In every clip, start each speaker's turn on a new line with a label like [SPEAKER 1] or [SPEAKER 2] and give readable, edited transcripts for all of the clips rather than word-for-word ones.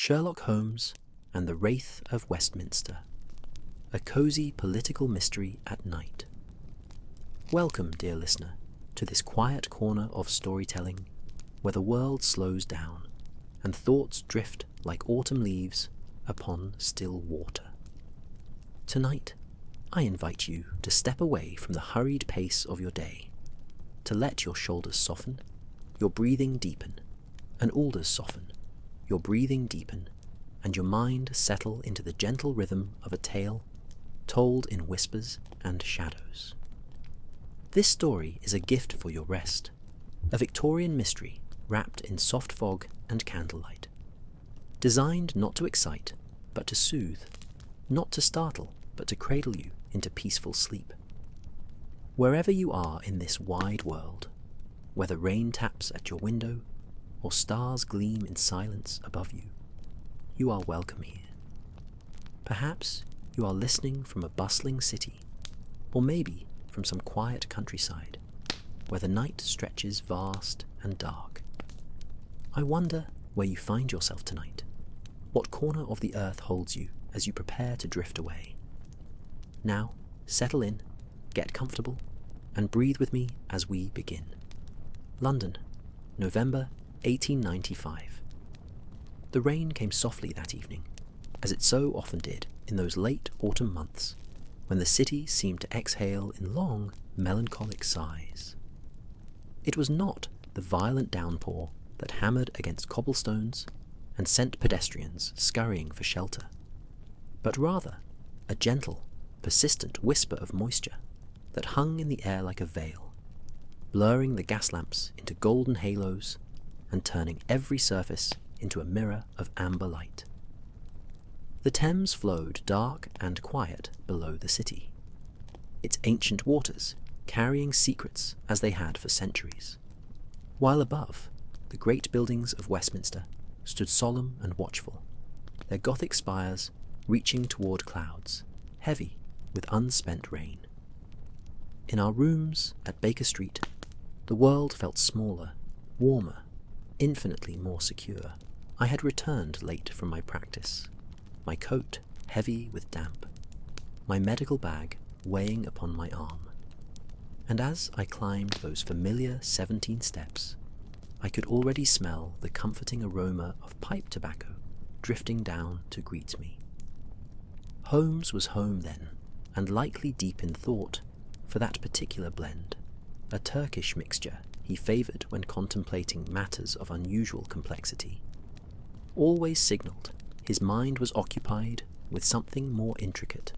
[SPEAKER 1] Sherlock Holmes and the Wraith of Westminster, a cosy political mystery at night. Welcome, dear listener, to this quiet corner of storytelling where the world slows down and thoughts drift like autumn leaves upon still water. Tonight, I invite you to step away from the hurried pace of your day, to let your shoulders soften, your breathing deepen, and alders soften, your breathing deepen, and your mind settle into the gentle rhythm of a tale told in whispers and shadows. This story is a gift for your rest, a Victorian mystery wrapped in soft fog and candlelight, designed not to excite, but to soothe, not to startle, but to cradle you into peaceful sleep. Wherever you are in this wide world, whether rain taps at your window or stars gleam in silence above you, you are welcome here. Perhaps you are listening from a bustling city, or maybe from some quiet countryside, where the night stretches vast and dark. I wonder where you find yourself tonight, what corner of the earth holds you as you prepare to drift away. Now, settle in, get comfortable, and breathe with me as we begin. London, November 1895. The rain came softly that evening, as it so often did in those late autumn months, when the city seemed to exhale in long, melancholic sighs. It was not the violent downpour that hammered against cobblestones and sent pedestrians scurrying for shelter, but rather a gentle, persistent whisper of moisture that hung in the air like a veil, blurring the gas lamps into golden halos and turning every surface into a mirror of amber light. The Thames flowed dark and quiet below the city, its ancient waters carrying secrets as they had for centuries, while above, the great buildings of Westminster stood solemn and watchful, their Gothic spires reaching toward clouds, heavy with unspent rain. In our rooms at Baker Street, the world felt smaller, warmer, infinitely more secure. I had returned late from my practice, my coat heavy with damp, my medical bag weighing upon my arm. And as I climbed those familiar 17 steps, I could already smell the comforting aroma of pipe tobacco drifting down to greet me. Holmes was home then, and likely deep in thought for that particular blend, a Turkish mixture he favoured when contemplating matters of unusual complexity. Always signalled his mind was occupied with something more intricate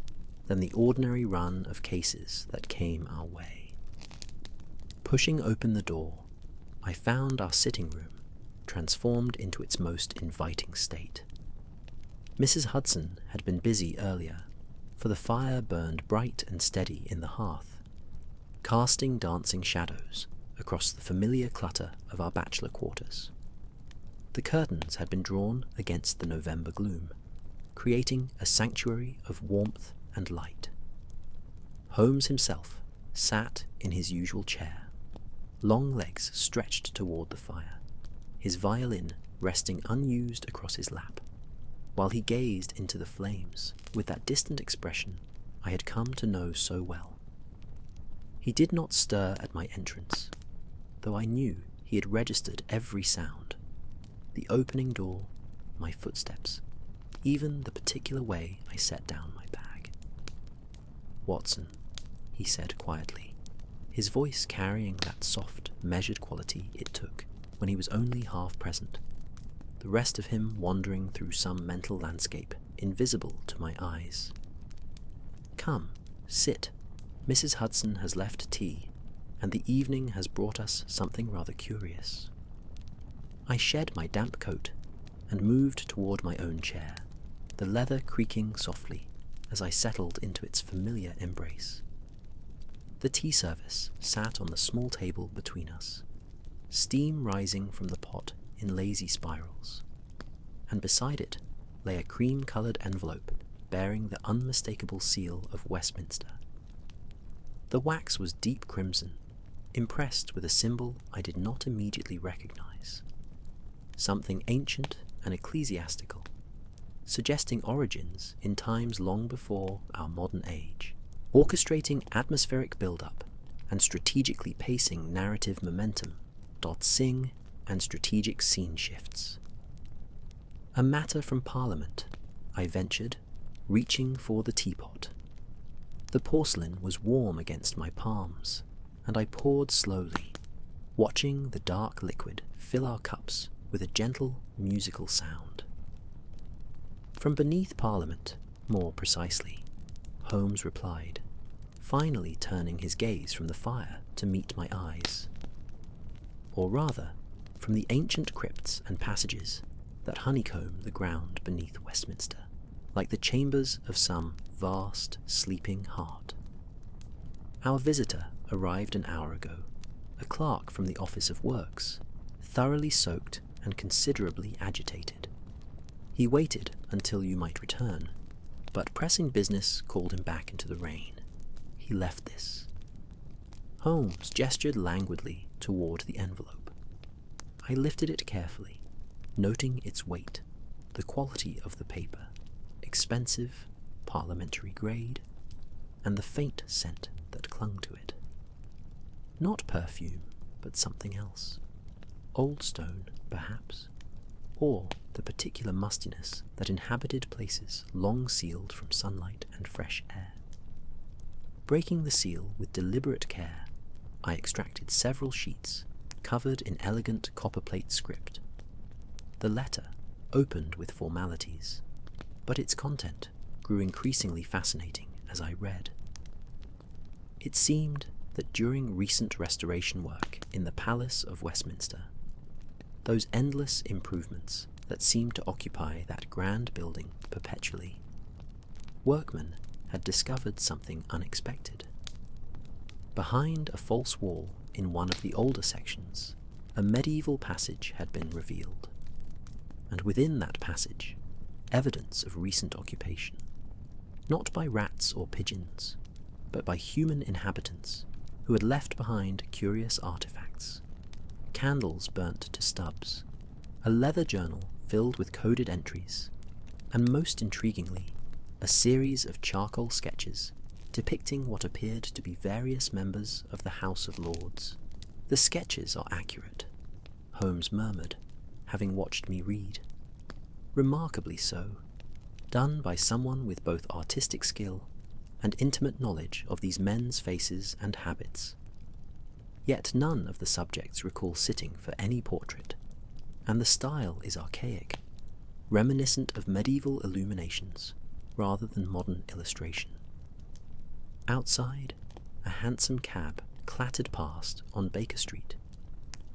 [SPEAKER 1] than the ordinary run of cases that came our way. Pushing open the door, I found our sitting room transformed into its most inviting state. Mrs. Hudson had been busy earlier, for the fire burned bright and steady in the hearth, casting dancing shadows across the familiar clutter of our bachelor quarters. The curtains had been drawn against the November gloom, creating a sanctuary of warmth and light. Holmes himself sat in his usual chair, long legs stretched toward the fire, his violin resting unused across his lap, while he gazed into the flames with that distant expression I had come to know so well. He did not stir at my entrance, though I knew he had registered every sound, the opening door, my footsteps, even the particular way I set down my bag. "Watson," he said quietly, his voice carrying that soft, measured quality it took when he was only half present, the rest of him wandering through some mental landscape invisible to my eyes. "Come, sit. Mrs. Hudson has left tea, and the evening has brought us something rather curious." I shed my damp coat and moved toward my own chair, the leather creaking softly as I settled into its familiar embrace. The tea service sat on the small table between us, steam rising from the pot in lazy spirals, and beside it lay a cream-coloured envelope bearing the unmistakable seal of Westminster. The wax was deep crimson, impressed with a symbol I did not immediately recognize, something ancient and ecclesiastical suggesting origins in times long before our modern age, orchestrating atmospheric build-up and strategically pacing narrative momentum, sing and strategic scene shifts. A matter from Parliament, I ventured, reaching for the teapot. The porcelain was warm against my palms, and I poured slowly, watching the dark liquid fill our cups with a gentle musical sound. From beneath Parliament, more precisely, Holmes replied, finally turning his gaze from the fire to meet my eyes. Or rather, from the ancient crypts and passages that honeycomb the ground beneath Westminster, like the chambers of some vast, sleeping heart. Our visitor arrived an hour ago, a clerk from the Office of Works, thoroughly soaked and considerably agitated. He waited until you might return, but pressing business called him back into the rain. He left this. Holmes gestured languidly toward the envelope. I lifted it carefully, noting its weight, the quality of the paper, expensive, parliamentary grade, and the faint scent that clung to it. Not perfume, but something else. Old stone, perhaps, or the particular mustiness that inhabited places long sealed from sunlight and fresh air. Breaking the seal with deliberate care, I extracted several sheets covered in elegant copperplate script. The letter opened with formalities, but its content grew increasingly fascinating as I read. It seemed that during recent restoration work in the Palace of Westminster, those endless improvements that seemed to occupy that grand building perpetually, workmen had discovered something unexpected. Behind a false wall in one of the older sections, a medieval passage had been revealed, and within that passage, evidence of recent occupation, not by rats or pigeons, but by human inhabitants who had left behind curious artifacts, candles burnt to stubs, a leather journal filled with coded entries, and most intriguingly, a series of charcoal sketches depicting what appeared to be various members of the House of Lords. The sketches are accurate, Holmes murmured, having watched me read. Remarkably so, done by someone with both artistic skill and intimate knowledge of these men's faces and habits. Yet none of the subjects recall sitting for any portrait, and the style is archaic, reminiscent of medieval illuminations rather than modern illustration. Outside, a handsome cab clattered past on Baker Street,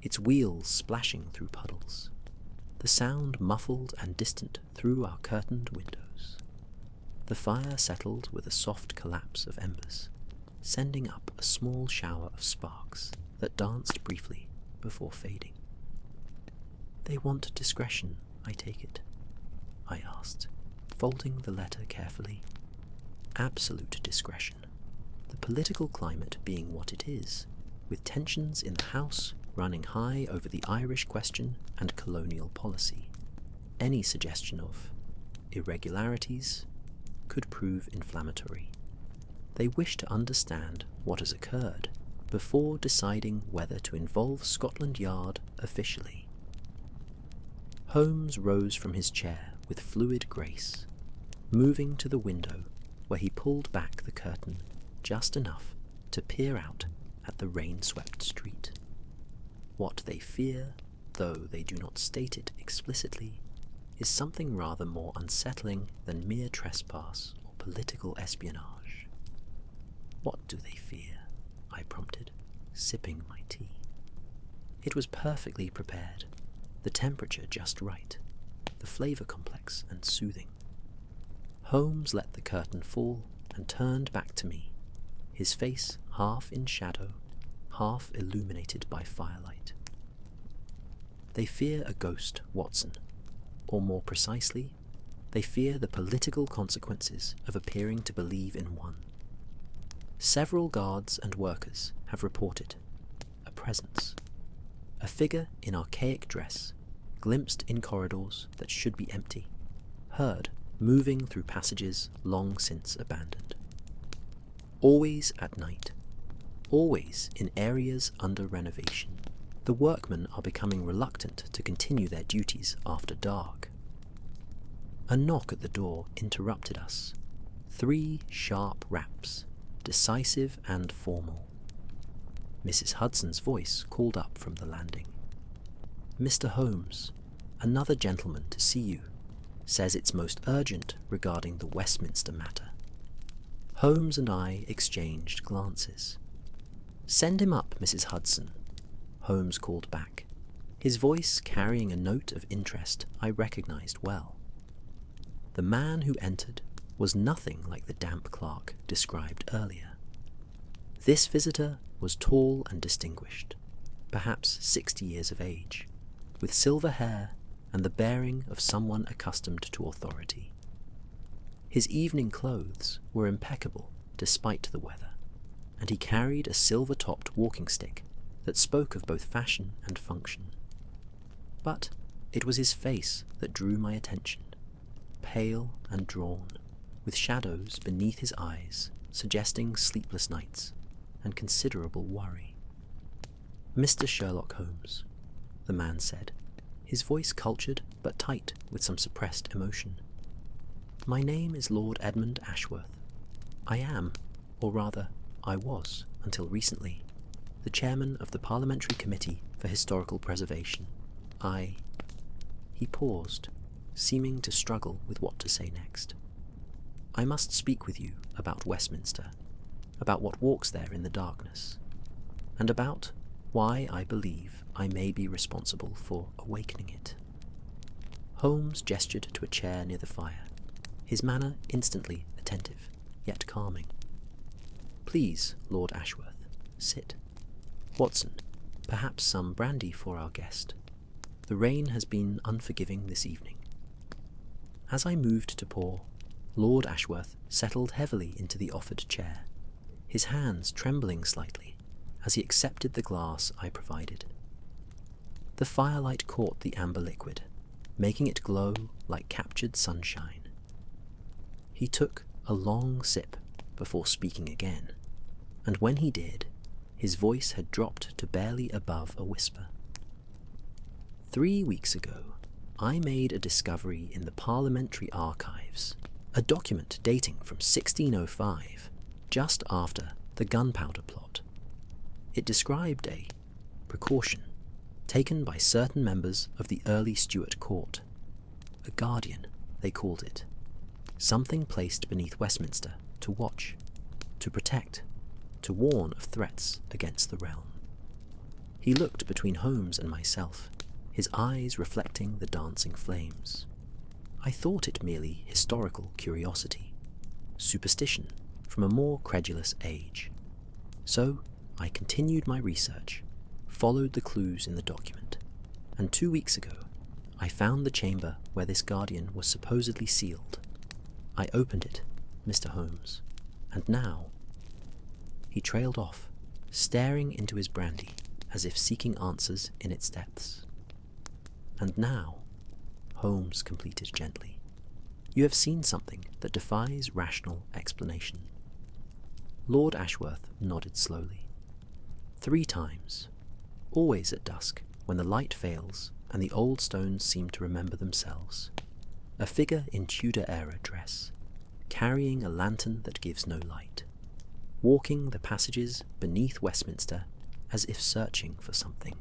[SPEAKER 1] its wheels splashing through puddles, the sound muffled and distant through our curtained windows. The fire settled with a soft collapse of embers, sending up a small shower of sparks that danced briefly before fading. "They want discretion, I take it?" I asked, folding the letter carefully. "Absolute discretion. The political climate being what it is, with tensions in the House running high over the Irish question and colonial policy. Any suggestion of irregularities could prove inflammatory. They wish to understand what has occurred before deciding whether to involve Scotland Yard officially." Holmes rose from his chair with fluid grace, moving to the window where he pulled back the curtain just enough to peer out at the rain-swept street. What they fear, though they do not state it explicitly, is something rather more unsettling than mere trespass or political espionage. "What do they fear?" I prompted, sipping my tea. It was perfectly prepared, the temperature just right, the flavour complex and soothing. Holmes let the curtain fall and turned back to me, his face half in shadow, half illuminated by firelight. "They fear a ghost, Watson, or more precisely, they fear the political consequences of appearing to believe in one. Several guards and workers have reported a presence, a figure in archaic dress, glimpsed in corridors that should be empty, heard moving through passages long since abandoned. Always at night, always in areas under renovation, the workmen are becoming reluctant to continue their duties after dark. A knock at the door interrupted us. 3 sharp raps, decisive and formal. Mrs. Hudson's voice called up from the landing. "Mr. Holmes, another gentleman to see you. Says it's most urgent regarding the Westminster matter." Holmes and I exchanged glances. "Send him up, Mrs. Hudson," Holmes called back, his voice carrying a note of interest I recognized well. The man who entered was nothing like the damp clerk described earlier. This visitor was tall and distinguished, perhaps 60 years of age, with silver hair and the bearing of someone accustomed to authority. His evening clothes were impeccable despite the weather, and he carried a silver-topped walking stick that spoke of both fashion and function. But it was his face that drew my attention, pale and drawn, with shadows beneath his eyes suggesting sleepless nights and considerable worry. "Mr. Sherlock Holmes," the man said, his voice cultured but tight with some suppressed emotion. "My name is Lord Edmund Ashworth. I am, or rather, I was, until recently, the chairman of the Parliamentary Committee for Historical Preservation. He paused, seeming to struggle with what to say next. "I must speak with you about Westminster, about what walks there in the darkness, and about why I believe I may be responsible for awakening it." Holmes gestured to a chair near the fire, his manner instantly attentive, yet calming. "Please, Lord Ashworth, sit. Watson, perhaps some brandy for our guest. The rain has been unforgiving this evening." As I moved to pour, Lord Ashworth settled heavily into the offered chair, his hands trembling slightly as he accepted the glass I provided. The firelight caught the amber liquid, making it glow like captured sunshine. He took a long sip before speaking again, and when he did, his voice had dropped to barely above a whisper. 3 weeks ago, I made a discovery in the Parliamentary Archives, a document dating from 1605, just after the Gunpowder Plot. It described a precaution taken by certain members of the early Stuart court. A guardian, they called it. Something placed beneath Westminster to watch, to protect, to warn of threats against the realm. He looked between Holmes and myself, his eyes reflecting the dancing flames. I thought it merely historical curiosity, superstition from a more credulous age. So I continued my research, followed the clues in the document, and 2 weeks ago I found the chamber where this guardian was supposedly sealed. I opened it, Mr. Holmes, and now... He trailed off, staring into his brandy as if seeking answers in its depths. "And now," Holmes completed gently, "you have seen something that defies rational explanation." Lord Ashworth nodded slowly. 3 times, always at dusk when the light fails and the old stones seem to remember themselves, a figure in Tudor-era dress, carrying a lantern that gives no light, walking the passages beneath Westminster as if searching for something.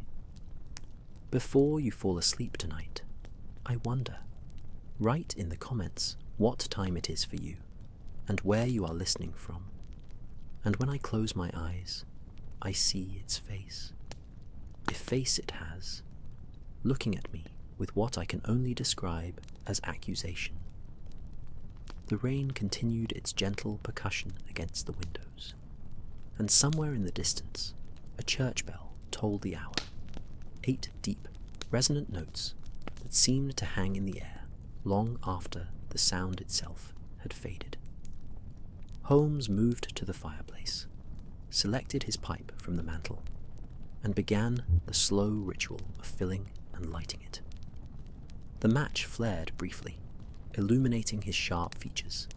[SPEAKER 1] Before you fall asleep tonight, I wonder, write in the comments what time it is for you, and where you are listening from. And when I close my eyes, I see its face. If face it has, looking at me with what I can only describe as accusation. The rain continued its gentle percussion against the windows, and somewhere in the distance, a church bell tolled the hour. 8 deep, resonant notes that seemed to hang in the air long after the sound itself had faded. Holmes moved to the fireplace, selected his pipe from the mantel, and began the slow ritual of filling and lighting it. The match flared briefly, illuminating his sharp features,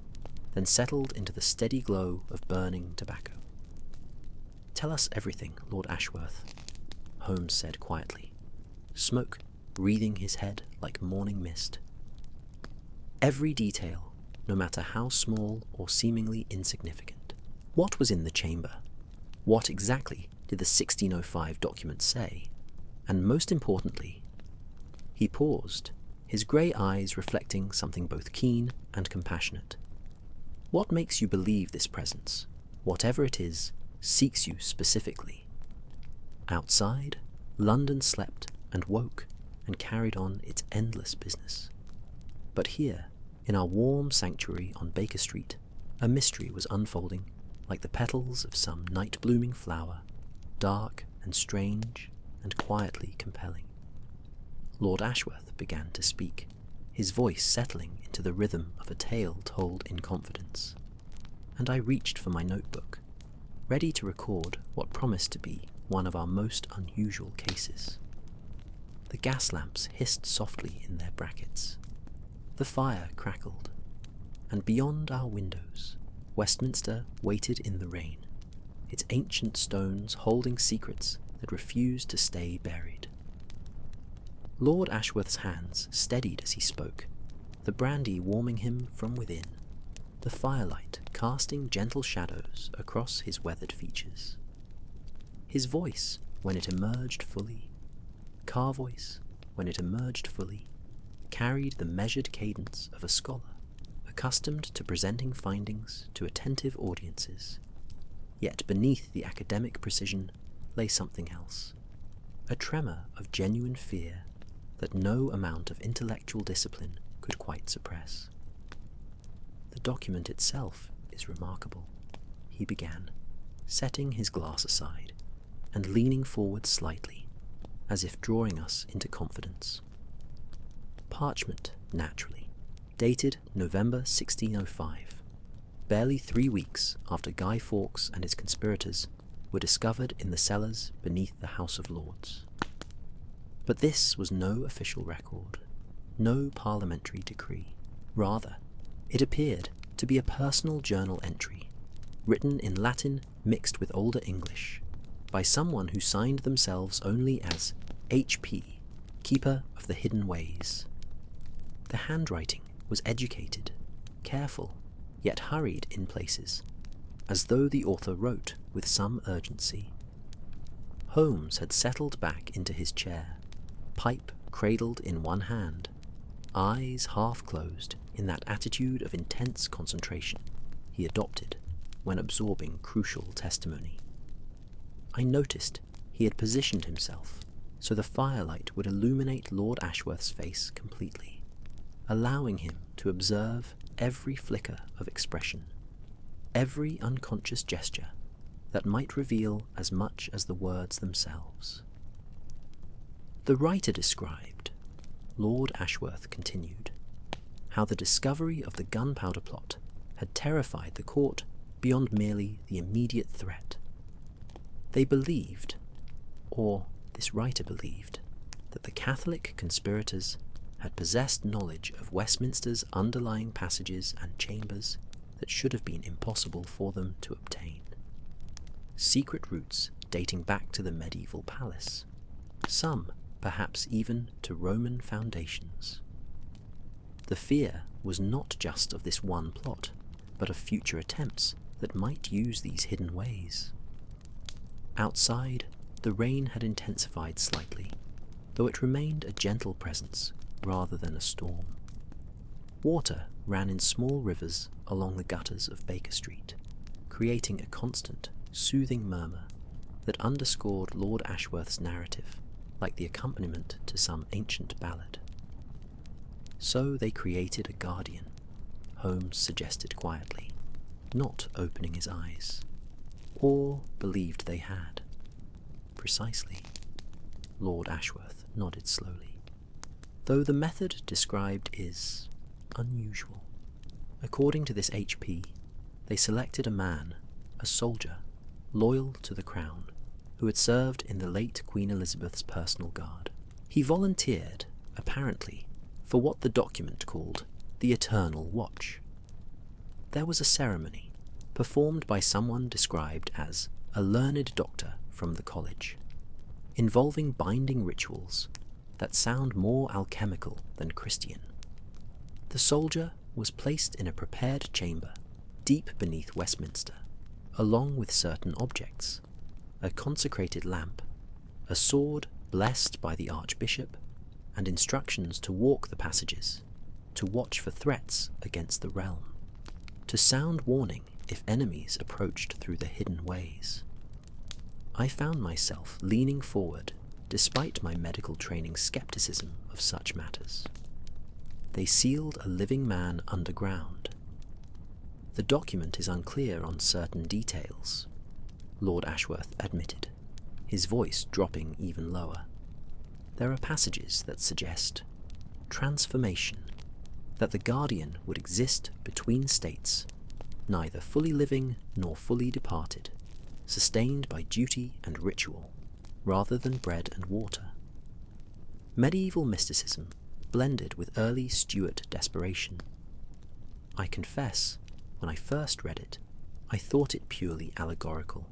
[SPEAKER 1] then settled into the steady glow of burning tobacco. "Tell us everything, Lord Ashworth," Holmes said quietly, smoke wreathing his head like morning mist. "Every detail, no matter how small or seemingly insignificant. What was in the chamber? What exactly did the 1605 document say? And most importantly—" He paused, his grey eyes reflecting something both keen and compassionate. "What makes you believe this presence, whatever it is, seeks you specifically?" Outside, London slept and woke and carried on its endless business. But here, in our warm sanctuary on Baker Street, a mystery was unfolding like the petals of some night-blooming flower, dark and strange and quietly compelling. Lord Ashworth began to speak, his voice settling into the rhythm of a tale told in confidence, and I reached for my notebook, ready to record what promised to be one of our most unusual cases. The gas lamps hissed softly in their brackets. The fire crackled, and beyond our windows, Westminster waited in the rain, its ancient stones holding secrets that refused to stay buried. Lord Ashworth's hands steadied as he spoke, the brandy warming him from within, the firelight casting gentle shadows across his weathered features. His voice, when it emerged fully, car voice, when it emerged fully, carried the measured cadence of a scholar, accustomed to presenting findings to attentive audiences. Yet beneath the academic precision lay something else, a tremor of genuine fear that no amount of intellectual discipline could quite suppress. "The document itself is remarkable," he began, setting his glass aside and leaning forward slightly, as if drawing us into confidence. Parchment, naturally, dated November 1605, barely 3 weeks after Guy Fawkes and his conspirators were discovered in the cellars beneath the House of Lords. But this was no official record, no parliamentary decree. Rather, it appeared to be a personal journal entry, written in Latin mixed with older English, by someone who signed themselves only as H.P., Keeper of the Hidden Ways. The handwriting was educated, careful, yet hurried in places, as though the author wrote with some urgency. Holmes had settled back into his chair, pipe cradled in one hand, eyes half closed in that attitude of intense concentration he adopted when absorbing crucial testimony. I noticed he had positioned himself so the firelight would illuminate Lord Ashworth's face completely, allowing him to observe every flicker of expression, every unconscious gesture that might reveal as much as the words themselves. "The writer described," Lord Ashworth continued, "how the discovery of the gunpowder plot had terrified the court beyond merely the immediate threat. They believed, or this writer believed, that the Catholic conspirators had possessed knowledge of Westminster's underlying passages and chambers that should have been impossible for them to obtain. Secret routes dating back to the medieval palace, some perhaps even to Roman foundations. The fear was not just of this one plot, but of future attempts that might use these hidden ways. Outside, the rain had intensified slightly, though it remained a gentle presence rather than a storm. Water ran in small rivers along the gutters of Baker Street, creating a constant, soothing murmur that underscored Lord Ashworth's narrative like the accompaniment to some ancient ballad. So they created a guardian, Holmes suggested quietly, not opening his eyes. Or believed they had. Precisely. Lord Ashworth nodded slowly. Though the method described is unusual. According to this H.P., they selected a man, a soldier, loyal to the crown, who had served in the late Queen Elizabeth's personal guard. He volunteered, apparently, for what the document called the eternal watch. There was a ceremony, performed by someone described as a learned doctor from the college, involving binding rituals that sound more alchemical than Christian. The soldier was placed in a prepared chamber deep beneath Westminster, along with certain objects, a consecrated lamp, a sword blessed by the Archbishop, and instructions to walk the passages, to watch for threats against the realm, to sound warning if enemies approached through the hidden ways. I found myself leaning forward despite my medical training's skepticism of such matters. They sealed a living man underground. The document is unclear on certain details, Lord Ashworth admitted, his voice dropping even lower. There are passages that suggest transformation, that the Guardian would exist between states, neither fully living nor fully departed, sustained by duty and ritual, rather than bread and water. Medieval mysticism blended with early Stuart desperation. I confess, when I first read it, I thought it purely allegorical,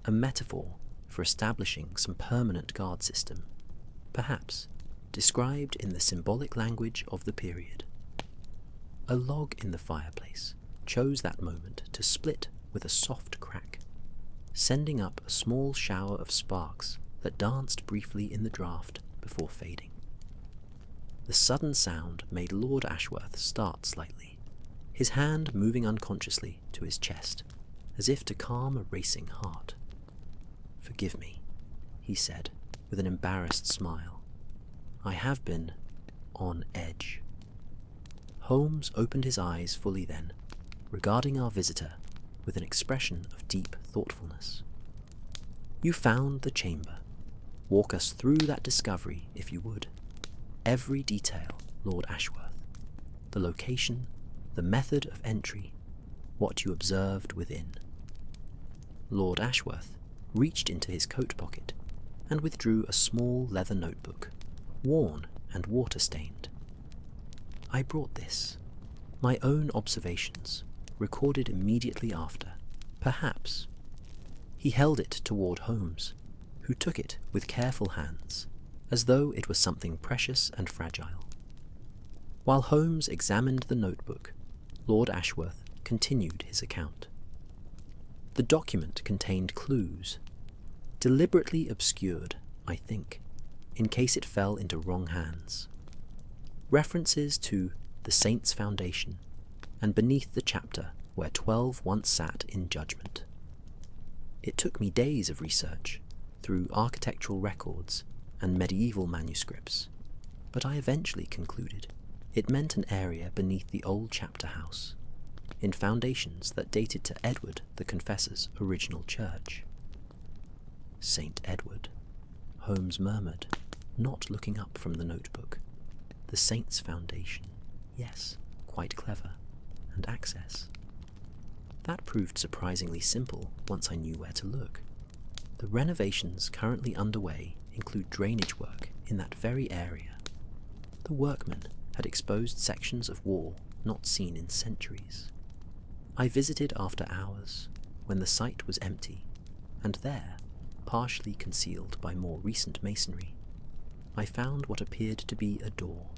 [SPEAKER 1] a metaphor for establishing some permanent guard system, perhaps described in the symbolic language of the period. A log in the fireplace chose that moment to split with a soft crack, sending up a small shower of sparks that danced briefly in the draught before fading. The sudden sound made Lord Ashworth start slightly, his hand moving unconsciously to his chest, as if to calm a racing heart. "Forgive me," he said, with an embarrassed smile. "I have been on edge." Holmes opened his eyes fully then, regarding our visitor with an expression of deep thoughtfulness. "You found the chamber. Walk us through that discovery, if you would. Every detail, Lord Ashworth. The location, the method of entry, what you observed within." Lord Ashworth reached into his coat pocket and withdrew a small leather notebook, worn and water-stained. "I brought this. My own observations, recorded immediately after. Perhaps." He held it toward Holmes, who took it with careful hands, as though it was something precious and fragile. While Holmes examined the notebook, Lord Ashworth continued his account. The document contained clues, deliberately obscured, I think, in case it fell into wrong hands. References to the Saint's Foundation, and beneath the chapter where 12 once sat in judgment. It took me days of research through architectural records and medieval manuscripts, but I eventually concluded it meant an area beneath the old chapter house, in foundations that dated to Edward the Confessor's original church. "St. Edward," Holmes murmured, not looking up from the notebook. "The Saint's Foundation. Yes, quite clever. And access." That proved surprisingly simple once I knew where to look. The renovations currently underway include drainage work in that very area. The workmen had exposed sections of wall not seen in centuries. I visited after hours, when the site was empty, and there, partially concealed by more recent masonry, I found what appeared to be a door,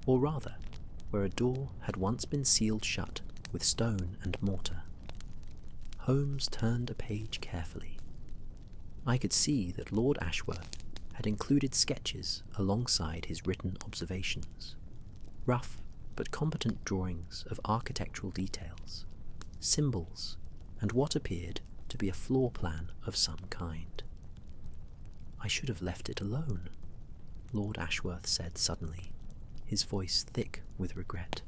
[SPEAKER 1] or rather, where a door had once been sealed shut with stone and mortar. Holmes turned a page carefully. I could see that Lord Ashworth had included sketches alongside his written observations, rough but competent drawings of architectural details, symbols, and what appeared to be a floor plan of some kind. "I should have left it alone," Lord Ashworth said suddenly, his voice thick with regret.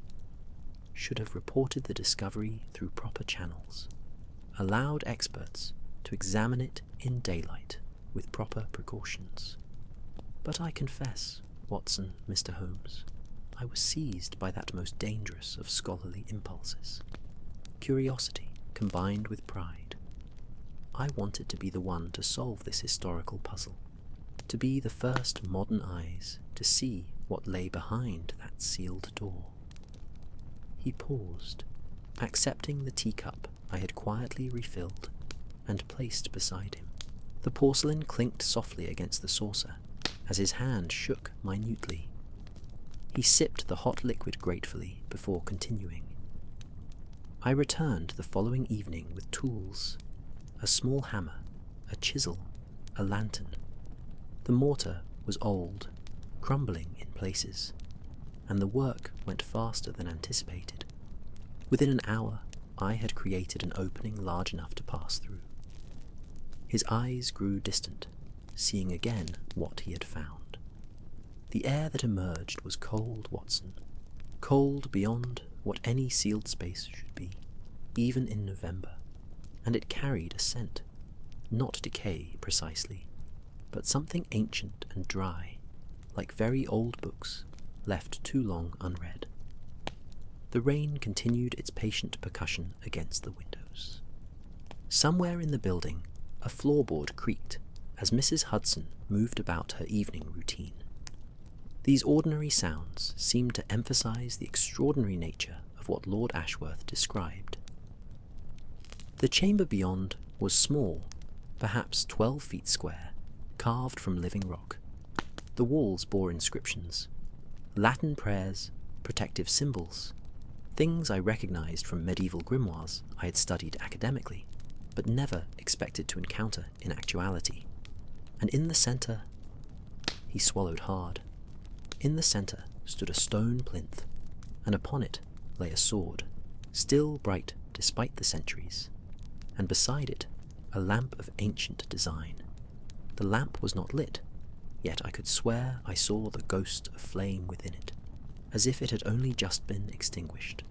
[SPEAKER 1] "Should have reported the discovery through proper channels, allowed experts to examine it in daylight with proper precautions. But I confess, Watson, Mr. Holmes, I was seized by that most dangerous of scholarly impulses, curiosity combined with pride. I wanted to be the one to solve this historical puzzle, to be the first modern eyes to see what lay behind that sealed door. He paused, accepting the teacup I had quietly refilled and placed beside him. The porcelain clinked softly against the saucer as his hand shook minutely. He sipped the hot liquid gratefully before continuing. I returned the following evening with tools: a small hammer, a chisel, a lantern. The mortar was old, crumbling in places, and the work went faster than anticipated. Within an hour, I had created an opening large enough to pass through. His eyes grew distant, seeing again what he had found. The air that emerged was cold, Watson, cold beyond what any sealed space should be, even in November, and it carried a scent, not decay precisely, but something ancient and dry, like very old books left too long unread. The rain continued its patient percussion against the windows. Somewhere in the building, a floorboard creaked as Mrs. Hudson moved about her evening routine. These ordinary sounds seemed to emphasize the extraordinary nature of what Lord Ashworth described. The chamber beyond was small, perhaps 12 feet square, carved from living rock. The walls bore inscriptions, Latin prayers, protective symbols, things I recognized from medieval grimoires I had studied academically, but never expected to encounter in actuality. And in the center, he swallowed hard. In the center stood a stone plinth, and upon it lay a sword, still bright despite the centuries, and beside it a lamp of ancient design. The lamp was not lit, yet I could swear I saw the ghost of flame within it, as if it had only just been extinguished.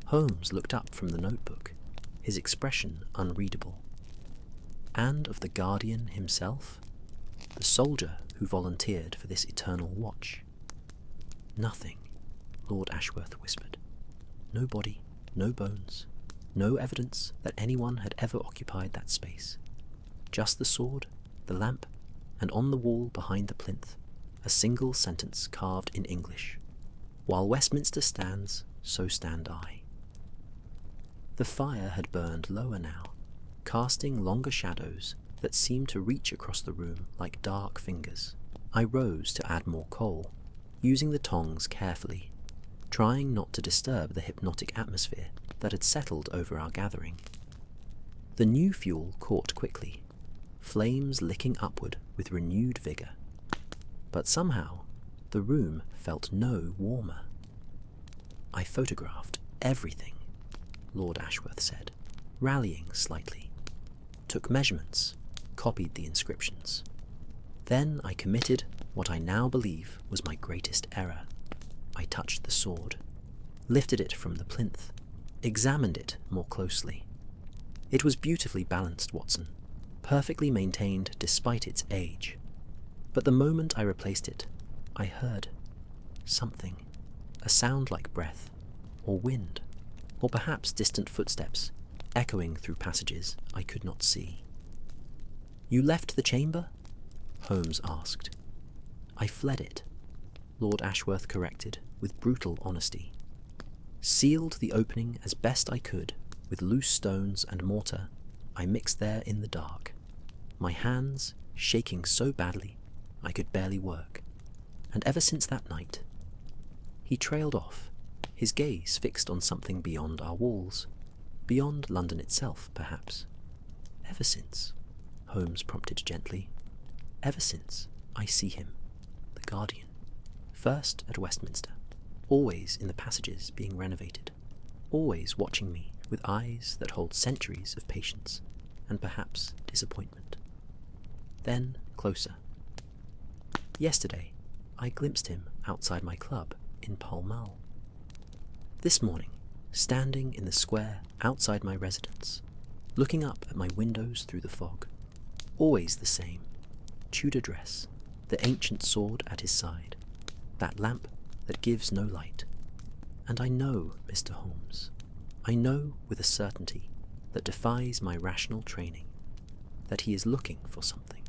[SPEAKER 1] Holmes looked up from the notebook, his expression unreadable. And of the guardian himself, the soldier who volunteered for this eternal watch. Nothing, Lord Ashworth whispered. No body, no bones, no evidence that anyone had ever occupied that space. Just the sword, the lamp, and on the wall behind the plinth, a single sentence carved in English. While Westminster stands, so stand I. The fire had burned lower now, casting longer shadows that seemed to reach across the room like dark fingers. I rose to add more coal, using the tongs carefully, trying not to disturb the hypnotic atmosphere that had settled over our gathering. The new fuel caught quickly, flames licking upward with renewed vigour. But somehow, the room felt no warmer. I photographed everything, Lord Ashworth said, rallying slightly. Took measurements, copied the inscriptions. Then I committed what I now believe was my greatest error. I touched the sword, lifted it from the plinth, examined it more closely. It was beautifully balanced, Watson, perfectly maintained despite its age. But the moment I replaced it, I heard something, a sound like breath, or wind, or perhaps distant footsteps, echoing through passages I could not see. "You left the chamber?" Holmes asked. "I fled it," Lord Ashworth corrected with brutal honesty. "Sealed the opening as best I could with loose stones and mortar I mixed there in the dark, my hands shaking so badly I could barely work. And ever since that night..." He trailed off, his gaze fixed on something beyond our walls, beyond London itself, perhaps. "Ever since," Holmes prompted gently, "ever since I see him, the guardian, first at Westminster, always in the passages being renovated, always watching me with eyes that hold centuries of patience and perhaps disappointment. Then closer. Yesterday, I glimpsed him outside my club in Pall Mall. This morning, standing in the square outside my residence, looking up at my windows through the fog, always the same, Tudor dress, the ancient sword at his side, that lamp that gives no light. And I know, Mr. Holmes, I know with a certainty that defies my rational training, that he is looking for something,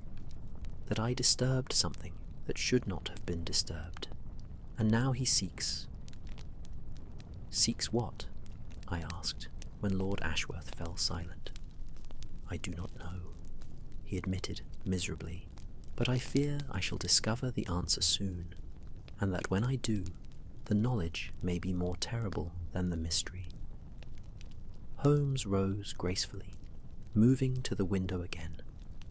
[SPEAKER 1] that I disturbed something that should not have been disturbed, and now he seeks Seeks what? I asked, when Lord Ashworth fell silent. I do not know, he admitted miserably, but I fear I shall discover the answer soon, and that when I do, the knowledge may be more terrible than the mystery. Holmes rose gracefully, moving to the window again,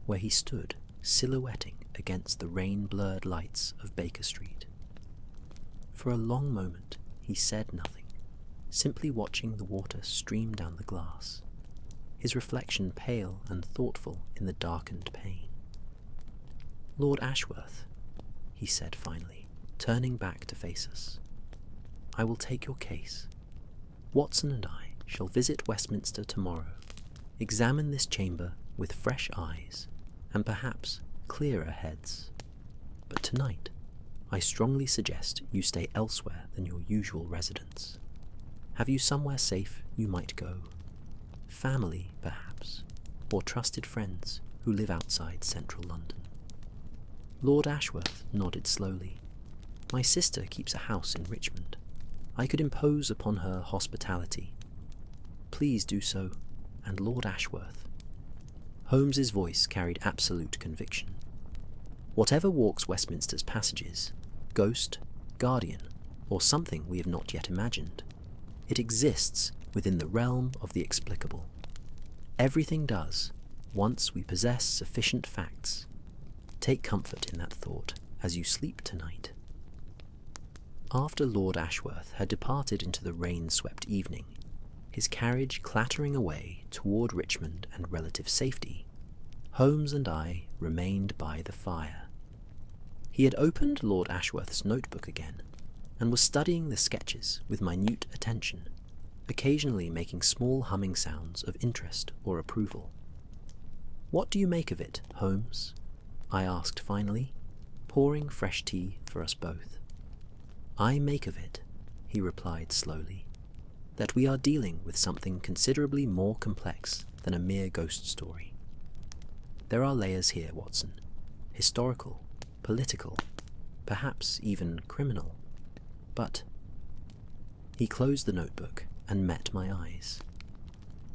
[SPEAKER 1] where he stood silhouetting against the rain-blurred lights of Baker Street. For a long moment he said nothing, simply watching the water stream down the glass, his reflection pale and thoughtful in the darkened pane. Lord Ashworth, he said finally, turning back to face us, I will take your case. Watson and I shall visit Westminster tomorrow, examine this chamber with fresh eyes, and perhaps clearer heads. But tonight, I strongly suggest you stay elsewhere than your usual residence. Have you somewhere safe you might go? Family, perhaps, or trusted friends who live outside central London? Lord Ashworth nodded slowly. My sister keeps a house in Richmond. I could impose upon her hospitality. Please do so, and Lord Ashworth. Holmes's voice carried absolute conviction. Whatever walks Westminster's passages, ghost, guardian, or something we have not yet imagined, it exists within the realm of the explicable. Everything does, once we possess sufficient facts. Take comfort in that thought as you sleep tonight. After Lord Ashworth had departed into the rain-swept evening, his carriage clattering away toward Richmond and relative safety, Holmes and I remained by the fire. He had opened Lord Ashworth's notebook again, and was studying the sketches with minute attention, occasionally making small humming sounds of interest or approval. What do you make of it, Holmes? I asked finally, pouring fresh tea for us both. I make of it, he replied slowly, that we are dealing with something considerably more complex than a mere ghost story. There are layers here, Watson, historical, political, perhaps even criminal. But he closed the notebook and met my eyes.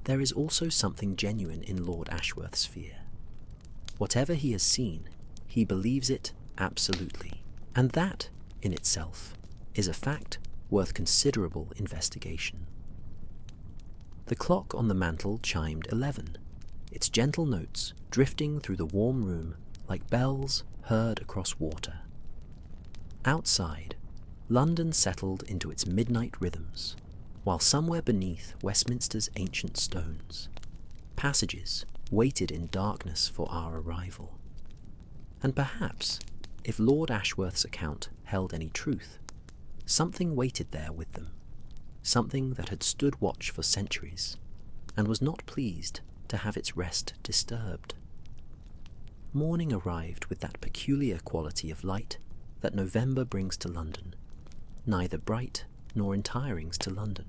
[SPEAKER 1] There is also something genuine in Lord Ashworth's fear. Whatever he has seen, he believes it absolutely, and that, in itself, is a fact worth considerable investigation. The clock on the mantel chimed 11, its gentle notes drifting through the warm room like bells heard across water. Outside, London settled into its midnight rhythms, while somewhere beneath Westminster's ancient stones, passages waited in darkness for our arrival. And perhaps, if Lord Ashworth's account held any truth, something waited there with them, something that had stood watch for centuries, and was not pleased to have its rest disturbed. Morning arrived with that peculiar quality of light that November brings to London, neither bright nor entirings to London,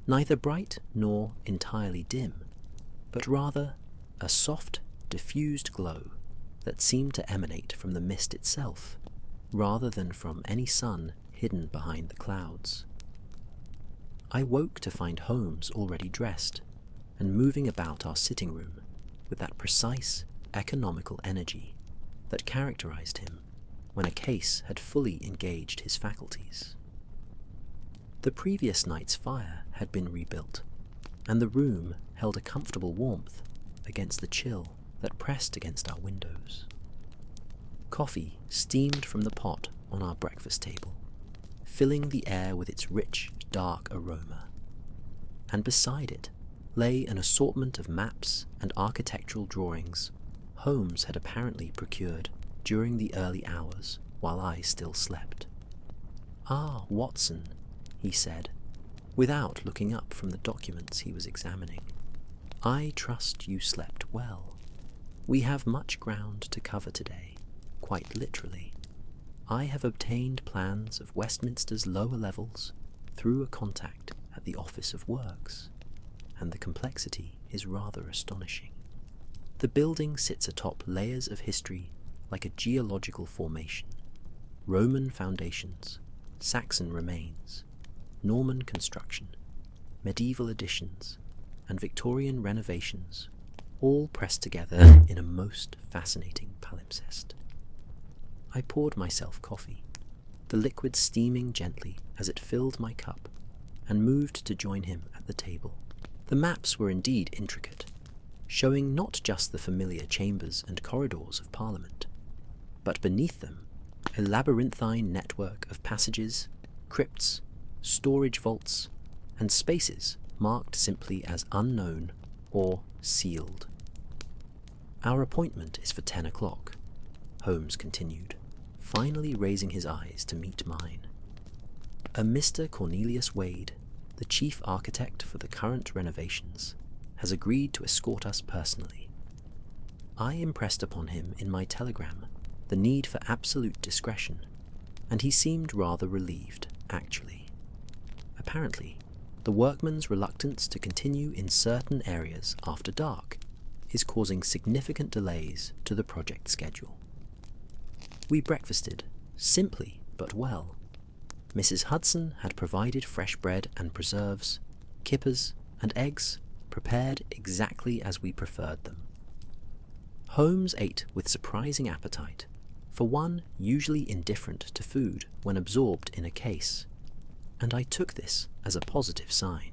[SPEAKER 1] neither bright nor entirely dim, but rather a soft, diffused glow that seemed to emanate from the mist itself, rather than from any sun hidden behind the clouds. I woke to find Holmes already dressed and moving about our sitting room with that precise, economical energy that characterized him when a case had fully engaged his faculties. The previous night's fire had been rebuilt, and the room held a comfortable warmth against the chill that pressed against our windows. Coffee steamed from the pot on our breakfast table, filling the air with its rich, dark aroma, and beside it lay an assortment of maps and architectural drawings Holmes had apparently procured during the early hours while I still slept. "Ah, Watson," he said, without looking up from the documents he was examining. "I trust you slept well. We have much ground to cover today, quite literally. I have obtained plans of Westminster's lower levels through a contact at the Office of Works, and the complexity is rather astonishing. The building sits atop layers of history like a geological formation, Roman foundations, Saxon remains, Norman construction, medieval additions, and Victorian renovations, all pressed together in a most fascinating palimpsest. I poured myself coffee, the liquid steaming gently as it filled my cup, and moved to join him at the table. The maps were indeed intricate, showing not just the familiar chambers and corridors of Parliament, but beneath them a labyrinthine network of passages, crypts, storage vaults, and spaces marked simply as unknown or sealed. "Our appointment is for 10 o'clock, Holmes continued, finally raising his eyes to meet mine. "A Mr. Cornelius Wade, the chief architect for the current renovations, has agreed to escort us personally. I impressed upon him in my telegram the need for absolute discretion, and he seemed rather relieved, actually. Apparently, the workmen's reluctance to continue in certain areas after dark is causing significant delays to the project schedule. We breakfasted, simply but well. Mrs. Hudson had provided fresh bread and preserves, kippers, and eggs, prepared exactly as we preferred them. Holmes ate with surprising appetite, for one usually indifferent to food when absorbed in a case, and I took this as a positive sign.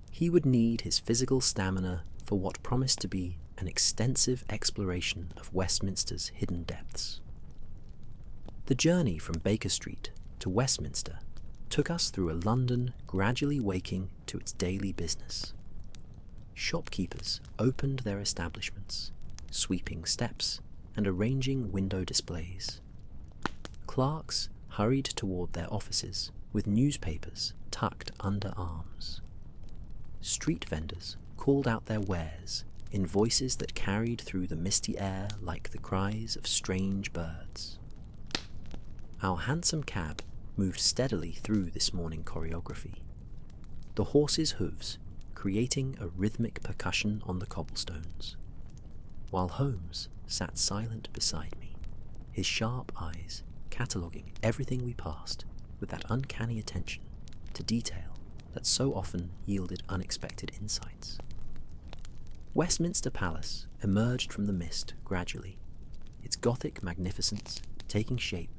[SPEAKER 1] He would need his physical stamina for what promised to be an extensive exploration of Westminster's hidden depths. The journey from Baker Street to Westminster took us through a London gradually waking to its daily business. Shopkeepers opened their establishments, sweeping steps and arranging window displays. Clerks hurried toward their offices with newspapers tucked under arms. Street vendors called out their wares in voices that carried through the misty air like the cries of strange birds. Our hansom cab moved steadily through this morning choreography, the horses' hooves creating a rhythmic percussion on the cobblestones, while Holmes sat silent beside me, his sharp eyes cataloguing everything we passed with that uncanny attention to detail that so often yielded unexpected insights. Westminster Palace emerged from the mist gradually, its Gothic magnificence taking shape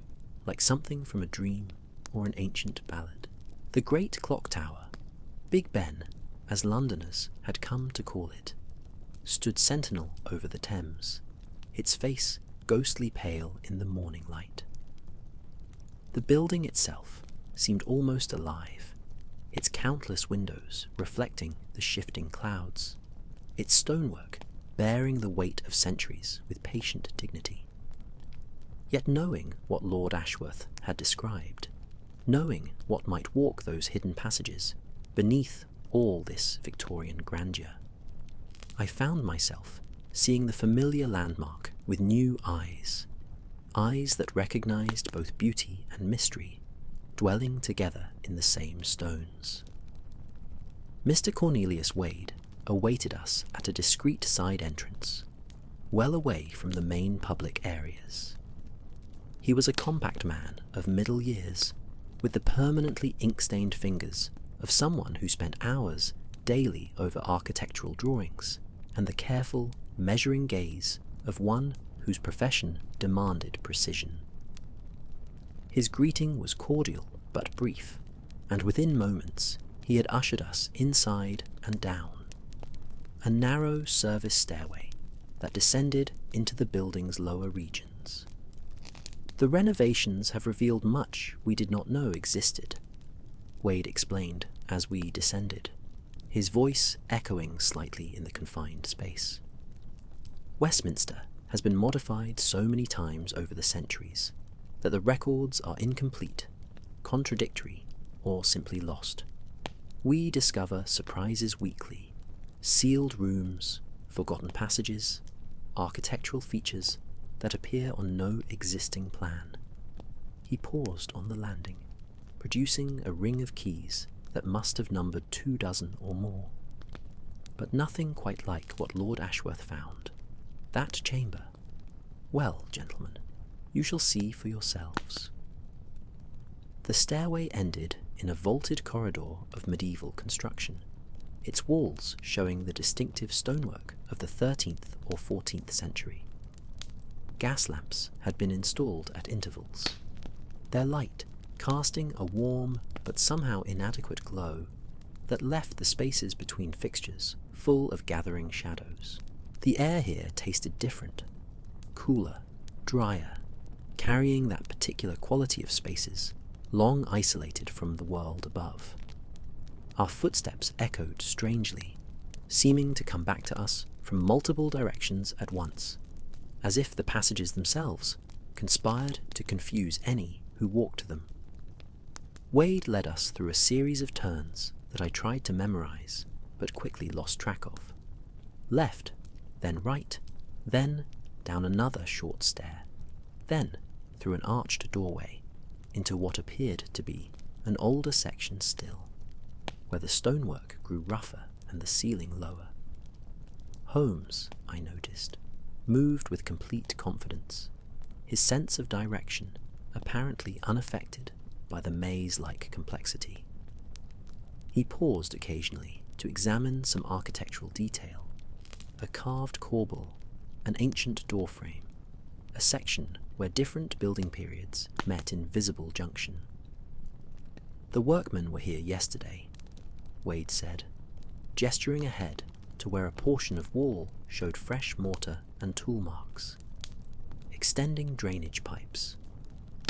[SPEAKER 1] like something from a dream or an ancient ballad. The great clock tower, Big Ben, as Londoners had come to call it, stood sentinel over the Thames, its face ghostly pale in the morning light. The building itself seemed almost alive, its countless windows reflecting the shifting clouds, its stonework bearing the weight of centuries with patient dignity. Yet knowing what Lord Ashworth had described, knowing what might walk those hidden passages beneath all this Victorian grandeur, I found myself seeing the familiar landmark with new eyes, eyes that recognized both beauty and mystery, dwelling together in the same stones. Mr. Cornelius Wade awaited us at a discreet side entrance, well away from the main public areas. He was a compact man of middle years, with the permanently ink-stained fingers of someone who spent hours daily over architectural drawings, and the careful, measuring gaze of one whose profession demanded precision. His greeting was cordial but brief, and within moments he had ushered us inside and down, a narrow service stairway that descended into the building's lower regions. "The renovations have revealed much we did not know existed," Wade explained as we descended, his voice echoing slightly in the confined space. "Westminster has been modified so many times over the centuries that the records are incomplete, contradictory, or simply lost. We discover surprises weekly, sealed rooms, forgotten passages, architectural features that appear on no existing plan." He paused on the landing, producing a ring of keys that must have numbered 24 or more. But nothing quite like what Lord Ashworth found. That chamber. Well, gentlemen, you shall see for yourselves. The stairway ended in a vaulted corridor of medieval construction, its walls showing the distinctive stonework of the 13th or 14th century. Gas lamps had been installed at intervals, their light casting a warm but somehow inadequate glow that left the spaces between fixtures full of gathering shadows. The air here tasted different, cooler, drier, carrying that particular quality of spaces long isolated from the world above. Our footsteps echoed strangely, seeming to come back to us from multiple directions at once, as if the passages themselves conspired to confuse any who walked them. Wade led us through a series of turns that I tried to memorize, but quickly lost track of. Left, then right, then down another short stair, then through an arched doorway into what appeared to be an older section still, where the stonework grew rougher and the ceiling lower. Holmes, I noticed, moved with complete confidence, his sense of direction apparently unaffected by the maze-like complexity. He paused occasionally to examine some architectural detail, a carved corbel, an ancient doorframe, a section where different building periods met in visible junction. "The workmen were here yesterday," Wade said, gesturing ahead to where a portion of wall showed fresh mortar and tool marks. Extending drainage pipes.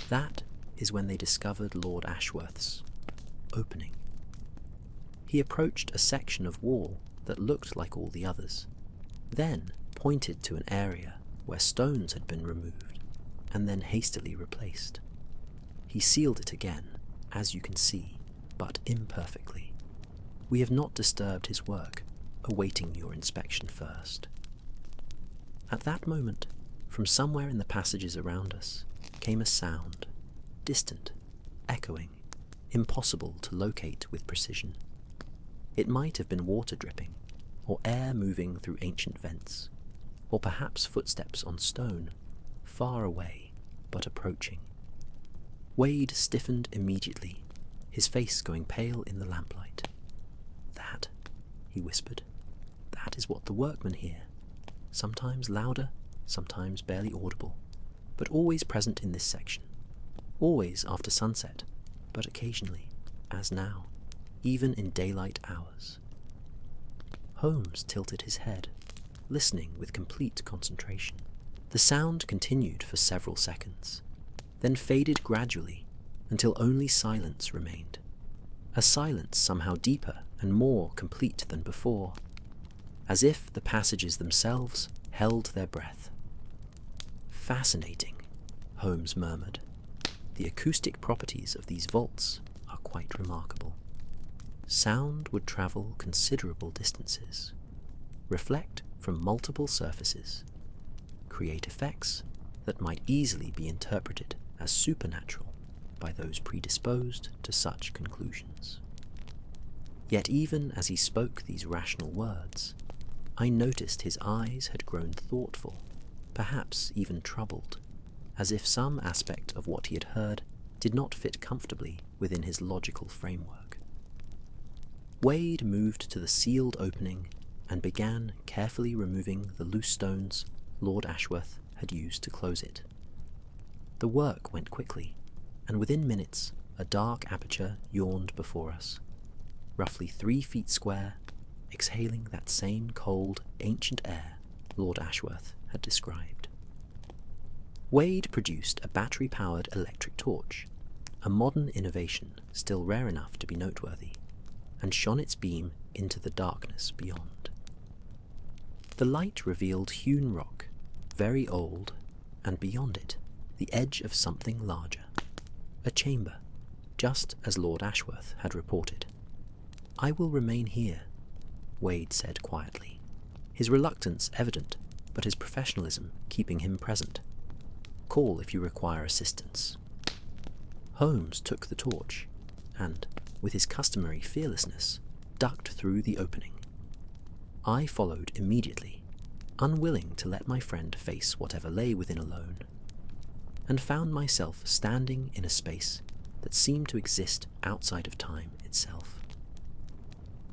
[SPEAKER 1] That is when they discovered Lord Ashworth's opening. He approached a section of wall that looked like all the others, then pointed to an area where stones had been removed and then hastily replaced. He sealed it again, as you can see, but imperfectly. We have not disturbed his work, awaiting your inspection first. At that moment, from somewhere in the passages around us, came a sound, distant, echoing, impossible to locate with precision. It might have been water dripping, or air moving through ancient vents, or perhaps footsteps on stone, far away, but approaching. Wade stiffened immediately, his face going pale in the lamplight. "That," he whispered, "that is what the workmen hear, sometimes louder, sometimes barely audible, but always present in this section, always after sunset, but occasionally, as now, even in daylight hours." Holmes tilted his head, listening with complete concentration. The sound continued for several seconds, then faded gradually until only silence remained, a silence somehow deeper and more complete than before, as if the passages themselves held their breath. "Fascinating," Holmes murmured. "The acoustic properties of these vaults are quite remarkable. Sound would travel considerable distances, reflect from multiple surfaces, create effects that might easily be interpreted as supernatural by those predisposed to such conclusions." Yet even as he spoke these rational words, I noticed his eyes had grown thoughtful, perhaps even troubled, as if some aspect of what he had heard did not fit comfortably within his logical framework. Wade moved to the sealed opening and began carefully removing the loose stones Lord Ashworth had used to close it. The work went quickly, and within minutes a dark aperture yawned before us, roughly 3 feet square, exhaling that same cold, ancient air Lord Ashworth had described. Wade produced a battery-powered electric torch, a modern innovation still rare enough to be noteworthy, and shone its beam into the darkness beyond. The light revealed hewn rock, very old, and beyond it, the edge of something larger. A chamber, just as Lord Ashworth had reported. "I will remain here," Wade said quietly, his reluctance evident, but his professionalism keeping him present. "Call if you require assistance." Holmes took the torch, and, with his customary fearlessness, ducked through the opening. I followed immediately, unwilling to let my friend face whatever lay within alone, and found myself standing in a space that seemed to exist outside of time itself.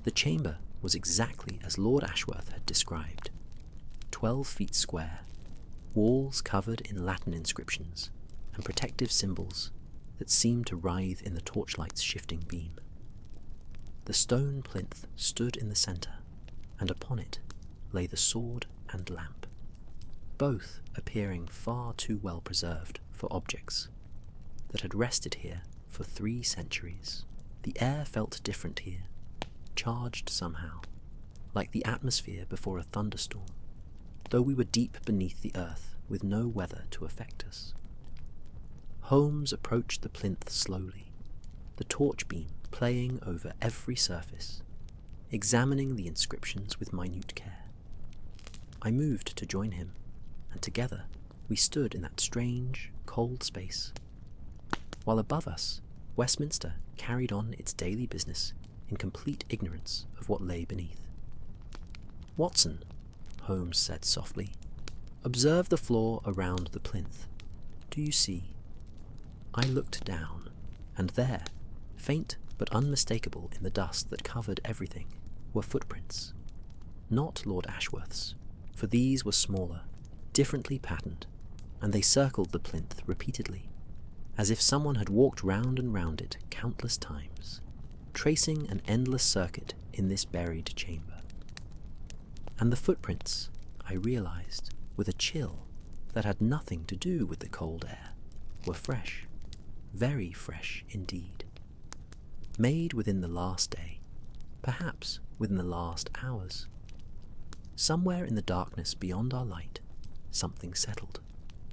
[SPEAKER 1] The chamber was exactly as Lord Ashworth had described. 12 feet square, walls covered in Latin inscriptions and protective symbols that seemed to writhe in the torchlight's shifting beam. The stone plinth stood in the centre, and upon it lay the sword and lamp, both appearing far too well preserved for objects that had rested here for 3 centuries. The air felt different here, charged somehow, like the atmosphere before a thunderstorm, though we were deep beneath the earth with no weather to affect us. Holmes approached the plinth slowly, the torch beam playing over every surface, examining the inscriptions with minute care. I moved to join him, and together we stood in that strange, cold space, while above us, Westminster carried on its daily business in complete ignorance of what lay beneath. "Watson," Holmes said softly, "observe the floor around the plinth. Do you see?" I looked down, and there, faint but unmistakable in the dust that covered everything, were footprints. Not Lord Ashworth's, for these were smaller, differently patterned, and they circled the plinth repeatedly, as if someone had walked round and round it countless times, tracing an endless circuit in this buried chamber. And the footprints, I realized, with a chill that had nothing to do with the cold air, were fresh, very fresh indeed. Made within the last day, perhaps within the last hours. Somewhere in the darkness beyond our light, something settled,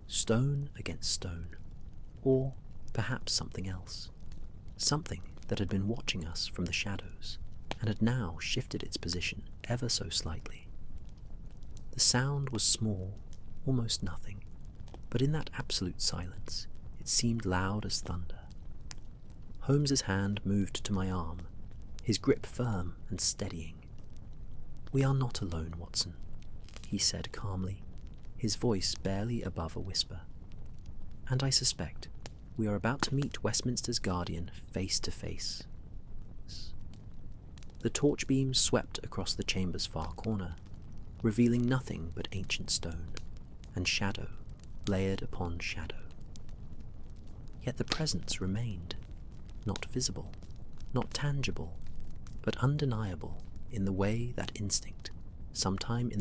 [SPEAKER 1] stone against stone, or perhaps something else, something that had been watching us from the shadows and had now shifted its position ever so slightly. The sound was small, almost nothing, but in that absolute silence it seemed loud as thunder. Holmes's hand moved to my arm, his grip firm and steadying. "We are not alone, Watson," he said calmly, his voice barely above a whisper. "And I suspect we are about to meet Westminster's guardian face to face." The torch beam swept across the chamber's far corner, revealing nothing but ancient stone, and shadow layered upon shadow. Yet the presence remained, not visible, not tangible, but undeniable in the way that instinct, sometimes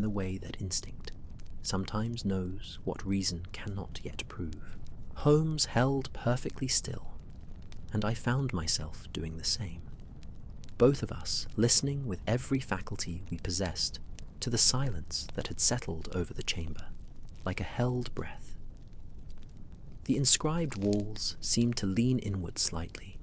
[SPEAKER 1] knows what reason cannot yet prove. Holmes held perfectly still, and I found myself doing the same. Both of us listening with every faculty we possessed to the silence that had settled over the chamber, like a held breath. The inscribed walls seemed to lean inward slightly,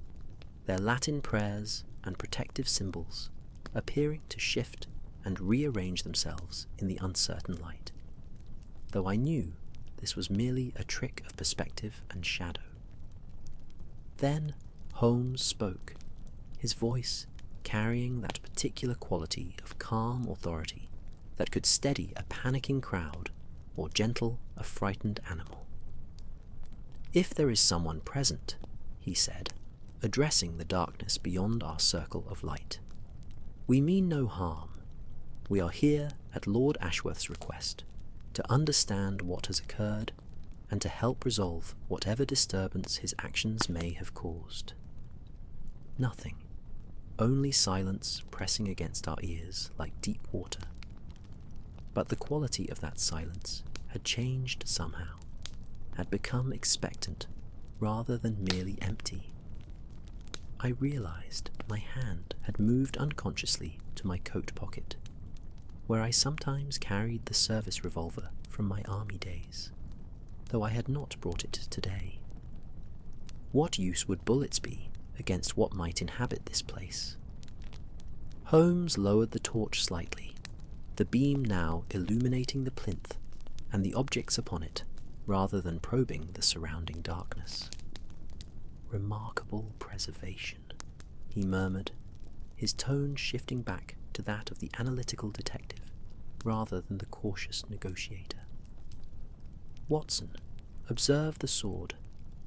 [SPEAKER 1] their Latin prayers and protective symbols appearing to shift and rearrange themselves in the uncertain light, though I knew this was merely a trick of perspective and shadow. Then Holmes spoke, his voice carrying that particular quality of calm authority that could steady a panicking crowd or gentle a frightened animal. "If there is someone present," he said, addressing the darkness beyond our circle of light, "we mean no harm. We are here at Lord Ashworth's request to understand what has occurred and to help resolve whatever disturbance his actions may have caused." Nothing, only silence pressing against our ears like deep water. But the quality of that silence had changed somehow, had become expectant rather than merely empty. I realized my hand had moved unconsciously to my coat pocket, where I sometimes carried the service revolver from my army days, though I had not brought it today. What use would bullets be against what might inhabit this place? Holmes lowered the torch slightly, the beam now illuminating the plinth and the objects upon it, rather than probing the surrounding darkness. "Remarkable preservation," he murmured, his tone shifting back to that of the analytical detective rather than the cautious negotiator. "Watson, observe the sword.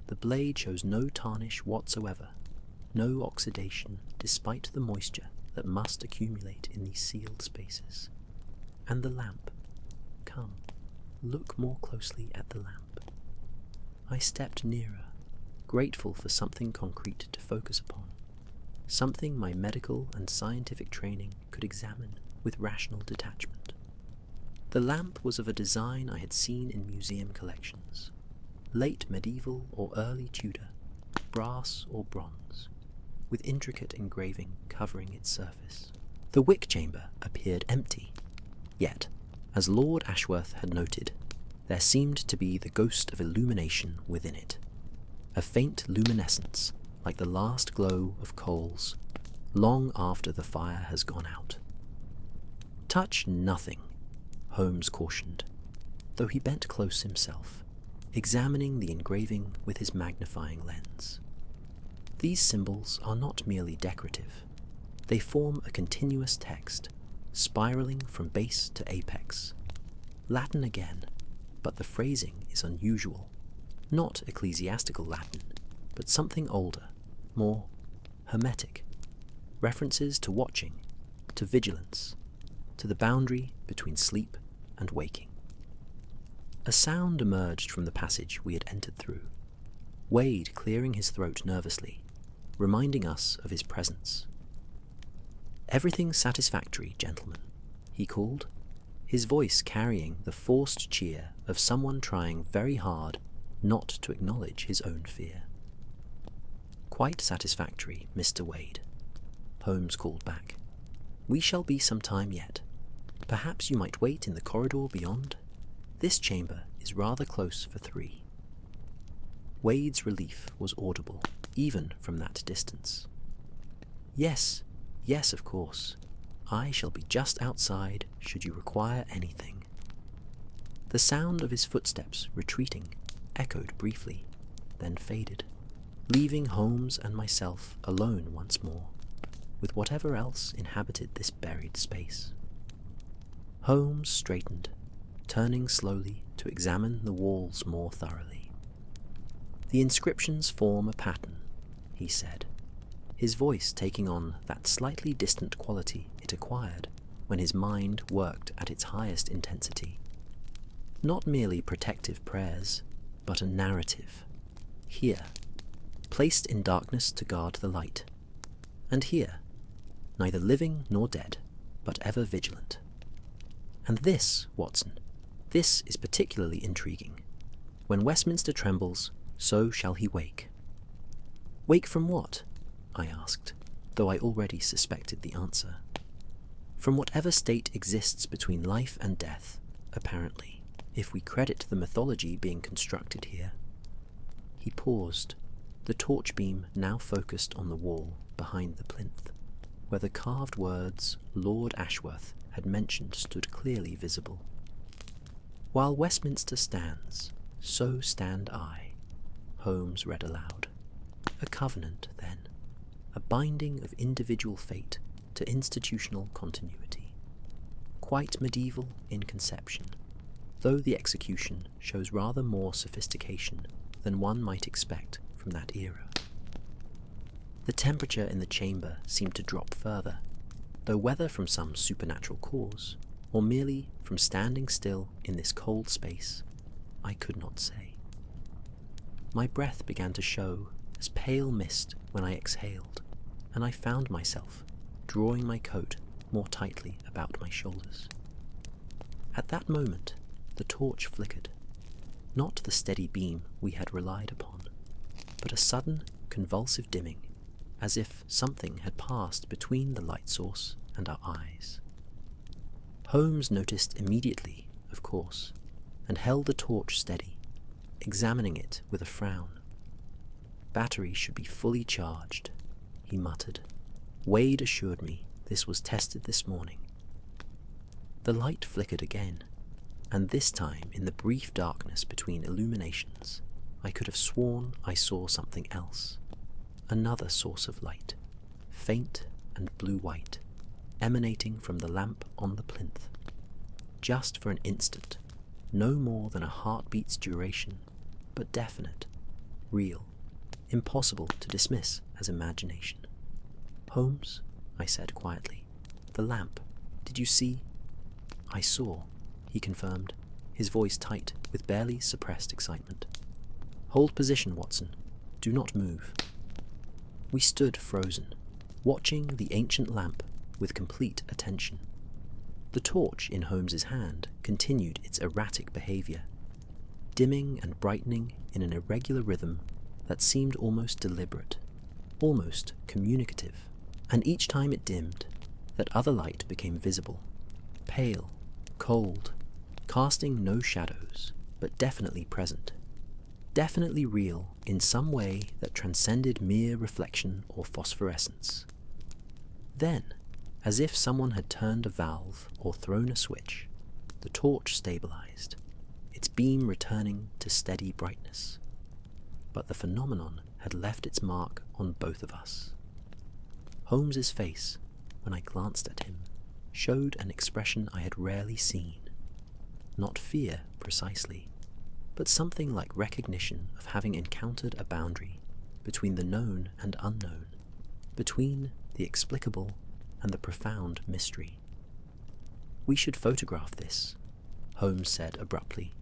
[SPEAKER 1] The blade shows no tarnish whatsoever, no oxidation despite the moisture that must accumulate in these sealed spaces. And the lamp. Come, look more closely at the lamp. I stepped nearer, grateful for something concrete to focus upon, something my medical and scientific training could examine with rational detachment. The lamp was of a design I had seen in museum collections, late medieval or early Tudor, brass or bronze, with intricate engraving covering its surface. The wick chamber appeared empty, yet, as Lord Ashworth had noted, there seemed to be the ghost of illumination within it, a faint luminescence like the last glow of coals, long after the fire has gone out. "Touch nothing," Holmes cautioned, though he bent close himself, examining the engraving with his magnifying lens. These symbols are not merely decorative. They form a continuous text, spiraling from base to apex. Latin again, but the phrasing is unusual. Not ecclesiastical Latin, but something older, more hermetic. References to watching, to vigilance, to the boundary between sleep and waking. A sound emerged from the passage we had entered through, Wade clearing his throat nervously, reminding us of his presence. "Everything satisfactory, gentlemen," he called, his voice carrying the forced cheer of someone trying very hard not to acknowledge his own fear. "Quite satisfactory, Mr. Wade," Holmes called back. "We shall be some time yet. Perhaps you might wait in the corridor beyond? This chamber is rather close for 3. Wade's relief was audible, even from that distance. Yes, of course. I shall be just outside should you require anything." The sound of his footsteps retreating echoed briefly, then faded, leaving Holmes and myself alone once more, with whatever else inhabited this buried space. Holmes straightened, turning slowly to examine the walls more thoroughly. "The inscriptions form a pattern," he said, his voice taking on that slightly distant quality it acquired when his mind worked at its highest intensity. "Not merely protective prayers, but a narrative. Here, placed in darkness to guard the light. And here, neither living nor dead, but ever vigilant. And this, Watson, this is particularly intriguing. When Westminster trembles, so shall he wake." "Wake from what?" I asked, though I already suspected the answer. "From whatever state exists between life and death, apparently, if we credit the mythology being constructed here." He paused, the torch beam now focused on the wall behind the plinth, where the carved words Lord Ashworth had mentioned stood clearly visible. "While Westminster stands, so stand I," Holmes read aloud. "A covenant, then, a binding of individual fate to institutional continuity. Quite medieval in conception, though the execution shows rather more sophistication than one might expect from that era." The temperature in the chamber seemed to drop further, though whether from some supernatural cause, or merely from standing still in this cold space, I could not say. My breath began to show as pale mist when I exhaled, and I found myself drawing my coat more tightly about my shoulders. At that moment, the torch flickered, not the steady beam we had relied upon, but a sudden, convulsive dimming, as if something had passed between the light source and our eyes. Holmes noticed immediately, of course, and held the torch steady, examining it with a frown. "Battery should be fully charged," he muttered. "Wade assured me this was tested this morning." The light flickered again, and this time in the brief darkness between illuminations, I could have sworn I saw something else. Another source of light, faint and blue-white, emanating from the lamp on the plinth. Just for an instant, no more than a heartbeat's duration, but definite, real, impossible to dismiss as imagination. "Holmes," I said quietly, "the lamp. Did you see?" "I saw," he confirmed, his voice tight with barely suppressed excitement. "Hold position, Watson. Do not move." We stood frozen, watching the ancient lamp with complete attention. The torch in Holmes's hand continued its erratic behavior, dimming and brightening in an irregular rhythm that seemed almost deliberate, almost communicative, and each time it dimmed, that other light became visible, pale, cold, casting no shadows, but definitely present, definitely real in some way that transcended mere reflection or phosphorescence. Then, as if someone had turned a valve or thrown a switch, the torch stabilized, its beam returning to steady brightness. But the phenomenon had left its mark on both of us. Holmes's face, when I glanced at him, showed an expression I had rarely seen. Not fear, precisely, but something like recognition of having encountered a boundary between the known and unknown, between the explicable and the profound mystery. "We should photograph this," Holmes said abruptly,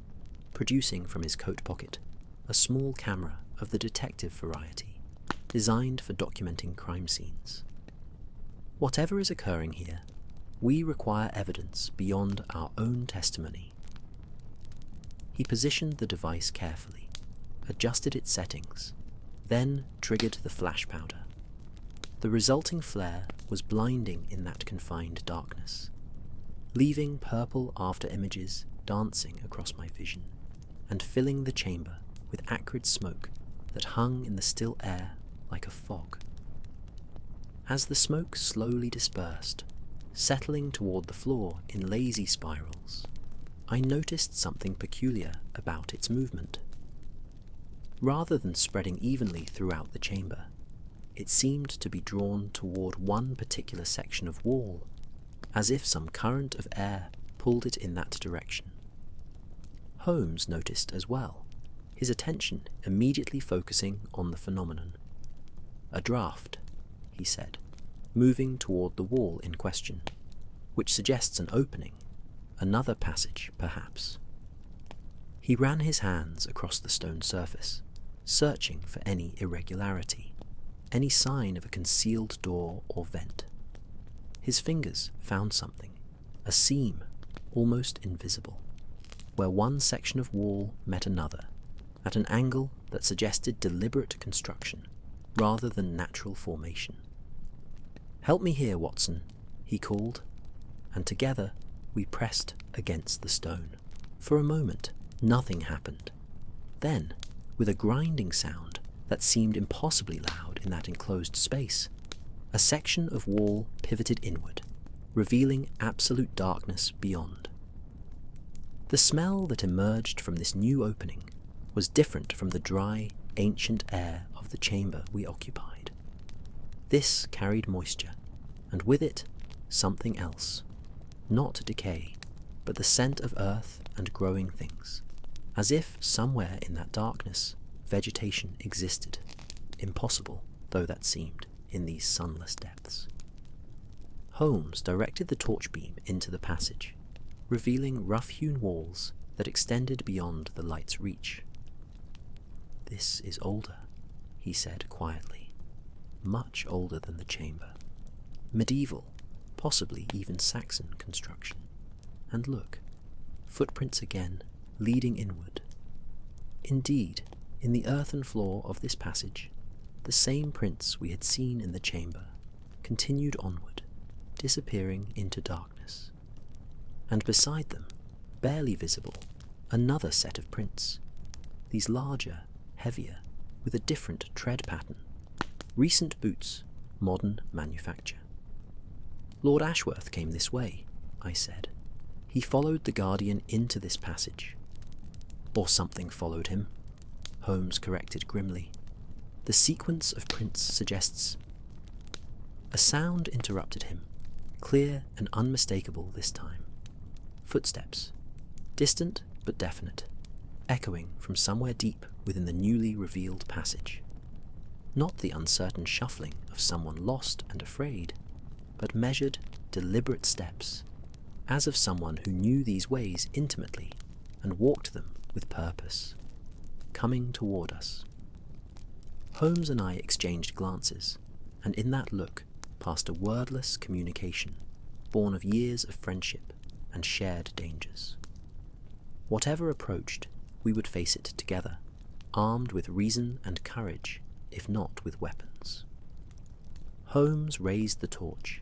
[SPEAKER 1] producing from his coat pocket a small camera of the detective variety, designed for documenting crime scenes. "Whatever is occurring here, we require evidence beyond our own testimony." He positioned the device carefully, adjusted its settings, then triggered the flash powder. The resulting flare was blinding in that confined darkness, leaving purple after-images dancing across my vision and filling the chamber with acrid smoke that hung in the still air like a fog. As the smoke slowly dispersed, settling toward the floor in lazy spirals, I noticed something peculiar about its movement. Rather than spreading evenly throughout the chamber, it seemed to be drawn toward one particular section of wall, as if some current of air pulled it in that direction. Holmes noticed as well, his attention immediately focusing on the phenomenon. "A draft," he said, moving toward the wall in question, which suggests an opening, another passage, perhaps. He ran his hands across the stone surface, searching for any irregularity, any sign of a concealed door or vent. His fingers found something, a seam, almost invisible, where one section of wall met another, at an angle that suggested deliberate construction rather than natural formation. "Help me here, Watson," he called, and together we pressed against the stone. For a moment, nothing happened. Then, with a grinding sound that seemed impossibly loud in that enclosed space, a section of wall pivoted inward, revealing absolute darkness beyond. The smell that emerged from this new opening was different from the dry, ancient air of the chamber we occupied. This carried moisture, and with it, something else. Not decay, but the scent of earth and growing things, as if somewhere in that darkness vegetation existed, impossible though that seemed in these sunless depths. Holmes directed the torch beam into the passage, revealing rough-hewn walls that extended beyond the light's reach. "This is older," he said quietly, "much older than the chamber. Medieval, possibly even Saxon construction. And look, footprints again, leading inward. Indeed, in the earthen floor of this passage, the same prints we had seen in the chamber continued onward, disappearing into darkness. And beside them, barely visible, another set of prints, these larger, heavier, with a different tread pattern. Recent boots, modern manufacture. "Lord Ashworth came this way," I said. "He followed the Guardian into this passage." "Or something followed him," Holmes corrected grimly. "The sequence of prints suggests—" A sound interrupted him, clear and unmistakable this time. Footsteps, distant but definite, echoing from somewhere deep within the newly revealed passage. Not the uncertain shuffling of someone lost and afraid, but measured, deliberate steps, as of someone who knew these ways intimately and walked them with purpose, coming toward us. Holmes and I exchanged glances, and in that look passed a wordless communication, born of years of friendship and shared dangers. Whatever approached, we would face it together, armed with reason and courage, if not with weapons. Holmes raised the torch,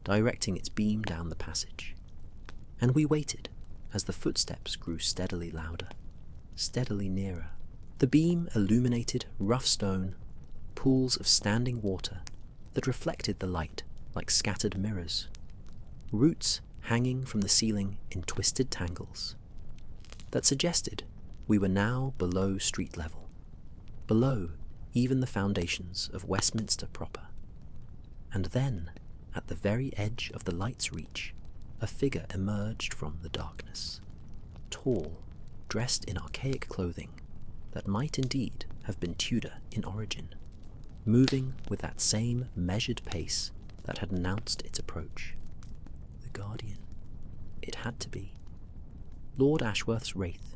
[SPEAKER 1] directing its beam down the passage, and we waited as the footsteps grew steadily louder, steadily nearer. The beam illuminated rough stone, pools of standing water that reflected the light like scattered mirrors, roots hanging from the ceiling in twisted tangles that suggested we were now below street level, below even the foundations of Westminster proper. And then, at the very edge of the light's reach, a figure emerged from the darkness, tall, dressed in archaic clothing that might indeed have been Tudor in origin, moving with that same measured pace that had announced its approach. The Guardian. It had to be. Lord Ashworth's Wraith,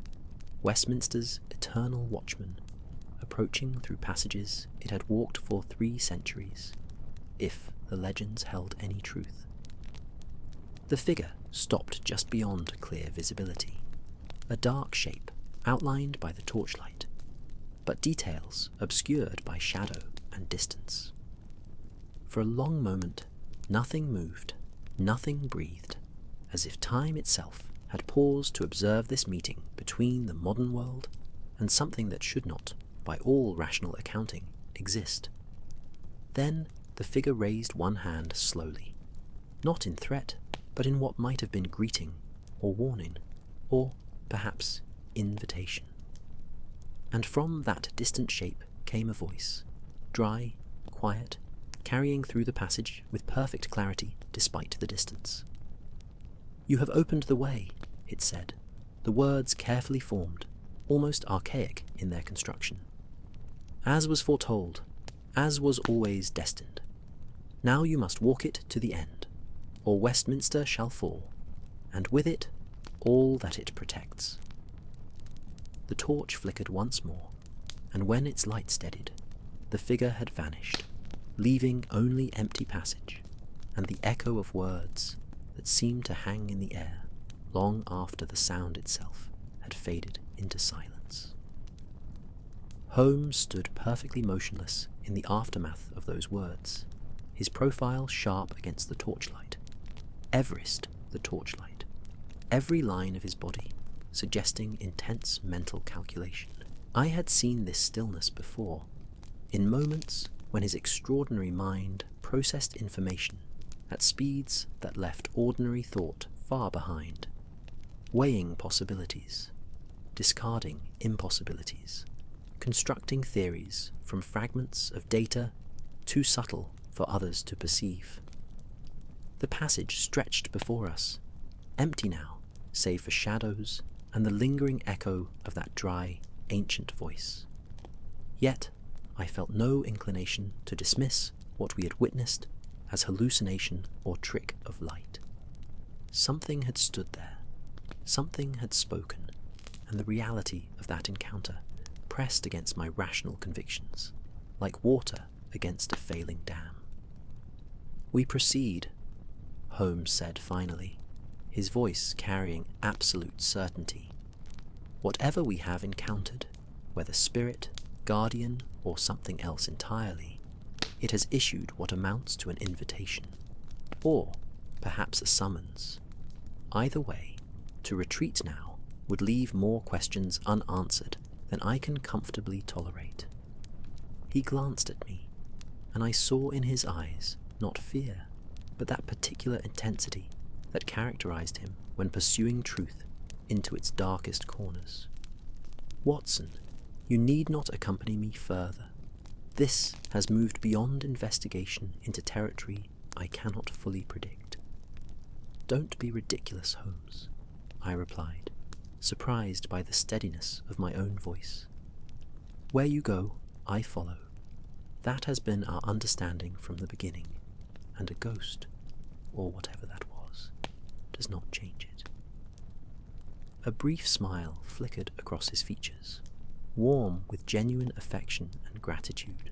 [SPEAKER 1] Westminster's eternal watchman, approaching through passages it had walked for 3 centuries, if the legends held any truth. The figure stopped just beyond clear visibility, a dark shape outlined by the torchlight, but details obscured by shadow and distance. For a long moment, nothing moved, nothing breathed, as if time itself had paused to observe this meeting between the modern world and something that should not, by all rational accounting, exist. Then the figure raised one hand slowly, not in threat, but in what might have been greeting or warning, or perhaps invitation. And from that distant shape came a voice, dry, quiet, carrying through the passage with perfect clarity despite the distance. "You have opened the way," it said, the words carefully formed, almost archaic in their construction. "As was foretold, as was always destined. Now you must walk it to the end, or Westminster shall fall, and with it all that it protects." The torch flickered once more, and when its light steadied, the figure had vanished, leaving only empty passage and the echo of words that seemed to hang in the air long after the sound itself had faded into silence. Holmes stood perfectly motionless in the aftermath of those words, his profile sharp against the torchlight, Everest the torchlight, every line of his body suggesting intense mental calculation. I had seen this stillness before, in moments when his extraordinary mind processed information at speeds that left ordinary thought far behind, weighing possibilities, discarding impossibilities, constructing theories from fragments of data too subtle for others to perceive. The passage stretched before us, empty now, save for shadows and the lingering echo of that dry, ancient voice. Yet I felt no inclination to dismiss what we had witnessed as hallucination or trick of light. Something had stood there, something had spoken, and the reality of that encounter pressed against my rational convictions, like water against a failing dam. "We proceed," Holmes said finally, his voice carrying absolute certainty. "Whatever we have encountered, whether spirit, guardian, or something else entirely, it has issued what amounts to an invitation, or perhaps a summons. Either way, to retreat now would leave more questions unanswered than I can comfortably tolerate." He glanced at me, and I saw in his eyes not fear, but that particular intensity that characterized him when pursuing truth into its darkest corners. "Watson, you need not accompany me further. This has moved beyond investigation into territory I cannot fully predict." "Don't be ridiculous, Holmes," I replied. surprised by the steadiness of my own voice. Where you go, I follow. That has been our understanding from the beginning, and a ghost, or whatever that was, does not change it. A brief smile flickered across his features, warm with genuine affection and gratitude.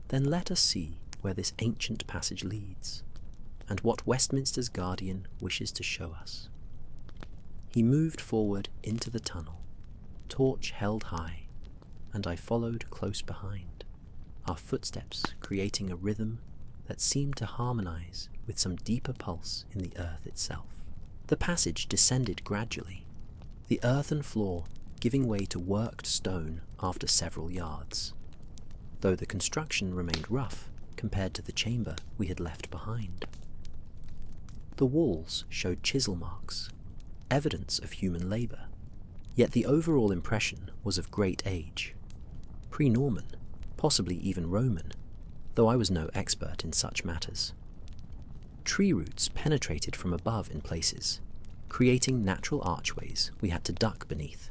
[SPEAKER 1] Then let us see where this ancient passage leads, and what Westminster's guardian wishes to show us. He moved forward into the tunnel, torch held high, and I followed close behind, our footsteps creating a rhythm that seemed to harmonize with some deeper pulse in the earth itself. The passage descended gradually, the earthen floor giving way to worked stone after several yards, though the construction remained rough compared to the chamber we had left behind. The walls showed chisel marks, evidence of human labour, yet the overall impression was of great age, pre-Norman, possibly even Roman, though I was no expert in such matters. Tree roots penetrated from above in places, creating natural archways we had to duck beneath,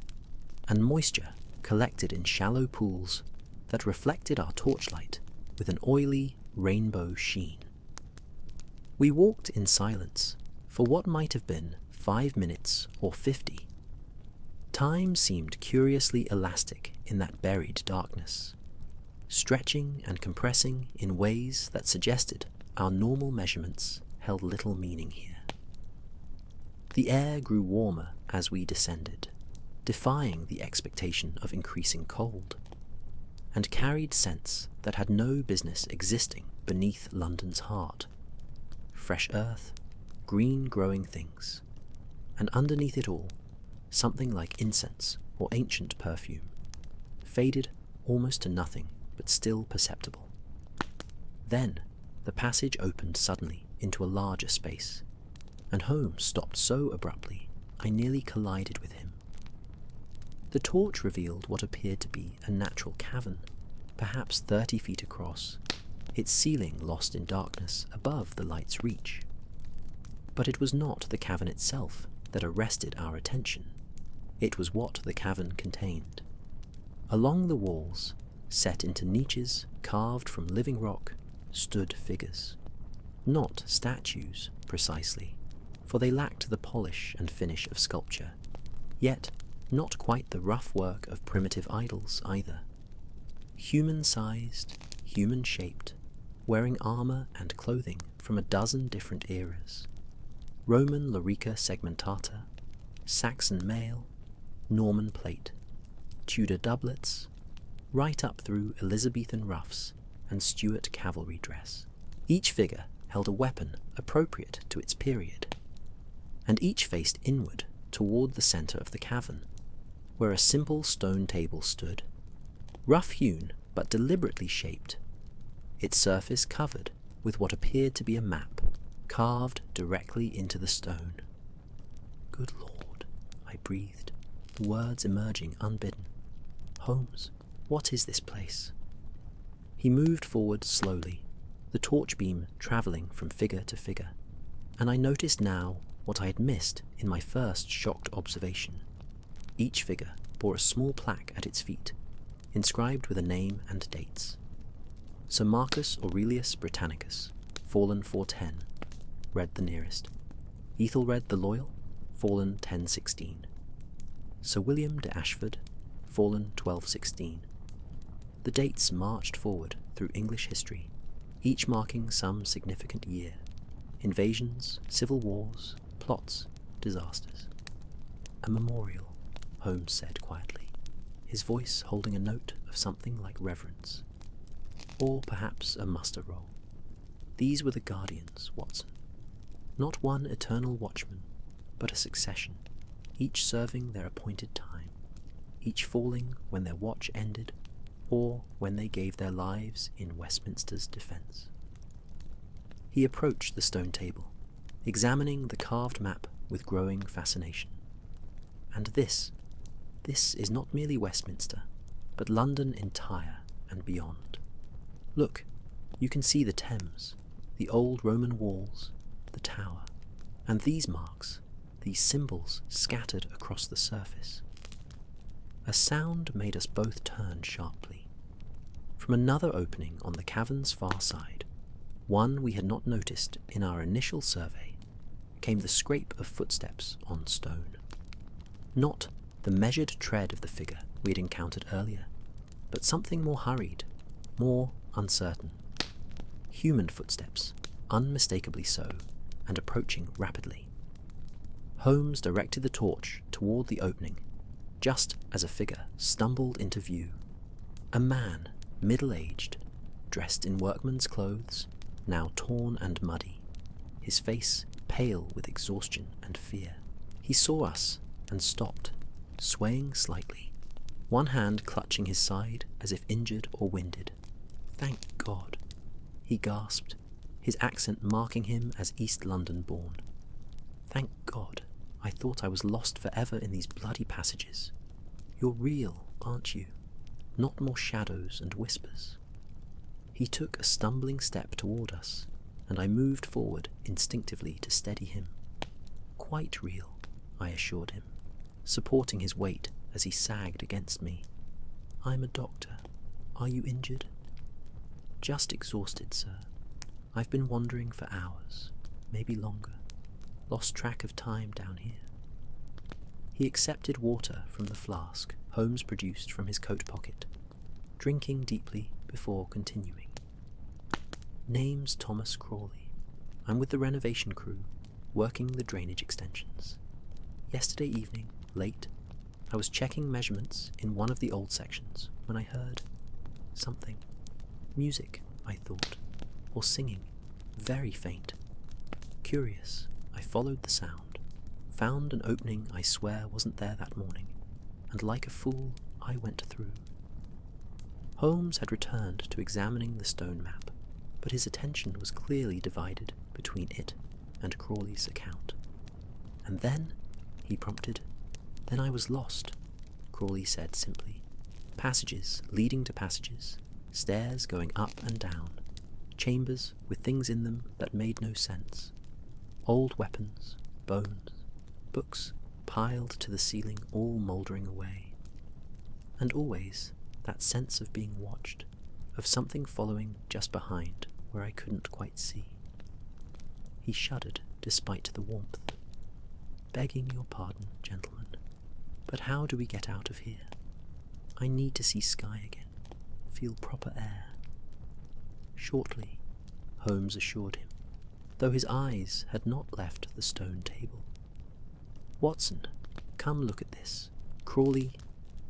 [SPEAKER 1] and moisture collected in shallow pools that reflected our torchlight with an oily rainbow sheen. We walked in silence for what might have been 5 minutes or 50. Time seemed curiously elastic in that buried darkness, stretching and compressing in ways that suggested our normal measurements held little meaning here. The air grew warmer as we descended, defying the expectation of increasing cold, and carried scents that had no business existing beneath London's heart. Fresh earth, green growing things, and underneath it all, something like incense or ancient perfume, faded almost to nothing but still perceptible. Then the passage opened suddenly into a larger space, and Holmes stopped so abruptly I nearly collided with him. The torch revealed what appeared to be a natural cavern, perhaps 30 feet across, its ceiling lost in darkness above the light's reach. But it was not the cavern itself that arrested our attention. It was what the cavern contained. Along the walls, set into niches carved from living rock, stood figures. Not statues, precisely, for they lacked the polish and finish of sculpture, yet not quite the rough work of primitive idols either. Human-sized, human-shaped, wearing armour and clothing from a dozen different eras. Roman lorica segmentata, Saxon mail, Norman plate, Tudor doublets, right up through Elizabethan ruffs and Stuart cavalry dress. Each figure held a weapon appropriate to its period, and each faced inward toward the centre of the cavern, where a simple stone table stood, rough-hewn but deliberately shaped, its surface covered with what appeared to be a map, carved directly into the stone. "Good Lord," I breathed, the words emerging unbidden. "Holmes, what is this place?" He moved forward slowly, the torch beam travelling from figure to figure, and I noticed now what I had missed in my first shocked observation. Each figure bore a small plaque at its feet, inscribed with a name and dates. Sir Marcus Aurelius Britannicus, fallen 410, read the nearest. Ethelred the Loyal, fallen 1016. Sir William de Ashford, fallen 1216. The dates marched forward through English history, each marking some significant year. Invasions, civil wars, plots, disasters. "A memorial," Holmes said quietly, his voice holding a note of something like reverence. Or perhaps a muster roll. These were the guardians, Watson. Not one eternal watchman, but a succession, each serving their appointed time, each falling when their watch ended, or when they gave their lives in Westminster's defence. He approached the stone table, examining the carved map with growing fascination. "And this is not merely Westminster, but London entire and beyond. Look, you can see the Thames, the old Roman walls, the tower, and these marks, these symbols scattered across the surface. A sound made us both turn sharply. From another opening on the cavern's far side, one we had not noticed in our initial survey, came the scrape of footsteps on stone. Not the measured tread of the figure we had encountered earlier, but something more hurried, more uncertain. Human footsteps, unmistakably so, and approaching rapidly. Holmes directed the torch toward the opening, just as a figure stumbled into view. A man, middle-aged, dressed in workman's clothes, now torn and muddy, his face pale with exhaustion and fear. He saw us and stopped, swaying slightly, one hand clutching his side as if injured or winded. "Thank God," he gasped, his accent marking him as East London born. "Thank God, I thought I was lost forever in these bloody passages. You're real, aren't you? Not more shadows and whispers." He took a stumbling step toward us, and I moved forward instinctively to steady him. "Quite real," I assured him, supporting his weight as he sagged against me. "I'm a doctor. Are you injured?" "Just exhausted, sir. I've been wandering for hours, maybe longer. Lost track of time down here." He accepted water from the flask Holmes produced from his coat pocket, drinking deeply before continuing. "Name's Thomas Crawley. I'm with the renovation crew, working the drainage extensions. Yesterday evening, late, I was checking measurements in one of the old sections when I heard something. Music, I thought, or singing, very faint. Curious, I followed the sound, found an opening I swear wasn't there that morning, and like a fool, I went through." Holmes had returned to examining the stone map, but his attention was clearly divided between it and Crawley's account. "And then," he prompted. "Then I was lost," Crawley said simply. "Passages leading to passages, stairs going up and down, chambers with things in them that made no sense. Old weapons, bones, books piled to the ceiling, all mouldering away. And always that sense of being watched, of something following just behind where I couldn't quite see." He shuddered despite the warmth. "Begging your pardon, gentlemen, but how do we get out of here? I need to see sky again, feel proper air." "Shortly," Holmes assured him, though his eyes had not left the stone table. "Watson, come look at this. Crawley,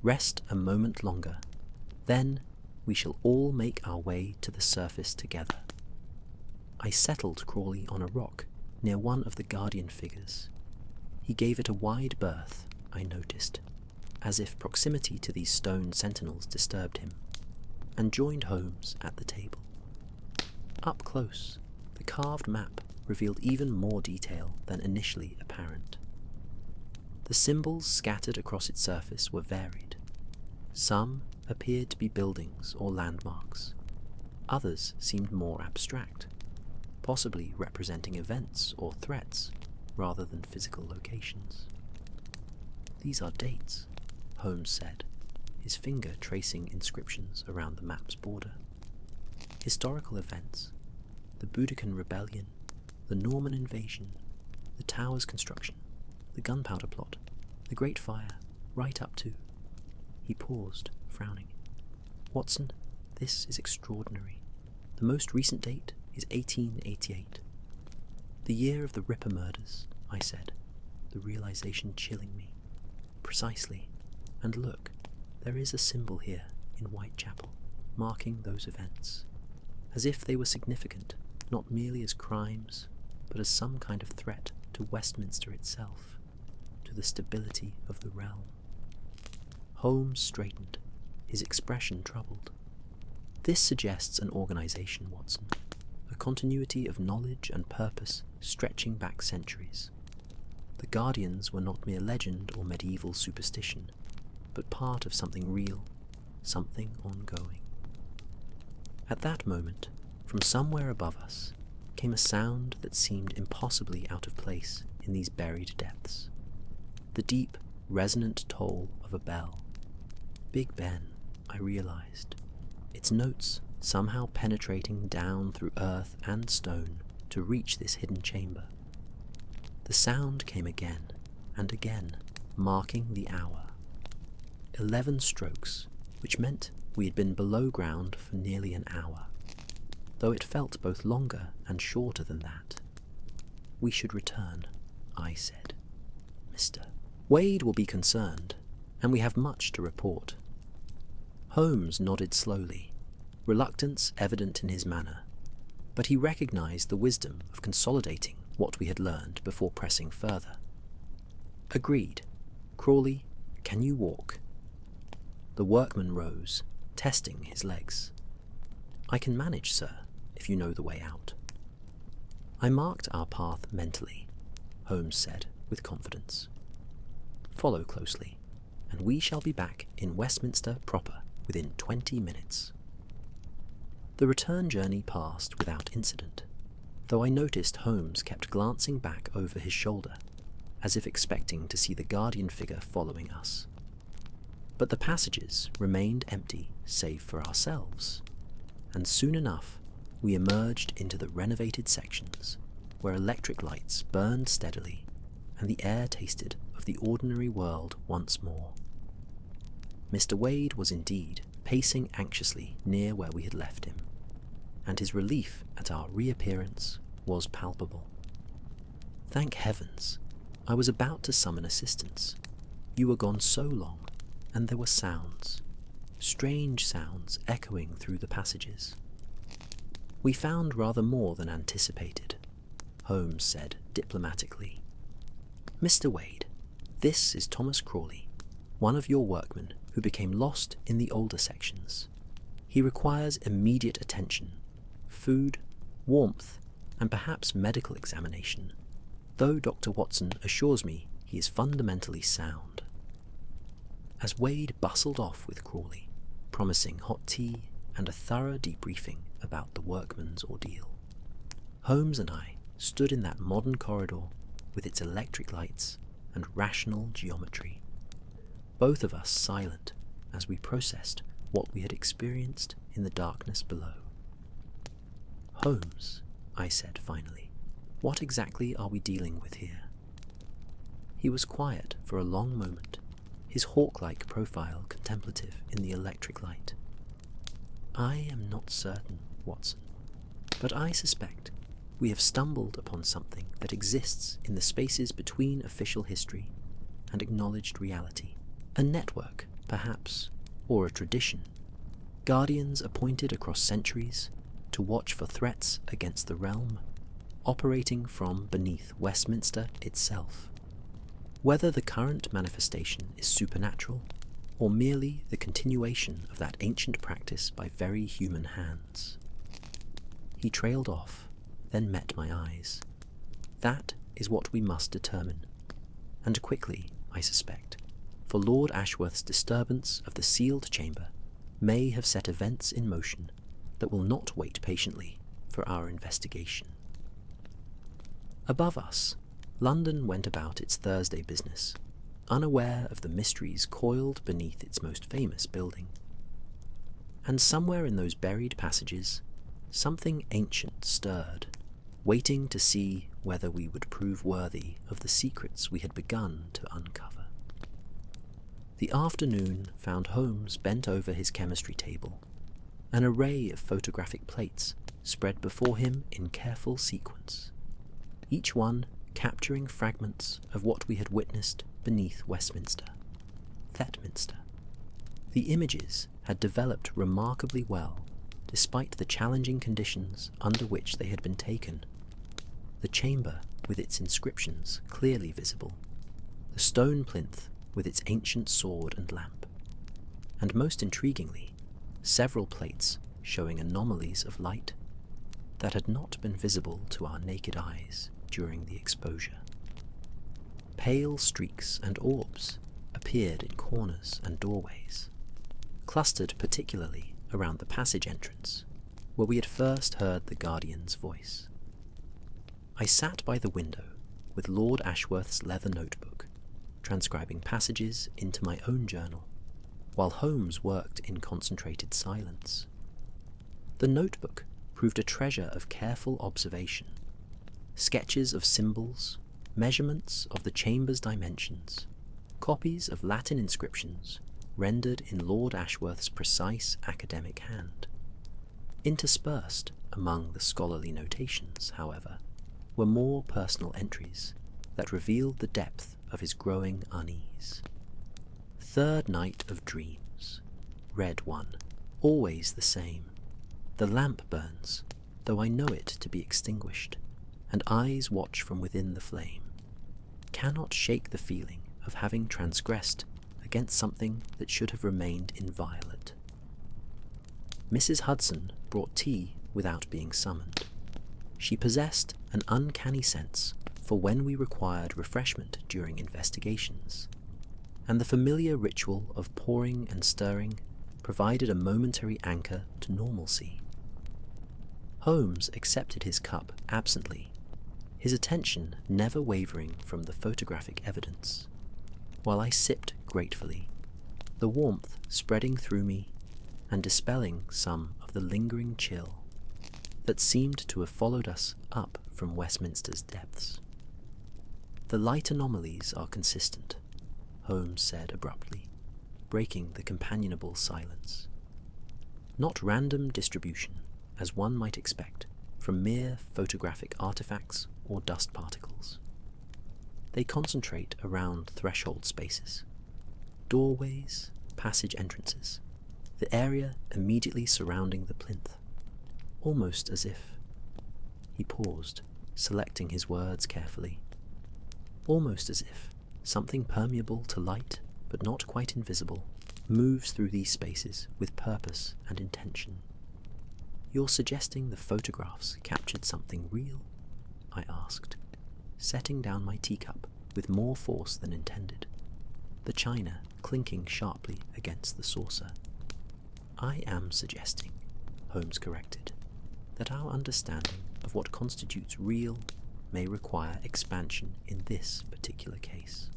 [SPEAKER 1] rest a moment longer. Then we shall all make our way to the surface together." I settled Crawley on a rock near one of the guardian figures. He gave it a wide berth, I noticed, as if proximity to these stone sentinels disturbed him, and joined Holmes at the table. Up close, the carved map revealed even more detail than initially apparent. The symbols scattered across its surface were varied. Some appeared to be buildings or landmarks. Others seemed more abstract, possibly representing events or threats rather than physical locations. "These are dates," Holmes said, his finger tracing inscriptions around the map's border. "Historical events, the Boudiccan Rebellion, the Norman invasion, the tower's construction, the gunpowder plot, the Great Fire, right up to..." He paused, frowning. "Watson, this is extraordinary. The most recent date is 1888. The year of the Ripper murders," I said, the realization chilling me. "Precisely. And look, there is a symbol here in Whitechapel, marking those events, as if they were significant, not merely as crimes, but as some kind of threat to Westminster itself, to the stability of the realm." Holmes straightened, his expression troubled. "This suggests an organization, Watson, a continuity of knowledge and purpose stretching back centuries. The Guardians were not mere legend or medieval superstition, but part of something real, something ongoing." At that moment, from somewhere above us, came a sound that seemed impossibly out of place in these buried depths. The deep, resonant toll of a bell. Big Ben, I realized, its notes somehow penetrating down through earth and stone to reach this hidden chamber. The sound came again and again, marking the hour. 11 strokes, which meant we had been below ground for nearly an hour, though it felt both longer and shorter than that. We should return, I said. Mr. Wade will be concerned, and we have much to report. Holmes nodded slowly, reluctance evident in his manner, but he recognized the wisdom of consolidating what we had learned before pressing further. Agreed. Crawley, can you walk? The workman rose, testing his legs. I can manage, sir, if you know the way out. I marked our path mentally, Holmes said with confidence. Follow closely, and we shall be back in Westminster proper within 20 minutes. The return journey passed without incident, though I noticed Holmes kept glancing back over his shoulder, as if expecting to see the guardian figure following us. But the passages remained empty save for ourselves, and soon enough we emerged into the renovated sections, where electric lights burned steadily and the air tasted of the ordinary world once more. Mr. Wade was indeed pacing anxiously near where we had left him, and his relief at our reappearance was palpable. Thank heavens, I was about to summon assistance. You were gone so long, and there were sounds, strange sounds echoing through the passages. We found rather more than anticipated, Holmes said diplomatically. Mr. Wade, this is Thomas Crawley, one of your workmen who became lost in the older sections. He requires immediate attention, food, warmth, and perhaps medical examination, though Dr. Watson assures me he is fundamentally sound. As Wade bustled off with Crawley, promising hot tea and a thorough debriefing about the workman's ordeal, Holmes and I stood in that modern corridor with its electric lights and rational geometry, both of us silent as we processed what we had experienced in the darkness below. Holmes, I said finally, what exactly are we dealing with here? He was quiet for a long moment, his hawk-like profile contemplative in the electric light. I am not certain, Watson, but I suspect we have stumbled upon something that exists in the spaces between official history and acknowledged reality. A network, perhaps, or a tradition. Guardians appointed across centuries to watch for threats against the realm, operating from beneath Westminster itself. Whether the current manifestation is supernatural or merely the continuation of that ancient practice by very human hands. He trailed off, then met my eyes. That is what we must determine, and quickly, I suspect, for Lord Ashworth's disturbance of the sealed chamber may have set events in motion that will not wait patiently for our investigation. Above us, London went about its Thursday business, unaware of the mysteries coiled beneath its most famous building. And somewhere in those buried passages, something ancient stirred, waiting to see whether we would prove worthy of the secrets we had begun to uncover. The afternoon found Holmes bent over his chemistry table, an array of photographic plates spread before him in careful sequence, each one capturing fragments of what we had witnessed beneath Westminster, Thetminster. The images had developed remarkably well, despite the challenging conditions under which they had been taken. The chamber with its inscriptions clearly visible, the stone plinth with its ancient sword and lamp, and most intriguingly, several plates showing anomalies of light that had not been visible to our naked eyes during the exposure. Pale streaks and orbs appeared in corners and doorways, clustered particularly around the passage entrance, where we had first heard the Guardian's voice. I sat by the window, with Lord Ashworth's leather notebook, transcribing passages into my own journal, while Holmes worked in concentrated silence. The notebook proved a treasure of careful observation. Sketches of symbols, measurements of the chamber's dimensions, copies of Latin inscriptions rendered in Lord Ashworth's precise academic hand. Interspersed among the scholarly notations, however, were more personal entries that revealed the depth of his growing unease. Third night of dreams. Red one. Always the same. The lamp burns, though I know it to be extinguished, and eyes watch from within the flame. Cannot shake the feeling of having transgressed against something that should have remained inviolate. Mrs. Hudson brought tea without being summoned. She possessed an uncanny sense for when we required refreshment during investigations, and the familiar ritual of pouring and stirring provided a momentary anchor to normalcy. Holmes accepted his cup absently, his attention never wavering from the photographic evidence, while I sipped gratefully, the warmth spreading through me and dispelling some of the lingering chill that seemed to have followed us up from Westminster's depths. The light anomalies are consistent, Holmes said abruptly, breaking the companionable silence. Not random distribution, as one might expect from mere photographic artifacts or dust particles. They concentrate around threshold spaces, doorways, passage entrances, the area immediately surrounding the plinth, almost as if... He paused, selecting his words carefully. Almost as if something permeable to light, but not quite invisible, moves through these spaces with purpose and intention. You're suggesting the photographs captured something real? I asked, setting down my teacup with more force than intended, the china clinking sharply against the saucer. I am suggesting, Holmes corrected, that our understanding of what constitutes real may require expansion in this particular case.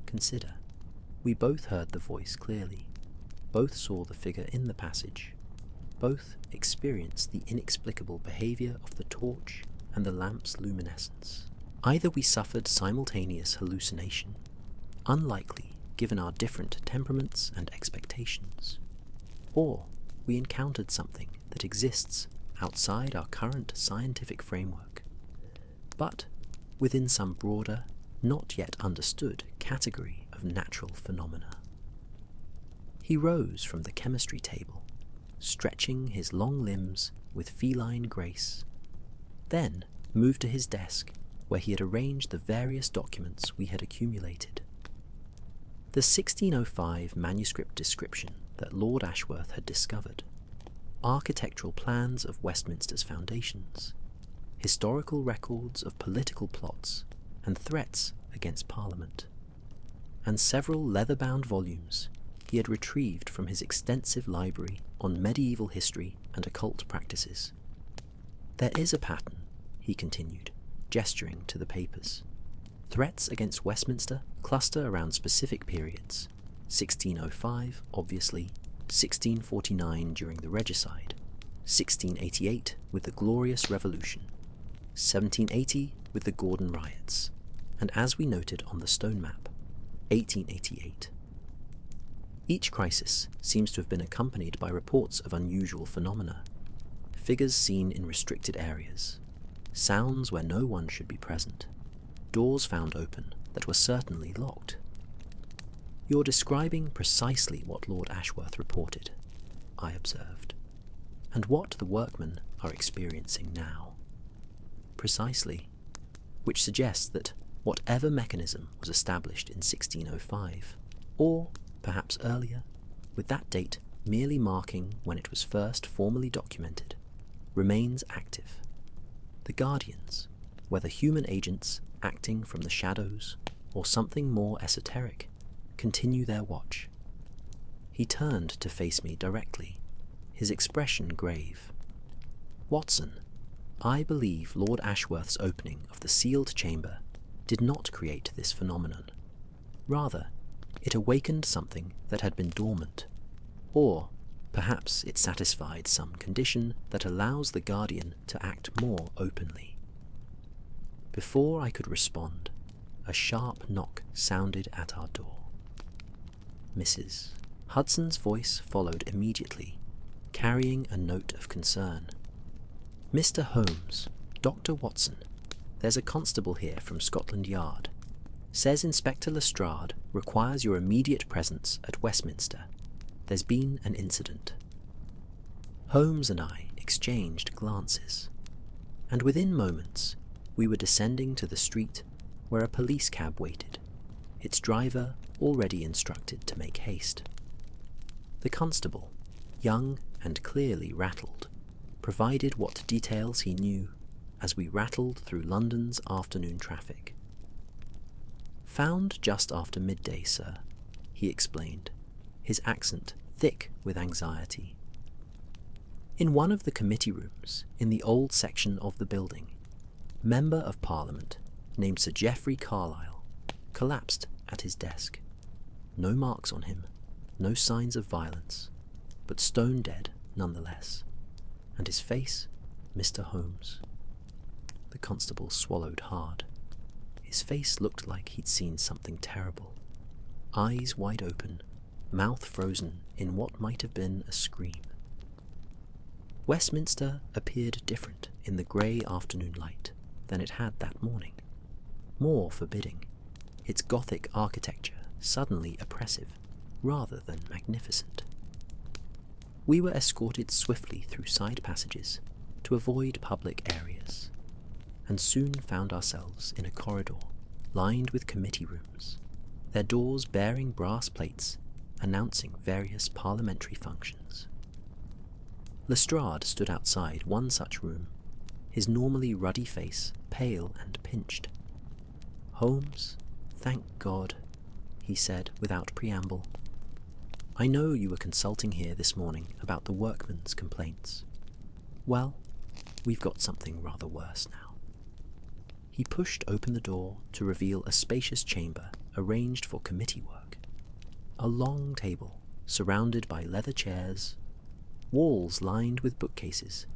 [SPEAKER 1] Consider, we both heard the voice clearly, both saw the figure in the passage, both experienced the inexplicable behavior of the torch and the lamp's luminescence. Either we suffered simultaneous hallucination, unlikely given our different temperaments and expectations, or we encountered something that exists outside our current scientific framework, but within some broader, not yet understood category of natural phenomena. He rose from the chemistry table, stretching his long limbs with feline grace, then moved to his desk where he had arranged the various documents we had accumulated. The 1605 manuscript description that Lord Ashworth had discovered, architectural plans of Westminster's foundations, historical records of political plots and threats against Parliament, and several leather-bound volumes he had retrieved from his extensive library on medieval history and occult practices. There is a pattern, he continued, gesturing to the papers. Threats against Westminster cluster around specific periods: 1605, obviously, 1649 during the Regicide, 1688 with the Glorious Revolution, 1780 with the Gordon riots, and as we noted on the stone map, 1888. Each crisis seems to have been accompanied by reports of unusual phenomena, figures seen in restricted areas, sounds where no one should be present, doors found open that were certainly locked. You're describing precisely what Lord Ashworth reported, I observed, and what the workmen are experiencing now. Precisely, which suggests that whatever mechanism was established in 1605, or perhaps earlier, with that date merely marking when it was first formally documented, remains active. The Guardians, whether human agents acting from the shadows or something more esoteric, continue their watch. He turned to face me directly, his expression grave. Watson, I believe Lord Ashworth's opening of the sealed chamber did not create this phenomenon. Rather, it awakened something that had been dormant, or perhaps it satisfied some condition that allows the guardian to act more openly. Before I could respond, a sharp knock sounded at our door. Mrs. Hudson's voice followed immediately, carrying a note of concern. "Mr. Holmes, Dr. Watson, there's a constable here from Scotland Yard. Says Inspector Lestrade requires your immediate presence at Westminster. There's been an incident." Holmes and I exchanged glances, and within moments we were descending to the street where a police cab waited, its driver already instructed to make haste. The constable, young and clearly rattled, provided what details he knew as we rattled through London's afternoon traffic. "Found just after midday, sir," he explained, his accent thick with anxiety. "In one of the committee rooms in the old section of the building, Member of Parliament named Sir Geoffrey Carlyle collapsed at his desk. No marks on him, no signs of violence, but stone dead nonetheless. And his face, Mr. Holmes." The constable swallowed hard. His face looked like he'd seen something terrible. Eyes wide open, mouth frozen in what might have been a scream. Westminster appeared different in the grey afternoon light than it had that morning. More forbidding, its Gothic architecture suddenly oppressive rather than magnificent. We were escorted swiftly through side passages to avoid public areas, and soon found ourselves in a corridor lined with committee rooms, their doors bearing brass plates announcing various parliamentary functions. Lestrade stood outside one such room, his normally ruddy face pale and pinched. "Holmes, thank God," he said without preamble. "I know you were consulting here this morning about the workmen's complaints. Well, we've got something rather worse now." He pushed open the door to reveal a spacious chamber arranged for committee work. A long table, surrounded by leather chairs, walls lined with bookcases,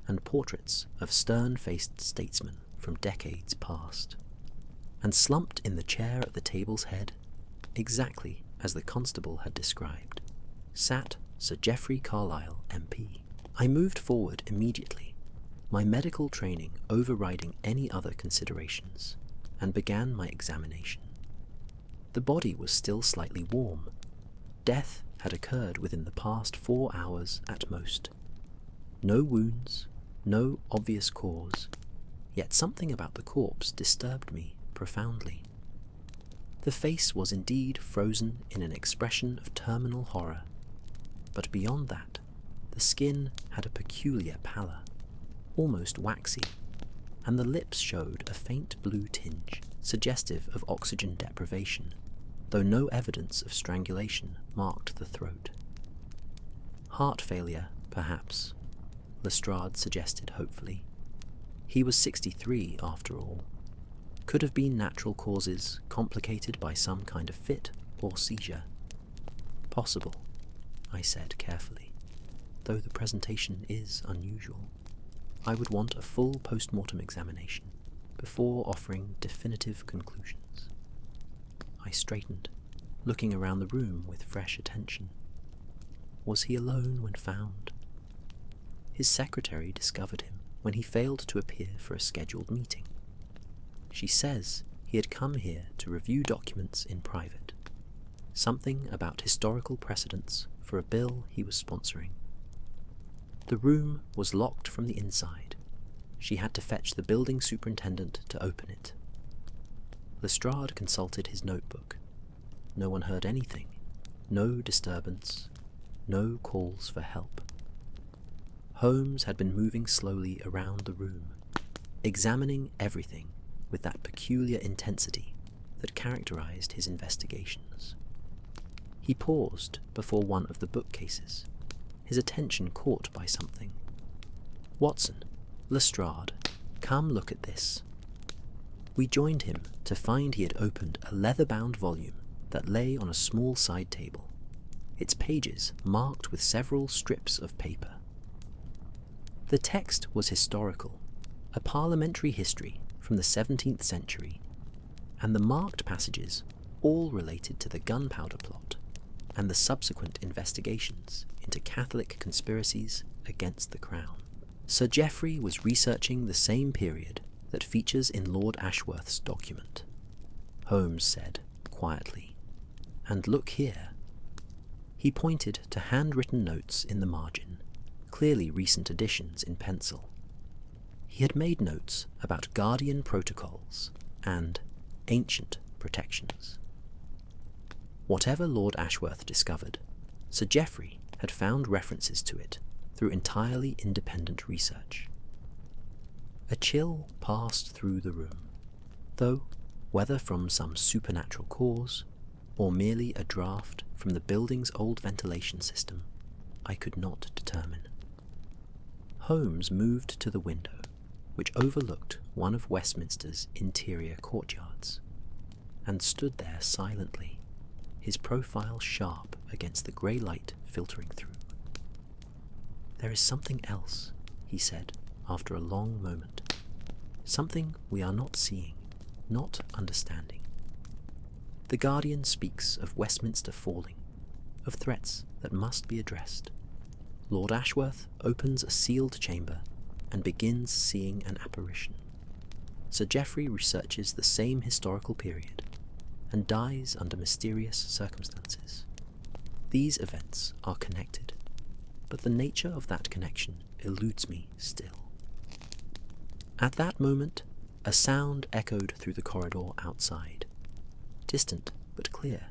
[SPEAKER 1] and portraits of stern-faced statesmen from decades past. And slumped in the chair at the table's head, exactly as the constable had described, sat Sir Geoffrey Carlyle, MP. I moved forward immediately, my medical training overriding any other considerations, and began my examination. The body was still slightly warm. Death had occurred within the past 4 hours at most. No wounds, no obvious cause, yet something about the corpse disturbed me profoundly. The face was indeed frozen in an expression of terminal horror, but beyond that, the skin had a peculiar pallor, almost waxy, and the lips showed a faint blue tinge, suggestive of oxygen deprivation, though no evidence of strangulation marked the throat. "Heart failure, perhaps," Lestrade suggested hopefully. He was 63 after all. Could have been natural causes complicated by some kind of fit or seizure. "Possible," I said carefully, "though the presentation is unusual. I would want a full post-mortem examination before offering definitive conclusions." I straightened, looking around the room with fresh attention. Was he alone when found? His secretary discovered him when he failed to appear for a scheduled meeting. She says he had come here to review documents in private, something about historical precedents for a bill he was sponsoring. The room was locked from the inside. She had to fetch the building superintendent to open it. Lestrade consulted his notebook. No one heard anything. No disturbance. No calls for help. Holmes had been moving slowly around the room, examining everything with that peculiar intensity that characterized his investigations. He paused before one of the bookcases, his attention caught by something. "Watson, Lestrade, come look at this." We joined him to find he had opened a leather-bound volume that lay on a small side table, its pages marked with several strips of paper. The text was historical, a parliamentary history from the 17th century, and the marked passages all related to the gunpowder plot and the subsequent investigations into Catholic conspiracies against the Crown. Sir Geoffrey was researching the same period that features in Lord Ashworth's document, Holmes said quietly. And look here. He pointed to handwritten notes in the margin, clearly recent additions in pencil. He had made notes about guardian protocols and ancient protections. Whatever Lord Ashworth discovered, Sir Geoffrey had found references to it through entirely independent research. A chill passed through the room, though, whether from some supernatural cause or merely a draught from the building's old ventilation system, I could not determine. Holmes moved to the window, which overlooked one of Westminster's interior courtyards, and stood there silently, his profile sharp against the grey light filtering through. "There is something else," he said after a long moment. "Something we are not seeing, not understanding. The Guardian speaks of Westminster falling, of threats that must be addressed. Lord Ashworth opens a sealed chamber and begins seeing an apparition. Sir Geoffrey researches the same historical period and dies under mysterious circumstances. These events are connected, but the nature of that connection eludes me still." At that moment, a sound echoed through the corridor outside, distant but clear,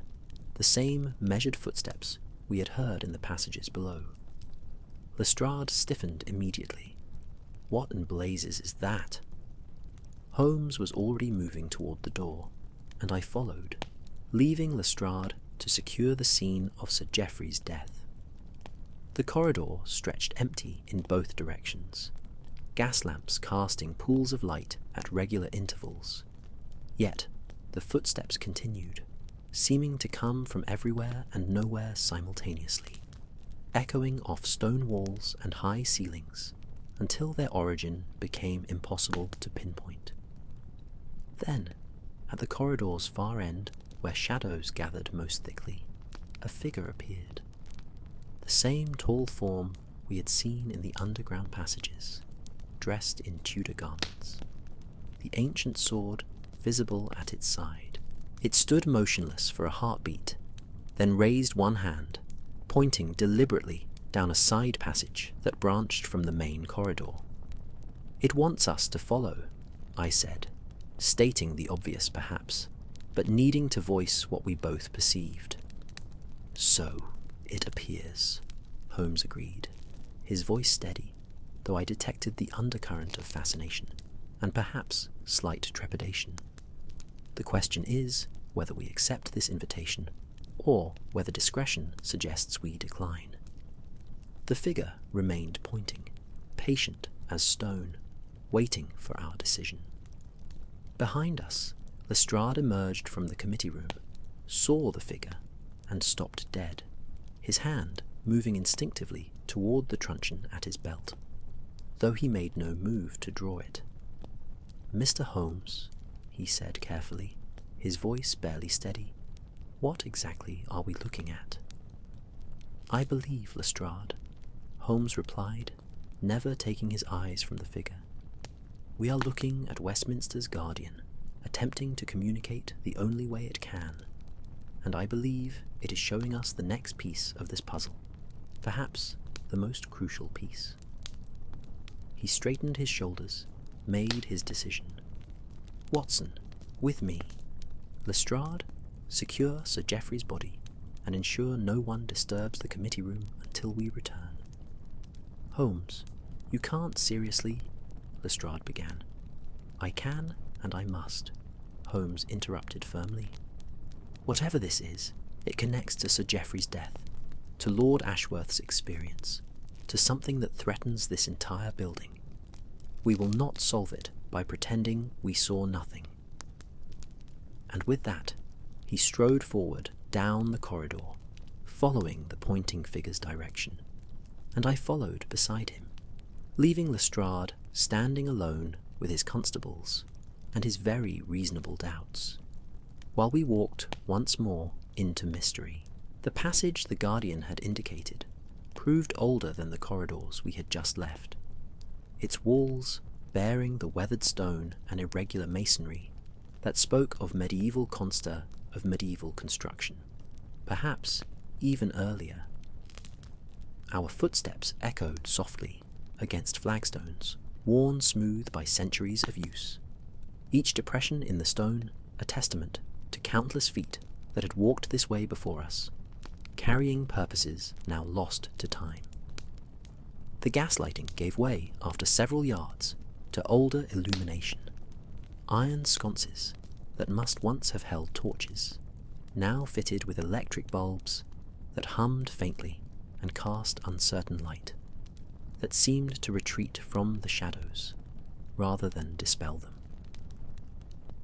[SPEAKER 1] the same measured footsteps we had heard in the passages below. Lestrade stiffened immediately. What in blazes is that? Holmes was already moving toward the door, and I followed, leaving Lestrade to secure the scene of Sir Geoffrey's death. The corridor stretched empty in both directions, gas lamps casting pools of light at regular intervals. Yet the footsteps continued, seeming to come from everywhere and nowhere simultaneously, echoing off stone walls and high ceilings until their origin became impossible to pinpoint. Then, at the corridor's far end, where shadows gathered most thickly, a figure appeared. The same tall form we had seen in the underground passages, dressed in Tudor garments, the ancient sword visible at its side. It stood motionless for a heartbeat, then raised one hand, pointing deliberately down a side passage that branched from the main corridor. "It wants us to follow," I said, stating the obvious perhaps, but needing to voice what we both perceived. "So it appears," Holmes agreed, his voice steady, though I detected the undercurrent of fascination, and perhaps slight trepidation. "The question is whether we accept this invitation, or whether discretion suggests we decline." The figure remained pointing, patient as stone, waiting for our decision. Behind us, Lestrade emerged from the committee room, saw the figure, and stopped dead, his hand moving instinctively toward the truncheon at his belt, though he made no move to draw it. "Mr. Holmes," he said carefully, his voice barely steady, "what exactly are we looking at?" "I believe, Lestrade," Holmes replied, never taking his eyes from the figure. "We are looking at Westminster's Guardian, attempting to communicate the only way it can, and I believe it is showing us the next piece of this puzzle, perhaps the most crucial piece." He straightened his shoulders, made his decision. "Watson, with me. Lestrade, secure Sir Geoffrey's body, and ensure no one disturbs the committee room until we return." "Holmes, you can't seriously—" Lestrade began. "I can and I must," Holmes interrupted firmly. "Whatever this is, it connects to Sir Geoffrey's death, to Lord Ashworth's experience, to something that threatens this entire building. We will not solve it by pretending we saw nothing. and with that, he strode forward down the corridor, following the pointing figure's direction, and I followed beside him, leaving Lestrade standing alone with his constables and his very reasonable doubts, while we walked once more into mystery. The passage the Guardian had indicated proved older than the corridors we had just left, its walls bearing the weathered stone and irregular masonry that spoke of medieval consta of medieval construction, perhaps even earlier. Our footsteps echoed softly against flagstones, worn smooth by centuries of use, each depression in the stone a testament to countless feet that had walked this way before us, carrying purposes now lost to time. The gaslighting gave way after several yards to older illumination, iron sconces that must once have held torches, now fitted with electric bulbs that hummed faintly and cast uncertain light, that seemed to retreat from the shadows rather than dispel them.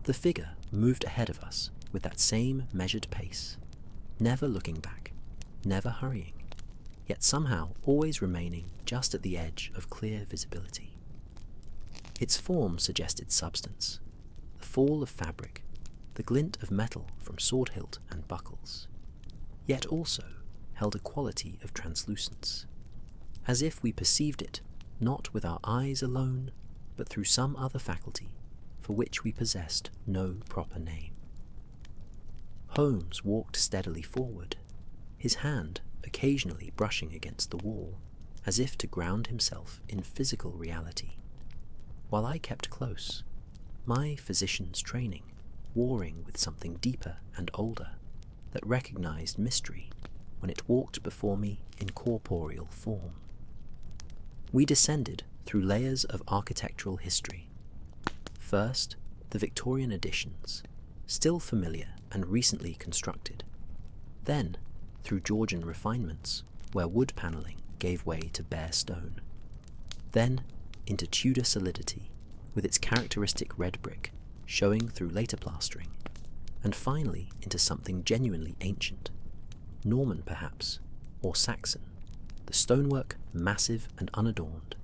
[SPEAKER 1] The figure moved ahead of us with that same measured pace, never looking back, never hurrying, yet somehow always remaining just at the edge of clear visibility. Its form suggested substance, the fall of fabric, the glint of metal from sword hilt and buckles, yet also held a quality of translucence, as if we perceived it not with our eyes alone, but through some other faculty for which we possessed no proper name. Holmes walked steadily forward, his hand occasionally brushing against the wall, as if to ground himself in physical reality, while I kept close, my physician's training warring with something deeper and older that recognized mystery when it walked before me in corporeal form. We descended through layers of architectural history. First, the Victorian additions, still familiar and recently constructed. Then, through Georgian refinements, where wood panelling gave way to bare stone. Then, into Tudor solidity, with its characteristic red brick showing through later plastering, and finally into something genuinely ancient, Norman perhaps, or Saxon, the stonework massive and unadorned,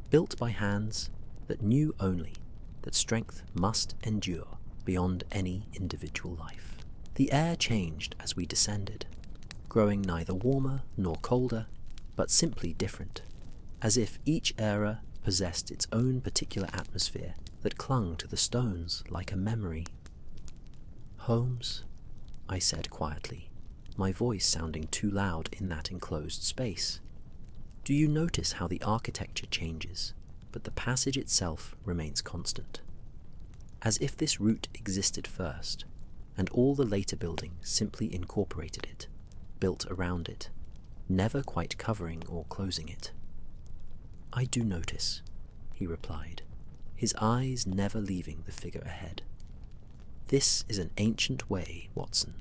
[SPEAKER 1] built by hands that knew only that strength must endure beyond any individual life. The air changed as we descended, growing neither warmer nor colder, but simply different, as if each era possessed its own particular atmosphere that clung to the stones like a memory. "Holmes," I said quietly, my voice sounding too loud in that enclosed space, "do you notice how the architecture changes, but the passage itself remains constant? As if this route existed first, and all the later buildings simply incorporated it, built around it, never quite covering or closing it." "I do notice," he replied, his eyes never leaving the figure ahead. "This is an ancient way, Watson,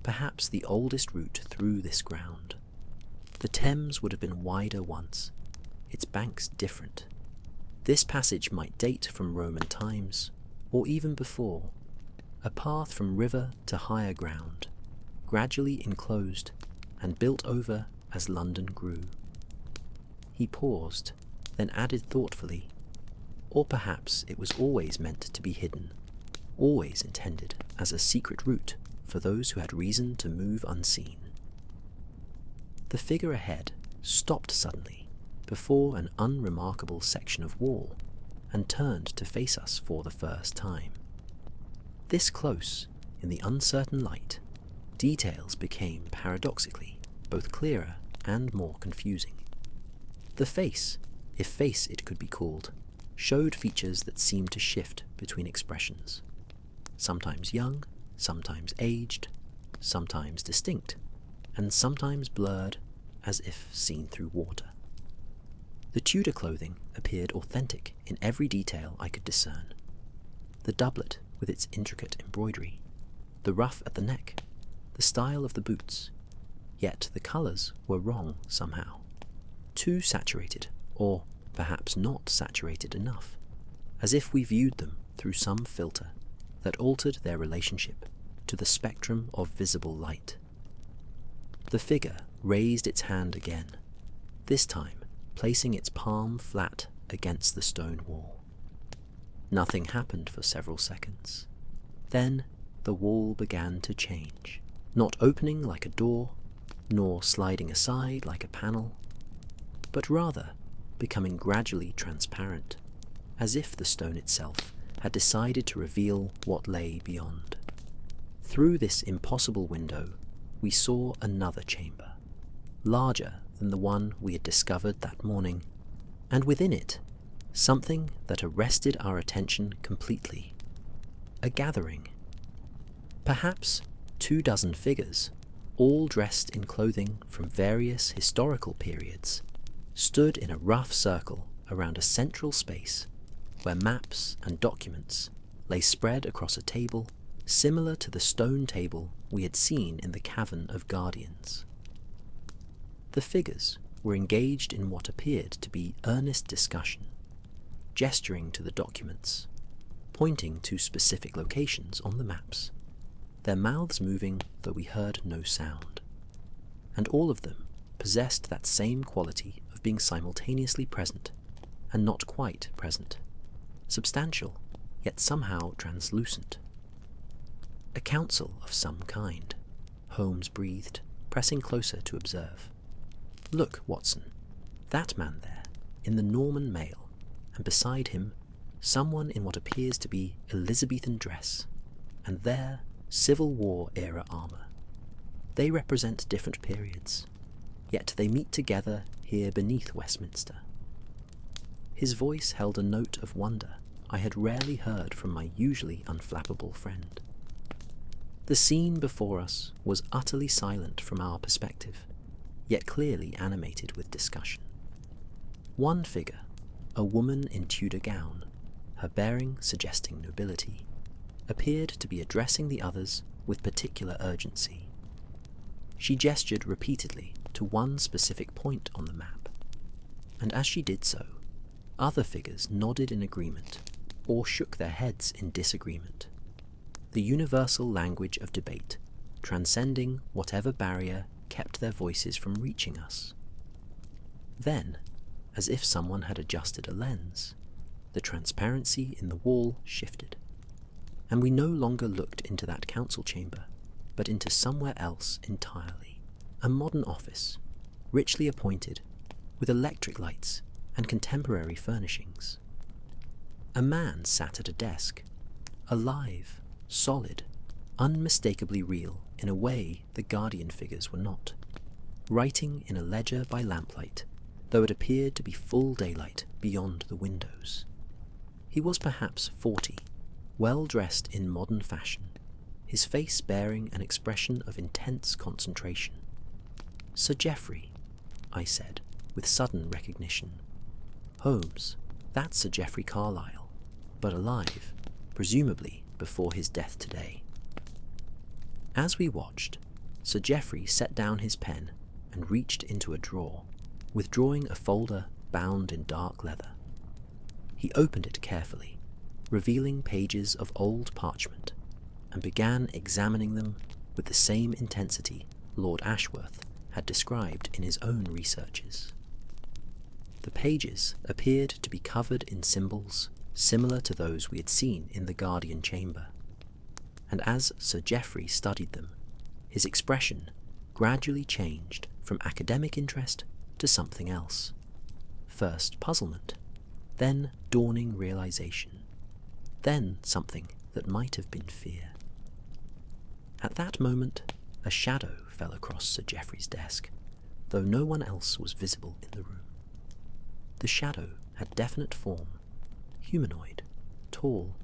[SPEAKER 1] perhaps the oldest route through this ground. The Thames would have been wider once, its banks different. This passage might date from Roman times, or even before, a path from river to higher ground, gradually enclosed and built over as London grew." He paused, then added thoughtfully, "Or perhaps it was always meant to be hidden, always intended as a secret route for those who had reason to move unseen." The figure ahead stopped suddenly before an unremarkable section of wall and turned to face us for the first time. This close, in the uncertain light, details became paradoxically both clearer and more confusing. The face, if face it could be called, showed features that seemed to shift between expressions, sometimes young, sometimes aged, sometimes distinct, and sometimes blurred as if seen through water. The Tudor clothing appeared authentic in every detail I could discern. The doublet with its intricate embroidery, the ruff at the neck, the style of the boots, yet the colours were wrong somehow. Too saturated, or perhaps not saturated enough, as if we viewed them through some filter that altered their relationship to the spectrum of visible light. The figure raised its hand again, this time placing its palm flat against the stone wall. Nothing happened for several seconds. Then the wall began to change, not opening like a door, nor sliding aside like a panel, but rather becoming gradually transparent, as if the stone itself had decided to reveal what lay beyond. Through this impossible window, we saw another chamber, larger than the one we had discovered that morning, and within it, something that arrested our attention completely. A gathering. Perhaps 24 figures, all dressed in clothing from various historical periods, stood in a rough circle around a central space where maps and documents lay spread across a table similar to the stone table we had seen in the Cavern of Guardians. The figures were engaged in what appeared to be earnest discussion, gesturing to the documents, pointing to specific locations on the maps, their mouths moving though we heard no sound, and all of them possessed that same quality of being simultaneously present and not quite present, substantial yet somehow translucent. A council of some kind, Holmes breathed, pressing closer to observe. Look, Watson, that man there, in the Norman mail, and beside him, someone in what appears to be Elizabethan dress, and there, Civil War era armour. They represent different periods, yet they meet together here beneath Westminster. His voice held a note of wonder I had rarely heard from my usually unflappable friend. The scene before us was utterly silent from our perspective, yet clearly animated with discussion. One figure, a woman in Tudor gown, her bearing suggesting nobility, appeared to be addressing the others with particular urgency. She gestured repeatedly to one specific point on the map, and as she did so, other figures nodded in agreement or shook their heads in disagreement. The universal language of debate, transcending whatever barrier kept their voices from reaching us. Then, as if someone had adjusted a lens, the transparency in the wall shifted, and we no longer looked into that council chamber, but into somewhere else entirely. A modern office, richly appointed, with electric lights and contemporary furnishings. A man sat at a desk, alive, solid, unmistakably real in a way the Guardian figures were not, writing in a ledger by lamplight, though it appeared to be full daylight beyond the windows. He was perhaps 40, well dressed in modern fashion, his face bearing an expression of intense concentration. "Sir Geoffrey," I said, with sudden recognition. "Holmes, that's Sir Geoffrey Carlyle, but alive, presumably before his death today." As we watched, Sir Geoffrey set down his pen and reached into a drawer, withdrawing a folder bound in dark leather. He opened it carefully, revealing pages of old parchment, and began examining them with the same intensity Lord Ashworth had described in his own researches. The pages appeared to be covered in symbols similar to those we had seen in the Guardian chamber, and as Sir Geoffrey studied them, his expression gradually changed from academic interest to something else. First puzzlement, then dawning realization, then something that might have been fear. At that moment, a shadow fell across Sir Geoffrey's desk, though no one else was visible in the room. The shadow had definite form, humanoid, tall,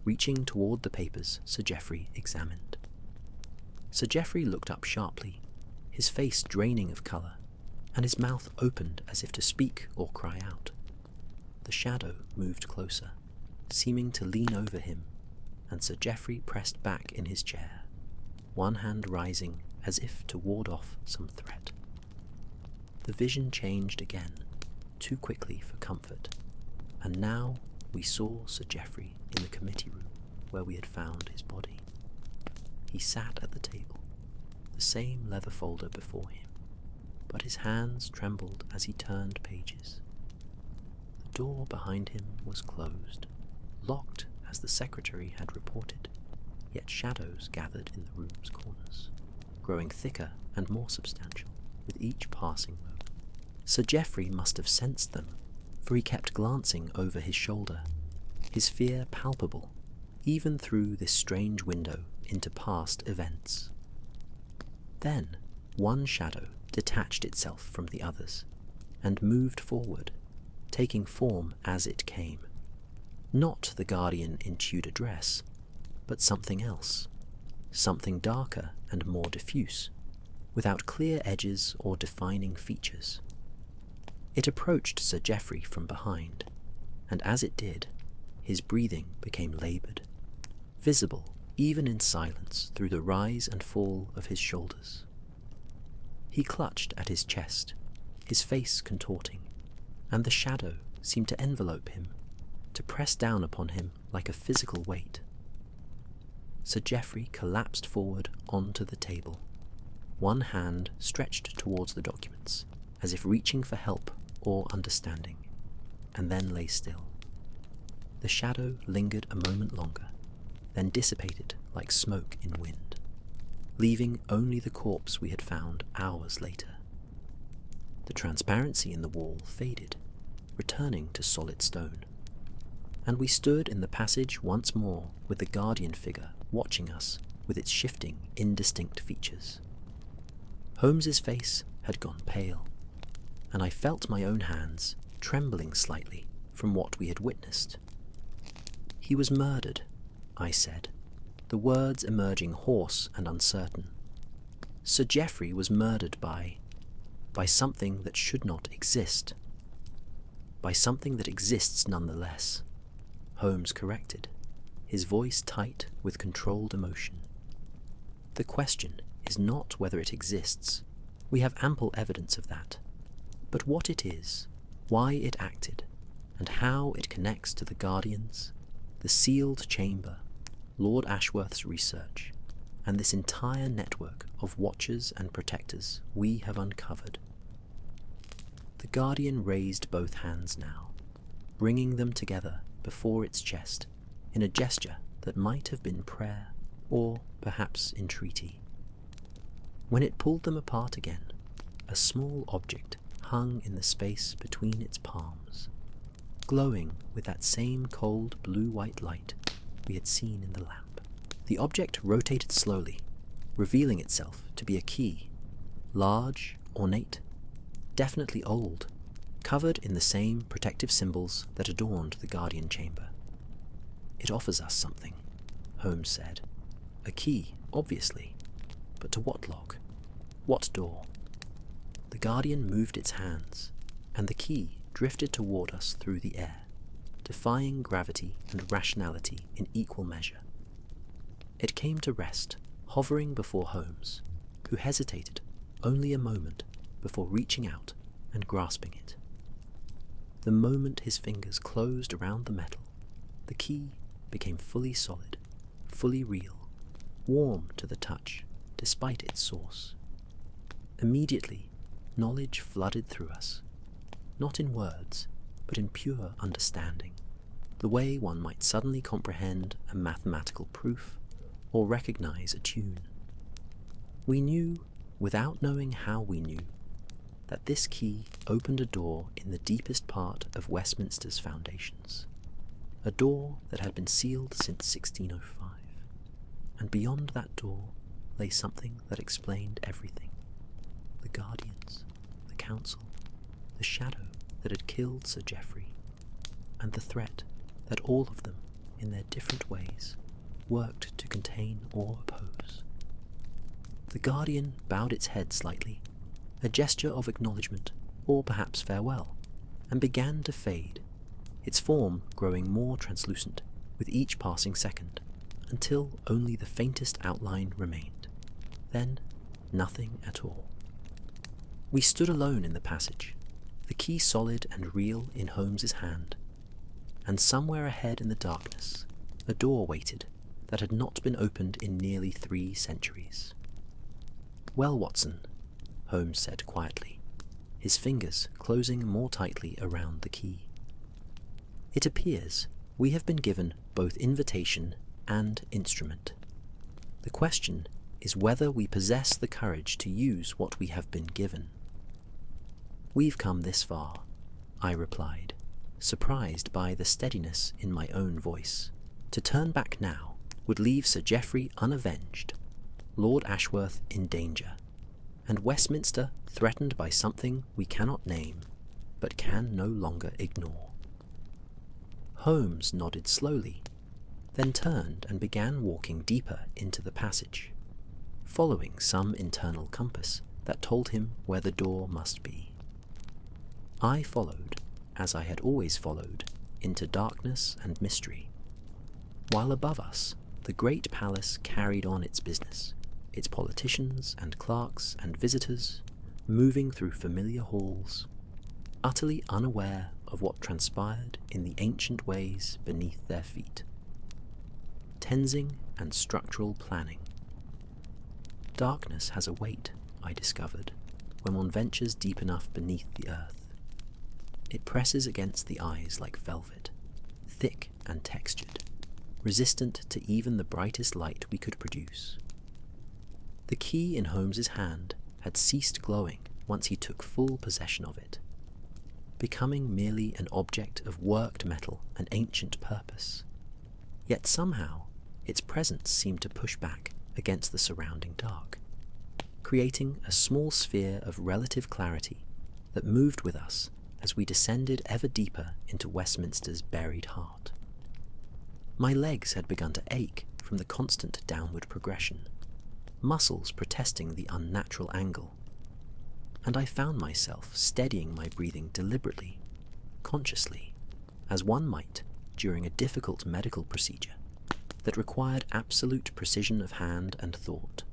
[SPEAKER 1] reaching toward the papers Sir Geoffrey examined. Sir Geoffrey looked up sharply, his face draining of colour, and his mouth opened as if to speak or cry out. The shadow moved closer, seeming to lean over him, and Sir Geoffrey pressed back in his chair, one hand rising as if to ward off some threat. The vision changed again, too quickly for comfort, and now we saw Sir Geoffrey in the committee room, where we had found his body. He sat at the table, the same leather folder before him, but his hands trembled as he turned pages. The door behind him was closed, locked as the secretary had reported, yet shadows gathered in the room's corners, growing thicker and more substantial with each passing moment. Sir Geoffrey must have sensed them, for he kept glancing over his shoulder, his fear palpable, even through this strange window into past events. Then one shadow detached itself from the others, and moved forward, taking form as it came. Not the guardian in Tudor dress, but something else, something darker and more diffuse, without clear edges or defining features. It approached Sir Geoffrey from behind, and as it did, his breathing became laboured, visible even in silence through the rise and fall of his shoulders. He clutched at his chest, his face contorting, and the shadow seemed to envelope him, to press down upon him like a physical weight. Sir Geoffrey collapsed forward onto the table, one hand stretched towards the documents, as if reaching for help or understanding, and then lay still. The shadow lingered a moment longer, then dissipated like smoke in wind, leaving only the corpse we had found hours later. The transparency in the wall faded, returning to solid stone, and we stood in the passage once more with the guardian figure watching us with its shifting, indistinct features. Holmes's face had gone pale, and I felt my own hands trembling slightly from what we had witnessed. "He was murdered," I said, the words emerging hoarse and uncertain. "Sir Geoffrey was murdered by something that should not exist. By something that exists nonetheless," Holmes corrected, his voice tight with controlled emotion. "The question is not whether it exists. We have ample evidence of that. But what it is, why it acted, and how it connects to the Guardians, the sealed chamber, Lord Ashworth's research, and this entire network of watchers and protectors we have uncovered." The Guardian raised both hands now, bringing them together before its chest in a gesture that might have been prayer or perhaps entreaty. When it pulled them apart again, a small object hung in the space between its palms, glowing with that same cold blue-white light we had seen in the lamp. The object rotated slowly, revealing itself to be a key, large, ornate, definitely old, covered in the same protective symbols that adorned the Guardian chamber. "It offers us something," Holmes said. "A key, obviously, but to what lock? What door?" The Guardian moved its hands, and the key drifted toward us through the air, defying gravity and rationality in equal measure. It came to rest, hovering before Holmes, who hesitated only a moment before reaching out and grasping it. The moment his fingers closed around the metal, the key became fully solid, fully real, warm to the touch despite its source. Immediately, knowledge flooded through us, not in words, but in pure understanding, the way one might suddenly comprehend a mathematical proof or recognize a tune. We knew, without knowing how we knew, that this key opened a door in the deepest part of Westminster's foundations, a door that had been sealed since 1605, and beyond that door lay something that explained everything: the Guardians, the Council, the shadow that had killed Sir Geoffrey, and the threat that all of them, in their different ways, worked to contain or oppose. The Guardian bowed its head slightly, a gesture of acknowledgement, or perhaps farewell, and began to fade, its form growing more translucent with each passing second, until only the faintest outline remained. Then, nothing at all. We stood alone in the passage, the key solid and real in Holmes's hand, and somewhere ahead in the darkness, a door waited, that had not been opened in nearly 3 centuries. "Well, Watson," Holmes said quietly, his fingers closing more tightly around the key. "It appears we have been given both invitation and instrument. The question is whether we possess the courage to use what we have been given." "We've come this far," I replied, surprised by the steadiness in my own voice. "To turn back now would leave Sir Geoffrey unavenged, Lord Ashworth in danger, and Westminster threatened by something we cannot name, but can no longer ignore." Holmes nodded slowly, then turned and began walking deeper into the passage, following some internal compass that told him where the door must be. I followed, as I had always followed, into darkness and mystery, while above us the great palace carried on its business, its politicians and clerks and visitors moving through familiar halls, utterly unaware of what transpired in the ancient ways beneath their feet. Tensing and structural planning. Darkness has a weight, I discovered, when one ventures deep enough beneath the earth. It presses against the eyes like velvet, thick and textured, resistant to even the brightest light we could produce. The key in Holmes's hand had ceased glowing once he took full possession of it, becoming merely an object of worked metal and ancient purpose. Yet somehow its presence seemed to push back against the surrounding dark, creating a small sphere of relative clarity that moved with us as we descended ever deeper into Westminster's buried heart. My legs had begun to ache from the constant downward progression, muscles protesting the unnatural angle, and I found myself steadying my breathing deliberately, consciously, as one might during a difficult medical procedure that required absolute precision of hand and thought.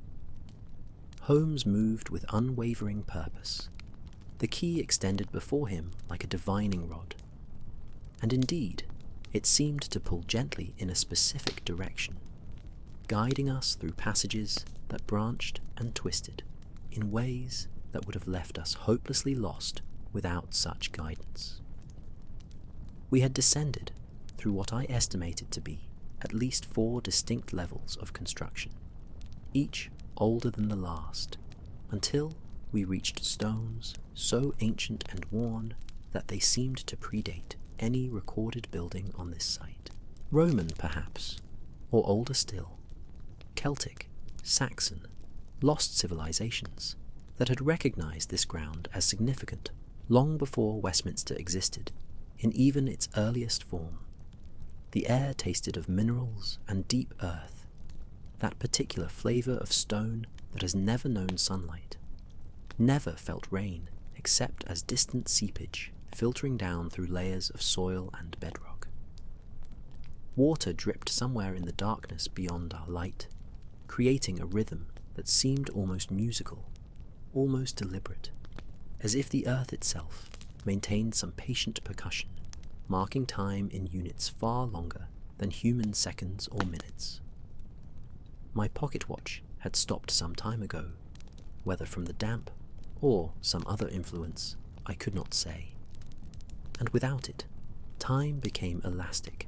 [SPEAKER 1] Holmes moved with unwavering purpose, the key extended before him like a divining rod, and indeed it seemed to pull gently in a specific direction, guiding us through passages that branched and twisted in ways that would have left us hopelessly lost without such guidance. We had descended through what I estimated to be at least 4 distinct levels of construction, each older than the last, until we reached stones so ancient and worn that they seemed to predate any recorded building on this site. Roman, perhaps, or older still, Celtic, Saxon, lost civilizations that had recognized this ground as significant long before Westminster existed, in even its earliest form. The air tasted of minerals and deep earth, that particular flavor of stone that has never known sunlight, never felt rain except as distant seepage filtering down through layers of soil and bedrock. Water dripped somewhere in the darkness beyond our light, creating a rhythm that seemed almost musical, almost deliberate, as if the earth itself maintained some patient percussion, marking time in units far longer than human seconds or minutes. My pocket watch had stopped some time ago, whether from the damp or some other influence I could not say, and without it, time became elastic,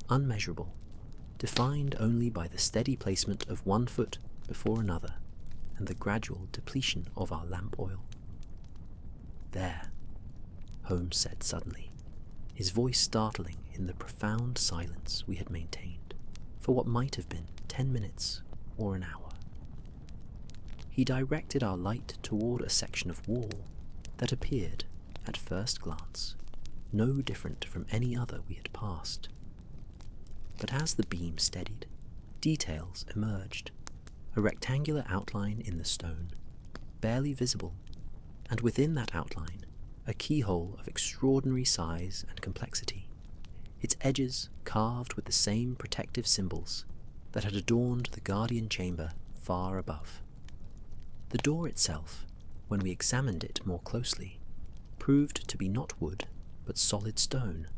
[SPEAKER 1] unmeasurable, defined only by the steady placement of one foot before another and the gradual depletion of our lamp oil. "There," Holmes said suddenly, his voice startling in the profound silence we had maintained for what might have been 10 minutes or an hour. He directed our light toward a section of wall that appeared, at first glance, no different from any other we had passed. But as the beam steadied, details emerged, a rectangular outline in the stone, barely visible, and within that outline a keyhole of extraordinary size and complexity, its edges carved with the same protective symbols that had adorned the guardian chamber far above. The door itself, when we examined it more closely, proved to be not wood, but solid stone,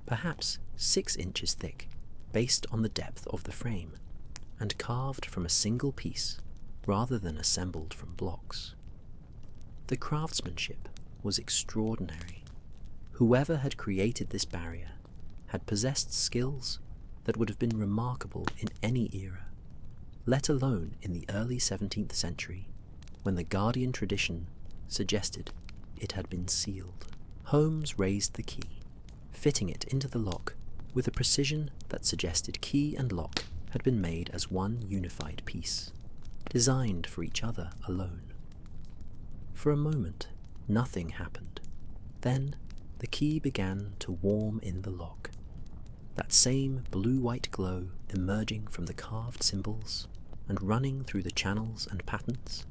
[SPEAKER 1] perhaps 6 inches thick, based on the depth of the frame, and carved from a single piece rather than assembled from blocks. The craftsmanship was extraordinary. Whoever had created this barrier had possessed skills that would have been remarkable in any era, let alone in the early 17th century, when the Guardian tradition suggested it had been sealed. Holmes raised the key, fitting it into the lock with a precision that suggested key and lock had been made as one unified piece, designed for each other alone. For a moment, nothing happened. Then, the key began to warm in the lock, that same blue-white glow emerging from the carved symbols and running through the channels and patterns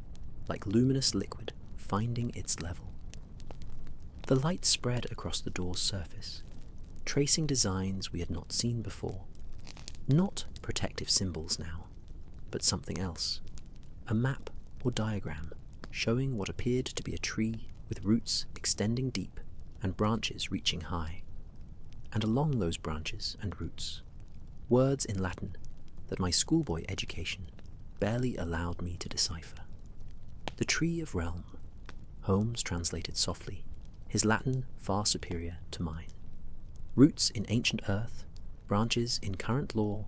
[SPEAKER 1] like luminous liquid finding its level. The light spread across the door's surface, tracing designs we had not seen before. Not protective symbols now, but something else. A map or diagram showing what appeared to be a tree with roots extending deep and branches reaching high. And along those branches and roots, words in Latin that my schoolboy education barely allowed me to decipher. The Tree of Realm, Holmes translated softly, his Latin far superior to mine. Roots in ancient earth, branches in current law,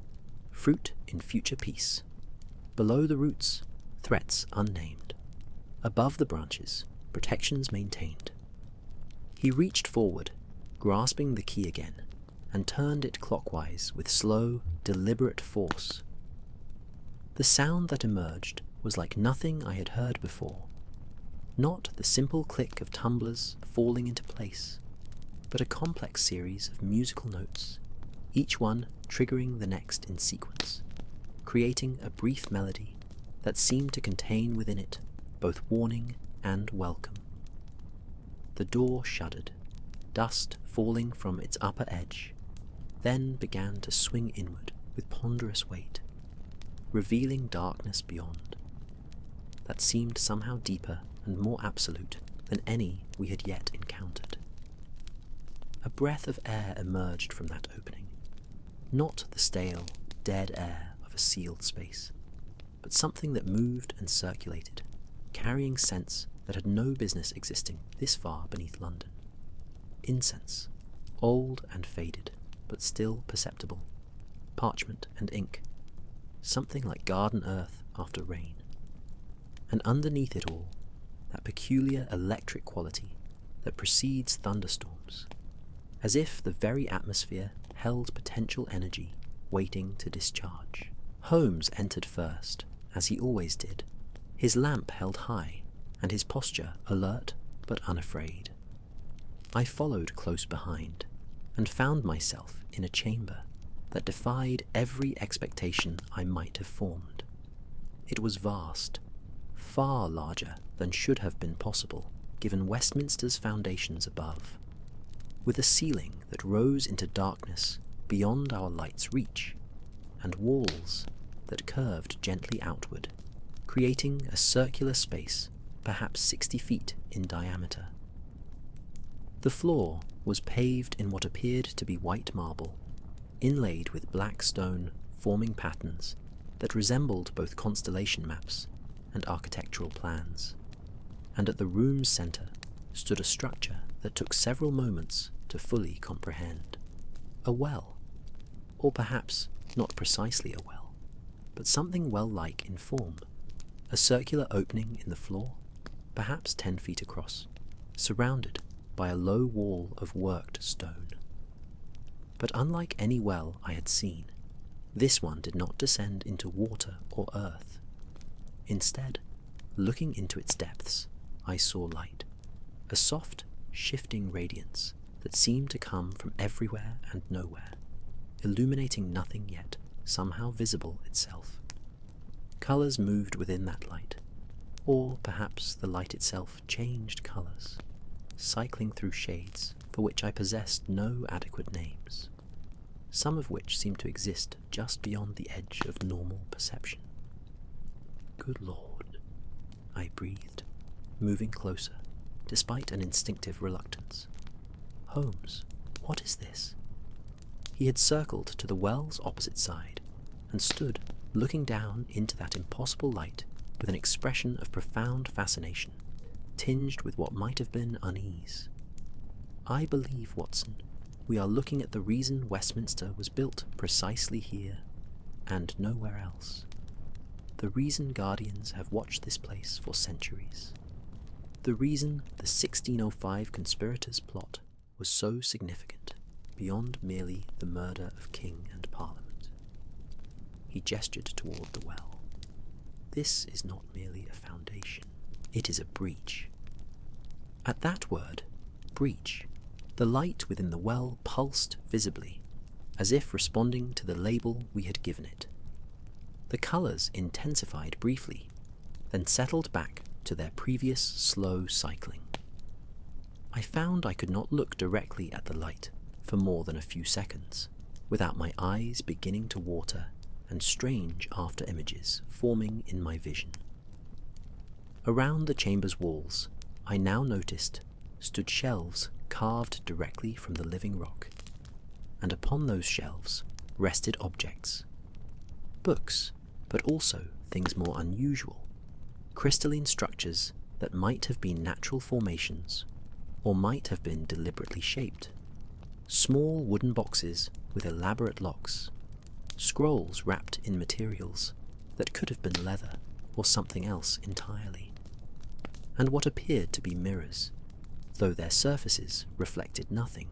[SPEAKER 1] fruit in future peace. Below the roots, threats unnamed. Above the branches, protections maintained. He reached forward, grasping the key again, and turned it clockwise with slow, deliberate force. The sound that emerged was like nothing I had heard before. Not the simple click of tumblers falling into place, but a complex series of musical notes, each one triggering the next in sequence, creating a brief melody that seemed to contain within it both warning and welcome. The door shuddered, dust falling from its upper edge, then began to swing inward with ponderous weight, revealing darkness beyond, that seemed somehow deeper and more absolute than any we had yet encountered. A breath of air emerged from that opening, not the stale, dead air of a sealed space, but something that moved and circulated, carrying scents that had no business existing this far beneath London. Incense, old and faded, but still perceptible, parchment and ink, something like garden earth after rain. And underneath it all, that peculiar electric quality that precedes thunderstorms, as if the very atmosphere held potential energy waiting to discharge. Holmes entered first, as he always did, his lamp held high, and his posture alert but unafraid. I followed close behind, and found myself in a chamber that defied every expectation I might have formed. It was vast, far larger than should have been possible given Westminster's foundations above, with a ceiling that rose into darkness beyond our light's reach, and walls that curved gently outward, creating a circular space perhaps 60 feet in diameter. The floor was paved in what appeared to be white marble, inlaid with black stone forming patterns that resembled both constellation maps and architectural plans. And at the room's centre stood a structure that took several moments to fully comprehend. A well, or perhaps not precisely a well, but something well-like in form. A circular opening in the floor, perhaps 10 feet across, surrounded by a low wall of worked stone. But unlike any well I had seen, this one did not descend into water or earth. Instead, looking into its depths, I saw light, a soft, shifting radiance that seemed to come from everywhere and nowhere, illuminating nothing yet somehow visible itself. Colours moved within that light, or perhaps the light itself changed colours, cycling through shades for which I possessed no adequate names, some of which seemed to exist just beyond the edge of normal perception. Good Lord, I breathed, moving closer, despite an instinctive reluctance. Holmes, what is this? He had circled to the well's opposite side, and stood looking down into that impossible light with an expression of profound fascination, tinged with what might have been unease. "I believe, Watson, we are looking at the reason Westminster was built precisely here, and nowhere else. The reason guardians have watched this place for centuries. The reason the 1605 conspirators' plot was so significant, beyond merely the murder of king and parliament." He gestured toward the well. "This is not merely a foundation, it is a breach." At that word, breach, the light within the well pulsed visibly, as if responding to the label we had given it. The colours intensified briefly, then settled back to their previous slow cycling. I found I could not look directly at the light for more than a few seconds, without my eyes beginning to water and strange after-images forming in my vision. Around the chamber's walls, I now noticed, stood shelves carved directly from the living rock, and upon those shelves rested objects. Books, but also things more unusual, crystalline structures that might have been natural formations, or might have been deliberately shaped. Small wooden boxes with elaborate locks, scrolls wrapped in materials that could have been leather or something else entirely, and what appeared to be mirrors, though their surfaces reflected nothing,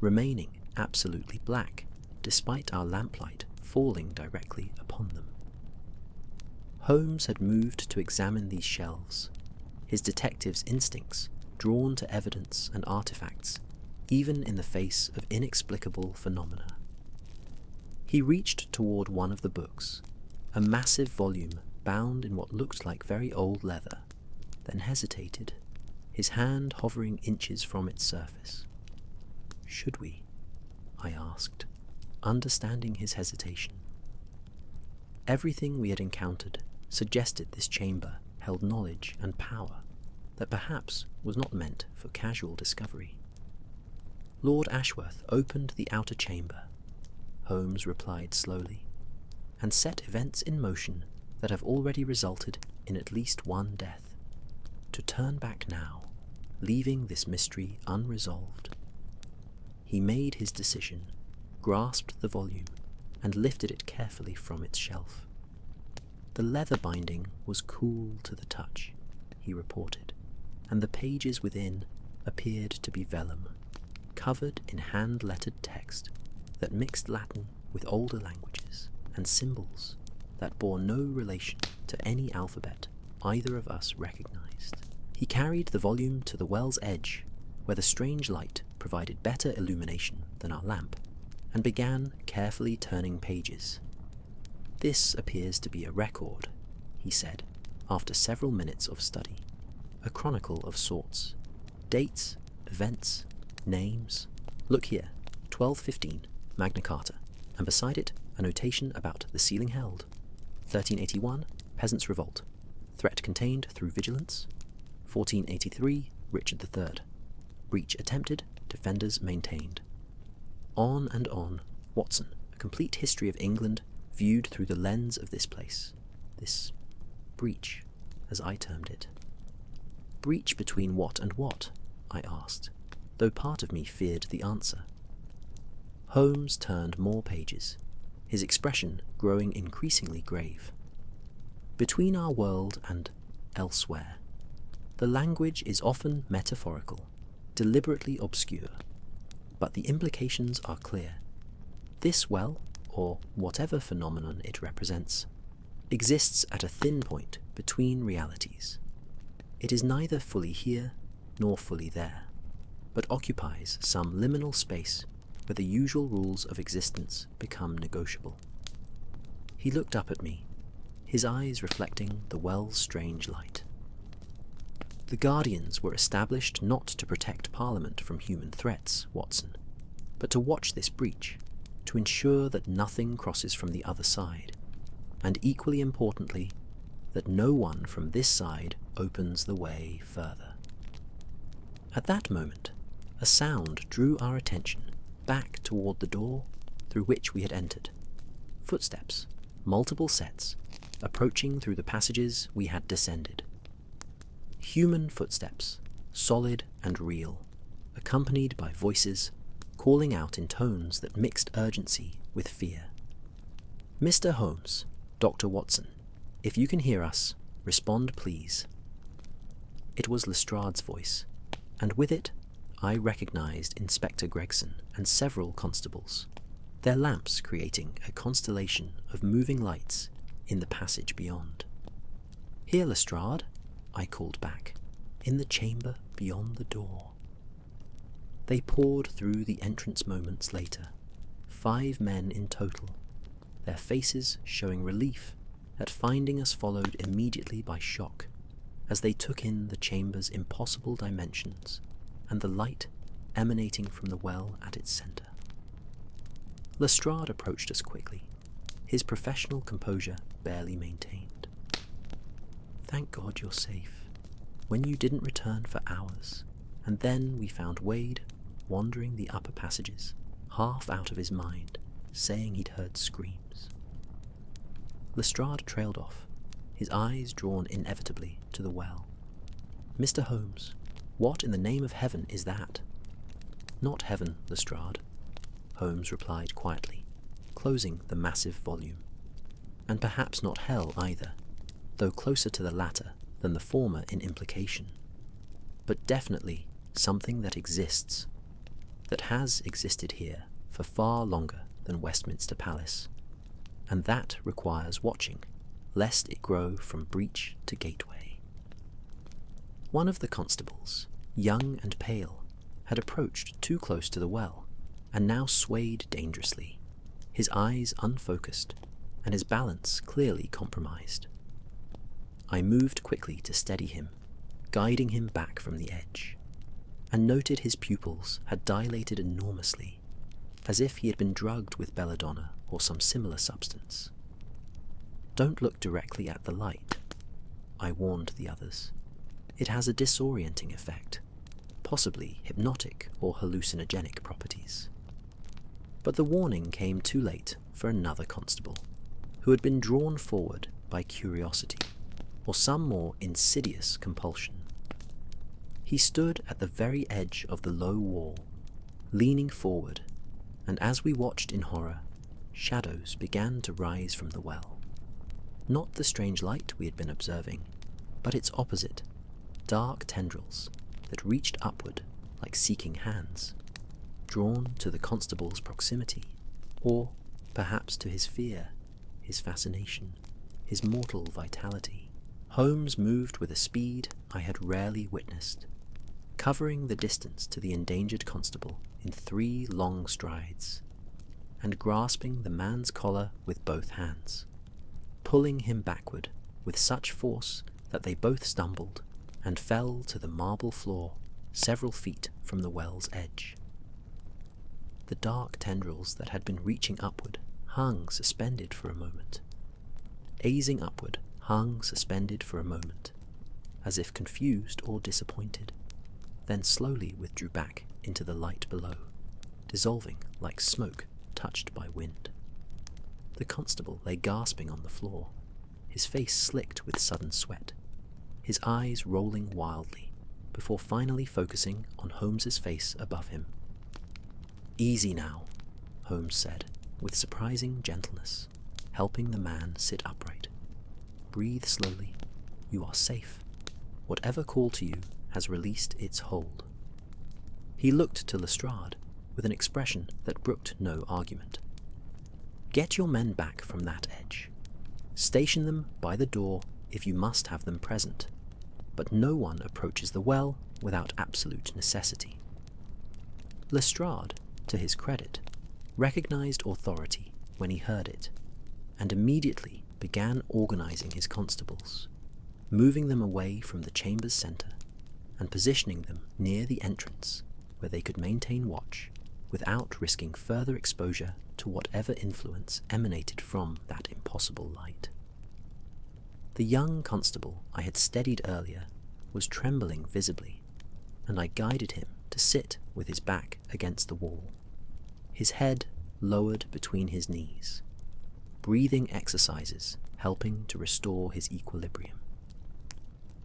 [SPEAKER 1] remaining absolutely black despite our lamplight falling directly upon them. Holmes had moved to examine these shelves, his detective's instincts drawn to evidence and artifacts, even in the face of inexplicable phenomena. He reached toward one of the books, a massive volume bound in what looked like very old leather, then hesitated, his hand hovering inches from its surface. "Should we?" I asked, understanding his hesitation. Everything we had encountered suggested this chamber held knowledge and power that perhaps was not meant for casual discovery. "Lord Ashworth opened the outer chamber," Holmes replied slowly, "and set events in motion that have already resulted in at least one death. To turn back now, leaving this mystery unresolved." He made his decision, grasped the volume, and lifted it carefully from its shelf. "The leather binding was cool to the touch," he reported, "and the pages within appeared to be vellum, covered in hand-lettered text that mixed Latin with older languages and symbols that bore no relation to any alphabet either of us recognized." He carried the volume to the well's edge, where the strange light provided better illumination than our lamp, and began carefully turning pages. "This appears to be a record," he said, after several minutes of study. "A chronicle of sorts. Dates, events, names. Look here, 1215, Magna Carta, and beside it a notation about the sealing held. 1381, Peasants' Revolt. Threat contained through vigilance. 1483, Richard III. Breach attempted, defenders maintained. On and on, Watson, a complete history of England viewed through the lens of this place, this breach, as I termed it." "Breach between what and what?" I asked, though part of me feared the answer. Holmes turned more pages, his expression growing increasingly grave. "Between our world and elsewhere. The language is often metaphorical, deliberately obscure, but the implications are clear. This well, or whatever phenomenon it represents, exists at a thin point between realities. It is neither fully here nor fully there, but occupies some liminal space where the usual rules of existence become negotiable." He looked up at me, his eyes reflecting the well's strange light. "The Guardians were established not to protect Parliament from human threats, Watson, but to watch this breach, to ensure that nothing crosses from the other side, and equally importantly, that no one from this side opens the way further." At that moment, a sound drew our attention back toward the door through which we had entered. Footsteps, multiple sets, approaching through the passages we had descended. Human footsteps, solid and real, accompanied by voices calling out in tones that mixed urgency with fear. "Mr. Holmes, Dr. Watson, if you can hear us, respond please." It was Lestrade's voice, and with it I recognized Inspector Gregson and several constables, their lamps creating a constellation of moving lights in the passage beyond. "Here, Lestrade," I called back, "in the chamber beyond the door." They poured through the entrance moments later, 5 men in total, their faces showing relief at finding us followed immediately by shock, as they took in the chamber's impossible dimensions and the light emanating from the well at its centre. Lestrade approached us quickly, his professional composure barely maintained. "Thank God you're safe. When you didn't return for hours, and then we found Wade wandering the upper passages, half out of his mind, saying he'd heard screams." Lestrade trailed off, his eyes drawn inevitably to the well. "Mr. Holmes, what in the name of heaven is that?" "Not heaven, Lestrade," Holmes replied quietly, closing the massive volume. "And perhaps not hell either, though closer to the latter than the former in implication. But definitely something that exists, that has existed here for far longer than Westminster Palace, and that requires watching, lest it grow from breach to gateway." One of the constables, young and pale, had approached too close to the well, and now swayed dangerously, his eyes unfocused, and his balance clearly compromised. I moved quickly to steady him, guiding him back from the edge, and noted his pupils had dilated enormously, as if he had been drugged with belladonna or some similar substance. "Don't look directly at the light," I warned the others. "It has a disorienting effect, possibly hypnotic or hallucinogenic properties." But the warning came too late for another constable, who had been drawn forward by curiosity, or some more insidious compulsion. He stood at the very edge of the low wall, leaning forward, and as we watched in horror, shadows began to rise from the well. Not the strange light we had been observing, but its opposite, dark tendrils that reached upward like seeking hands, drawn to the constable's proximity, or perhaps to his fear, his fascination, his mortal vitality. Holmes moved with a speed I had rarely witnessed, covering the distance to the endangered constable in 3 long strides, and grasping the man's collar with both hands, pulling him backward with such force that they both stumbled and fell to the marble floor several feet from the well's edge. The dark tendrils that had been reaching upward hung suspended for a moment. Gazing upward hung suspended for a moment, as if confused or disappointed, then slowly withdrew back into the light below, dissolving like smoke touched by wind. The constable lay gasping on the floor, his face slicked with sudden sweat, his eyes rolling wildly, before finally focusing on Holmes's face above him. "Easy now," Holmes said, with surprising gentleness, helping the man sit upright. "Breathe slowly. You are safe. Whatever call to you has released its hold." He looked to Lestrade with an expression that brooked no argument. "Get your men back from that edge. Station them by the door if you must have them present, but no one approaches the well without absolute necessity." Lestrade, to his credit, recognized authority when he heard it, and immediately began organizing his constables, moving them away from the chamber's center and positioning them near the entrance where they could maintain watch without risking further exposure to whatever influence emanated from that impossible light. The young constable I had steadied earlier was trembling visibly, and I guided him to sit with his back against the wall, his head lowered between his knees. breathing exercises helping to restore his equilibrium.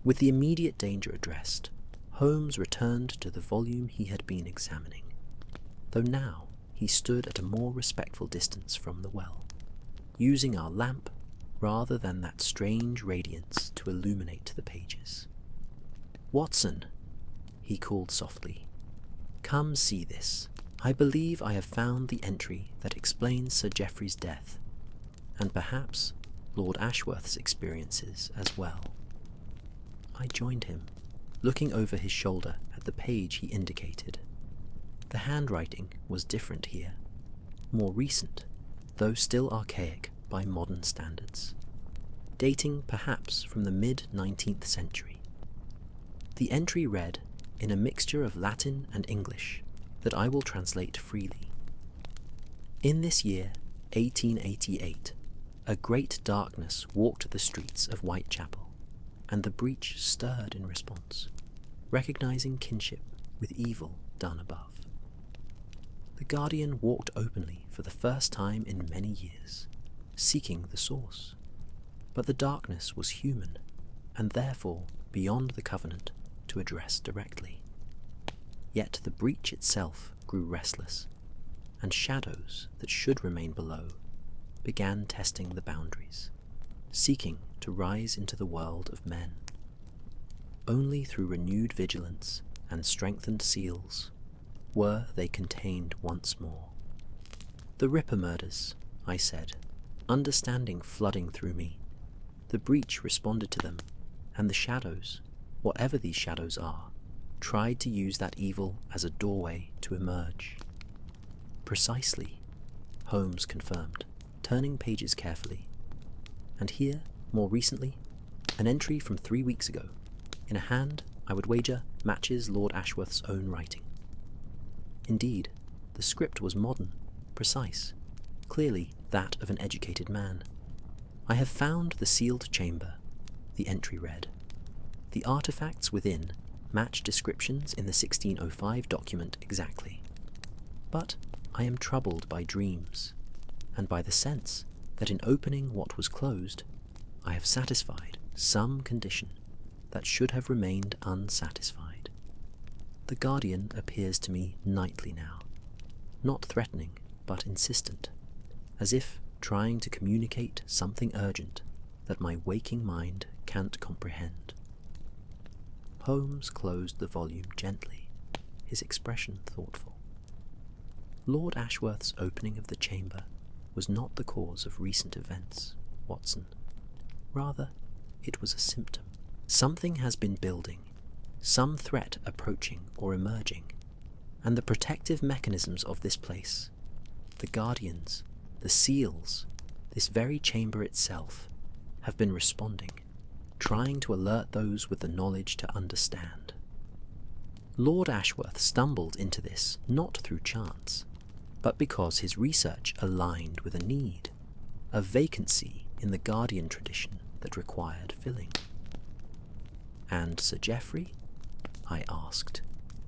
[SPEAKER 1] With the immediate danger addressed, Holmes returned to the volume he had been examining, though now he stood at a more respectful distance from the well, using our lamp rather than that strange radiance to illuminate the pages. "Watson," he called softly, "come see this. I believe I have found the entry that explains Sir Geoffrey's death, and perhaps Lord Ashworth's experiences as well." I joined him, looking over his shoulder at the page he indicated. The handwriting was different here, more recent, though still archaic by modern standards, dating perhaps from the mid-19th century. The entry read, in a mixture of Latin and English that I will translate freely. "In this year, 1888, a great darkness walked the streets of Whitechapel, and the breach stirred in response, recognizing kinship with evil done above. The Guardian walked openly for the first time in many years, seeking the source. But the darkness was human, and therefore beyond the covenant to address directly. Yet the breach itself grew restless, and shadows that should remain below began testing the boundaries, seeking to rise into the world of men. Only through renewed vigilance and strengthened seals were they contained once more. The Ripper murders, I said, understanding flooding through me. The breach responded to them, and the shadows, whatever these shadows are, tried to use that evil as a doorway to emerge." "Precisely," Holmes confirmed, turning pages carefully. "And here, more recently, an entry from 3 weeks ago, in a hand I would wager matches Lord Ashworth's own writing. Indeed, the script was modern, precise, clearly that of an educated man. 'I have found the sealed chamber,' the entry read. 'The artifacts within match descriptions in the 1605 document exactly. But I am troubled by dreams, and by the sense that in opening what was closed, I have satisfied some condition that should have remained unsatisfied. The Guardian appears to me nightly now, not threatening but insistent, as if trying to communicate something urgent that my waking mind can't comprehend." Holmes closed the volume gently, his expression thoughtful. "Lord Ashworth's opening of the chamber was not the cause of recent events, Watson. Rather, it was a symptom. Something has been building, some threat approaching or emerging, and the protective mechanisms of this place, the Guardians, the seals, this very chamber itself, have been responding, trying to alert those with the knowledge to understand. Lord Ashworth stumbled into this not through chance, but because his research aligned with a need, a vacancy in the Guardian tradition that required filling." "And Sir Geoffrey?" I asked,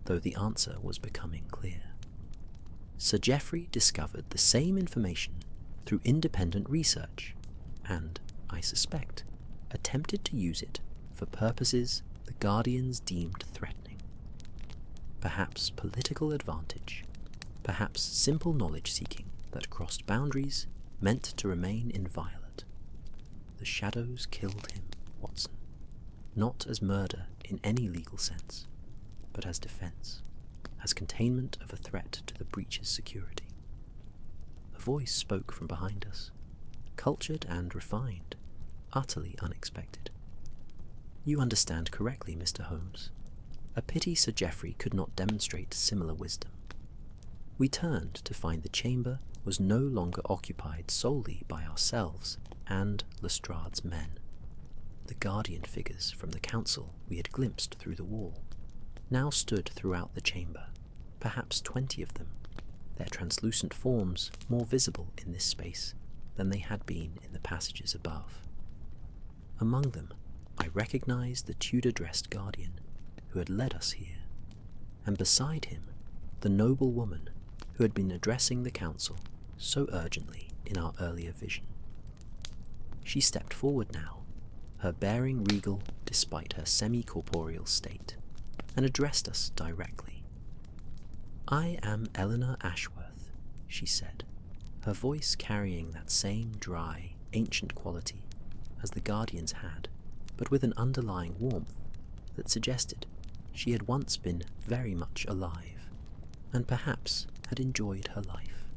[SPEAKER 1] though the answer was becoming clear. "Sir Geoffrey discovered the same information through independent research, and, I suspect, attempted to use it for purposes the Guardians deemed threatening. Perhaps political advantage, perhaps simple knowledge-seeking that crossed boundaries meant to remain inviolate. The shadows killed him, Watson, not as murder in any legal sense, but as defense, as containment of a threat to the breach's security." A voice spoke from behind us, cultured and refined, utterly unexpected. "You understand correctly, Mr. Holmes. A pity Sir Geoffrey could not demonstrate similar wisdom." We turned to find the chamber was no longer occupied solely by ourselves and Lestrade's men. The Guardian figures from the council we had glimpsed through the wall now stood throughout the chamber, perhaps 20 of them, their translucent forms more visible in this space than they had been in the passages above. Among them, I recognized the Tudor-dressed Guardian who had led us here, and beside him, the noble woman who had been addressing the council so urgently in our earlier vision. She stepped forward now, her bearing regal despite her semi-corporeal state, and addressed us directly. "I am Eleanor Ashworth," she said, her voice carrying that same dry, ancient quality as the Guardian's had, but with an underlying warmth that suggested she had once been very much alive, and perhaps had enjoyed her life.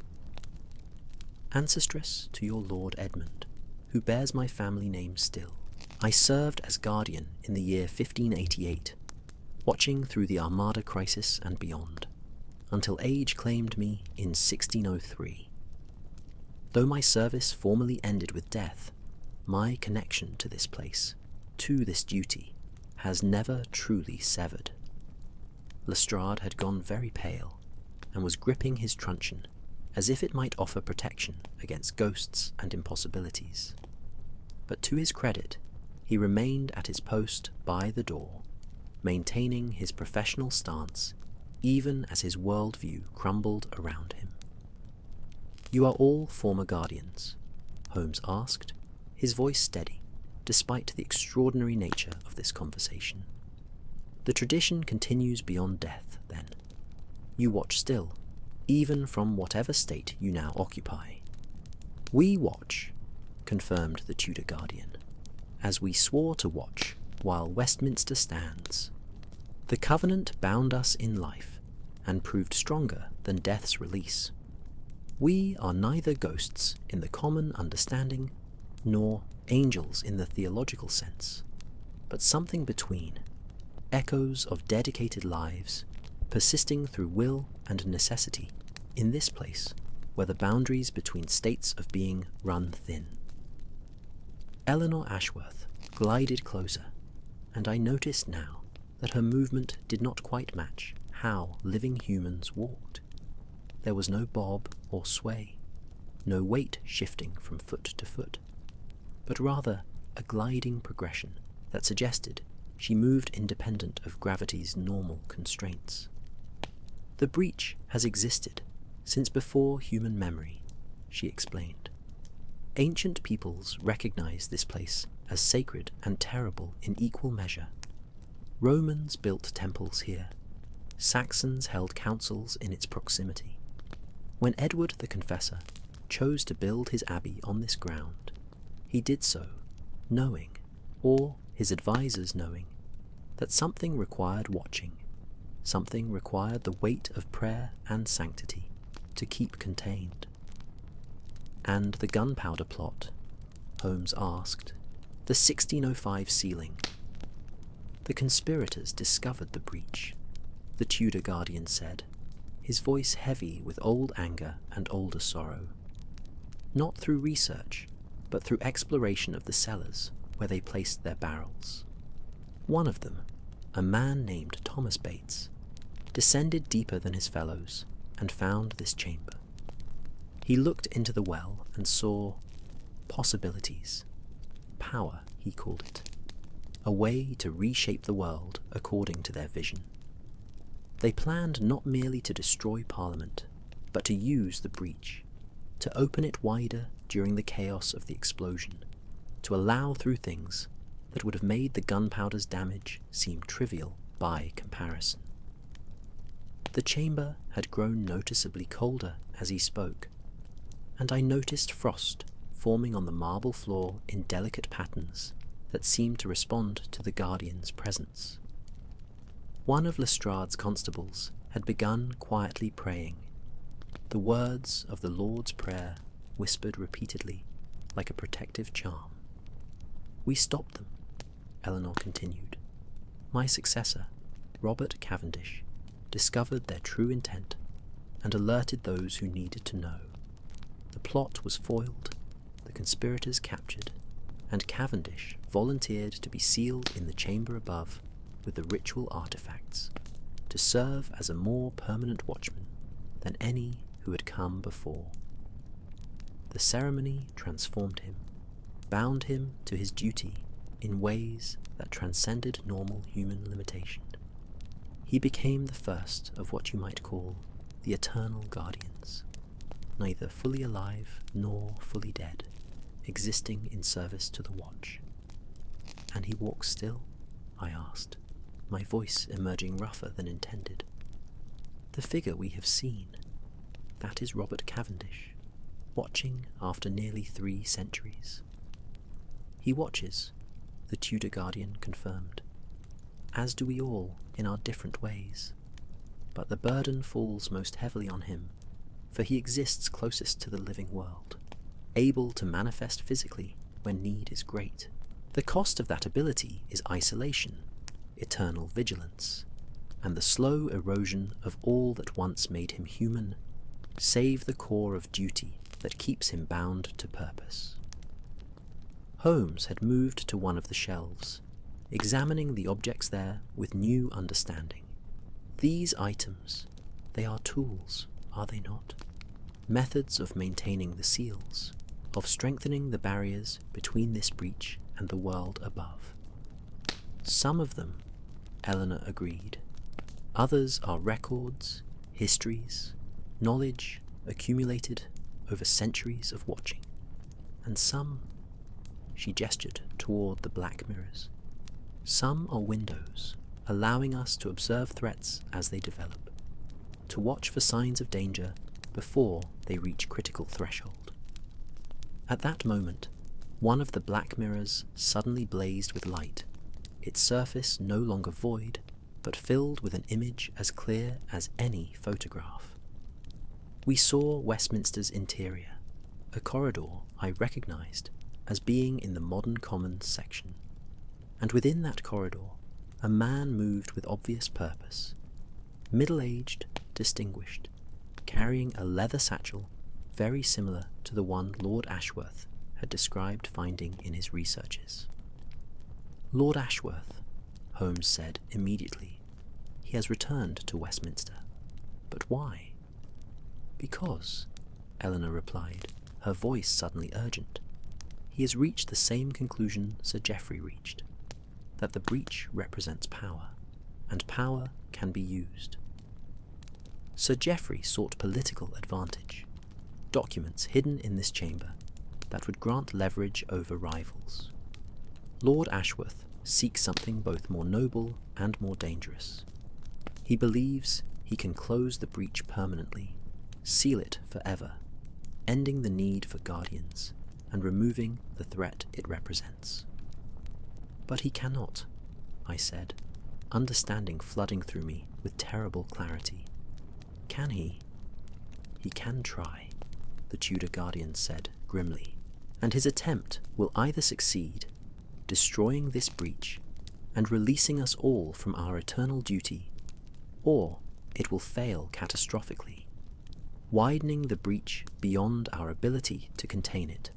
[SPEAKER 1] "Ancestress to your Lord Edmund, who bears my family name still, I served as Guardian in the year 1588, watching through the Armada crisis and beyond, until age claimed me in 1603. Though my service formally ended with death, my connection to this place, to this duty, has never truly severed." Lestrade had gone very pale, and was gripping his truncheon as if it might offer protection against ghosts and impossibilities. But to his credit, he remained at his post by the door, maintaining his professional stance even as his worldview crumbled around him. "You are all former Guardians?" Holmes asked, his voice steady, despite the extraordinary nature of this conversation. "The tradition continues beyond death, then. You watch still, even from whatever state you now occupy." "We watch," confirmed the Tudor Guardian, "as we swore to watch while Westminster stands. The covenant bound us in life, and proved stronger than death's release. We are neither ghosts in the common understanding, nor angels in the theological sense, but something between, echoes of dedicated lives, persisting through will and necessity in this place where the boundaries between states of being run thin." Eleanor Ashworth glided closer, and I noticed now that her movement did not quite match how living humans walked. There was no bob or sway, no weight shifting from foot to foot, but rather a gliding progression that suggested she moved independent of gravity's normal constraints. "The breach has existed since before human memory," she explained. "Ancient peoples recognized this place as sacred and terrible in equal measure. Romans built temples here. Saxons held councils in its proximity. When Edward the Confessor chose to build his abbey on this ground, he did so knowing, or his advisors knowing, that something required watching, something required the weight of prayer and sanctity to keep contained." "And the gunpowder plot?" Holmes asked. "The 1605 sealing?" "The conspirators discovered the breach," the Tudor Guardian said, his voice heavy with old anger and older sorrow. "Not through research, but through exploration of the cellars where they placed their barrels. One of them, a man named Thomas Bates, descended deeper than his fellows and found this chamber. He looked into the well and saw possibilities. Power, he called it. A way to reshape the world according to their vision. They planned not merely to destroy Parliament, but to use the breach, to open it wider during the chaos of the explosion, to allow through things that would have made the gunpowder's damage seem trivial by comparison. The chamber had grown noticeably colder as he spoke, and I noticed frost forming on the marble floor in delicate patterns that seemed to respond to the Guardian's presence. One of Lestrade's constables had begun quietly praying, the words of the Lord's Prayer whispered repeatedly like a protective charm. "We stopped them," Eleanor continued. "My successor, Robert Cavendish, discovered their true intent and alerted those who needed to know. The plot was foiled, the conspirators captured, and Cavendish volunteered to be sealed in the chamber above with the ritual artifacts, to serve as a more permanent watchman than any who had come before. The ceremony transformed him, bound him to his duty in ways that transcended normal human limitation. He became the first of what you might call the eternal guardians, neither fully alive nor fully dead, existing in service to the watch. "And he walks still?" I asked, my voice emerging rougher than intended. "The figure we have seen, that is Robert Cavendish, watching after nearly 3 centuries." "He watches," the Tudor guardian confirmed, "as do we all in our different ways. But the burden falls most heavily on him, for he exists closest to the living world, able to manifest physically when need is great. The cost of that ability is isolation, eternal vigilance, and the slow erosion of all that once made him human, save the core of duty that keeps him bound to purpose." Holmes had moved to one of the shelves, examining the objects there with new understanding. "These items, they are tools, are they not? Methods of maintaining the seals, of strengthening the barriers between this breach and the world above." "Some of them," Eleanor agreed. "Others are records, histories, knowledge accumulated over centuries of watching. And some," she gestured toward the black mirrors, "some are windows, allowing us to observe threats as they develop, to watch for signs of danger before they reach critical threshold." At that moment, one of the black mirrors suddenly blazed with light, its surface no longer void, but filled with an image as clear as any photograph. We saw Westminster's interior, a corridor I recognized as being in the modern Commons section, and within that corridor a man moved with obvious purpose, middle-aged, distinguished, carrying a leather satchel very similar to the one Lord Ashworth had described finding in his researches. "Lord Ashworth," Holmes said immediately. "He has returned to Westminster. But why?" "Because," Eleanor replied, her voice suddenly urgent, "he has reached the same conclusion Sir Geoffrey reached, that the breach represents power, and power can be used. Sir Geoffrey sought political advantage, documents hidden in this chamber that would grant leverage over rivals. Lord Ashworth seeks something both more noble and more dangerous. He believes he can close the breach permanently, seal it forever, ending the need for guardians and removing the threat it represents." "But he cannot," I said, understanding flooding through me with terrible clarity. "Can he?" "He can try," the Tudor guardian said grimly, "and his attempt will either succeed, destroying this breach and releasing us all from our eternal duty, or it will fail catastrophically, widening the breach beyond our ability to contain it,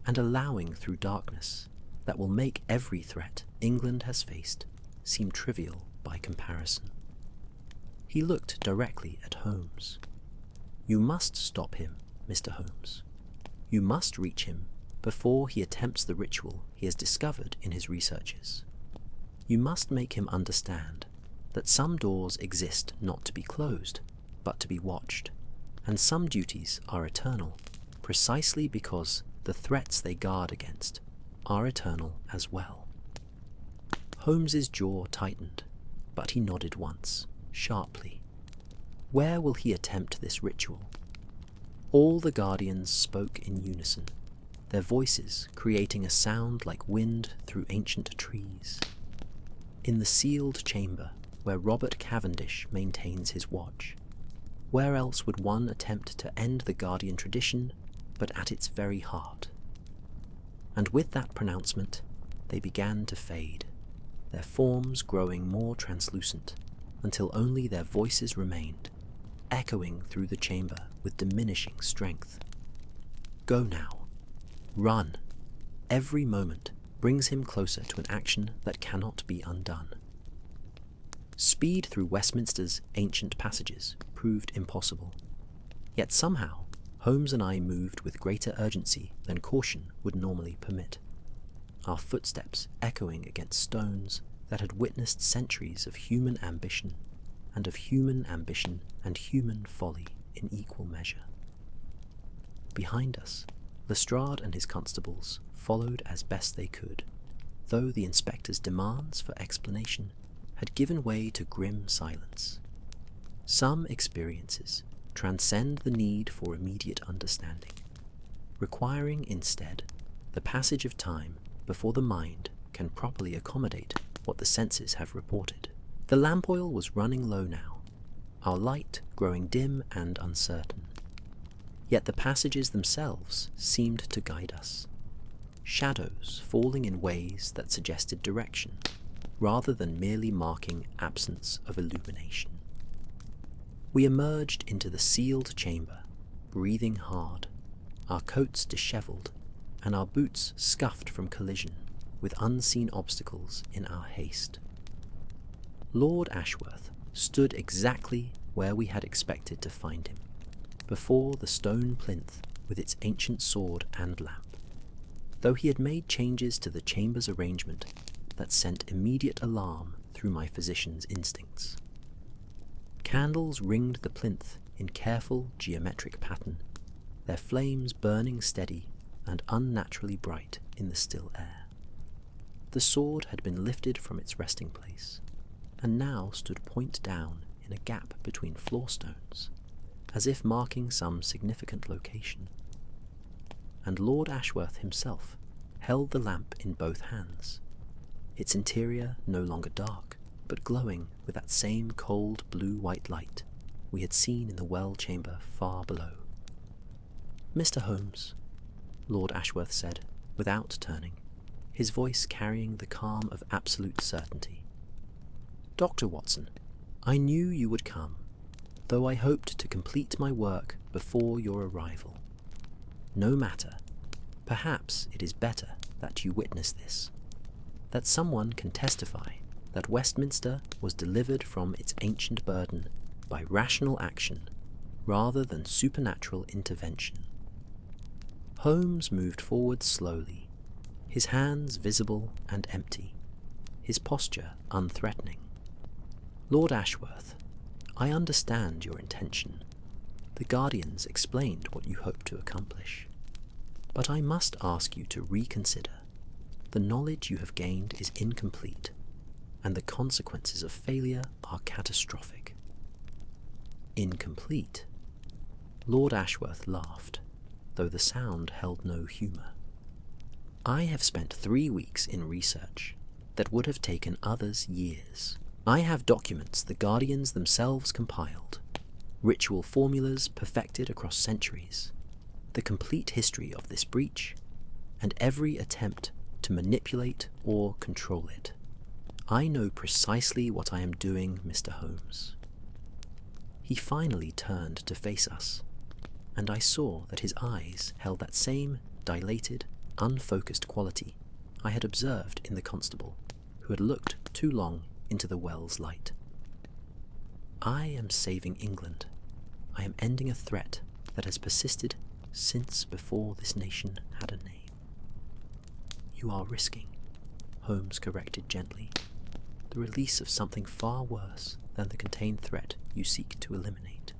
[SPEAKER 1] and allowing through darkness that will make every threat England has faced seem trivial by comparison." He looked directly at Holmes. "You must stop him, Mr. Holmes. You must reach him before he attempts the ritual he has discovered in his researches. You must make him understand that some doors exist not to be closed, but to be watched, and some duties are eternal, precisely because the threats they guard against are eternal as well." Holmes's jaw tightened, but he nodded once, sharply. "Where will he attempt this ritual?" All the guardians spoke in unison, their voices creating a sound like wind through ancient trees. "In the sealed chamber where Robert Cavendish maintains his watch. Where else would one attempt to end the guardian tradition but at its very heart?" And with that pronouncement, they began to fade, their forms growing more translucent, until only their voices remained, echoing through the chamber with diminishing strength. "Go now. Run. Every moment brings him closer to an action that cannot be undone." Speed through Westminster's ancient passages proved impossible, yet somehow Holmes and I moved with greater urgency than caution would normally permit, our footsteps echoing against stones that had witnessed centuries of human ambition and human folly in equal measure. Behind us, Lestrade and his constables followed as best they could, though the inspector's demands for explanation had given way to grim silence. Some experiences transcend the need for immediate understanding, requiring instead the passage of time before the mind can properly accommodate what the senses have reported. The lamp oil was running low now, our light growing dim and uncertain. Yet the passages themselves seemed to guide us, shadows falling in ways that suggested direction, rather than merely marking absence of illumination. We emerged into the sealed chamber, breathing hard, our coats dishevelled, and our boots scuffed from collision with unseen obstacles in our haste. Lord Ashworth stood exactly where we had expected to find him, before the stone plinth with its ancient sword and lamp, though he had made changes to the chamber's arrangement that sent immediate alarm through my physician's instincts. Candles ringed the plinth in careful geometric pattern, their flames burning steady and unnaturally bright in the still air. The sword had been lifted from its resting place, and now stood point down in a gap between floor stones, as if marking some significant location. And Lord Ashworth himself held the lamp in both hands, its interior no longer dark, but glowing with that same cold blue-white light we had seen in the well chamber far below. "Mr. Holmes," Lord Ashworth said, without turning, his voice carrying the calm of absolute certainty. "Dr. Watson, I knew you would come, though I hoped to complete my work before your arrival. No matter, perhaps it is better that you witness this, that someone can testify that Westminster was delivered from its ancient burden by rational action rather than supernatural intervention." Holmes moved forward slowly, his hands visible and empty, his posture unthreatening. "Lord Ashworth, I understand your intention. The Guardians explained what you hope to accomplish. But I must ask you to reconsider. The knowledge you have gained is incomplete, and the consequences of failure are catastrophic." "Incomplete?" Lord Ashworth laughed, though the sound held no humour. "I have spent 3 weeks in research that would have taken others years. I have documents the Guardians themselves compiled, ritual formulas perfected across centuries, the complete history of this breach, and every attempt to manipulate or control it. I know precisely what I am doing, Mr. Holmes." He finally turned to face us, and I saw that his eyes held that same dilated, unfocused quality I had observed in the constable, who had looked too long into the well's light. "I am saving England. I am ending a threat that has persisted since before this nation had a name." "You are risking," Holmes corrected gently, "the release of something far worse than the contained threat you seek to eliminate.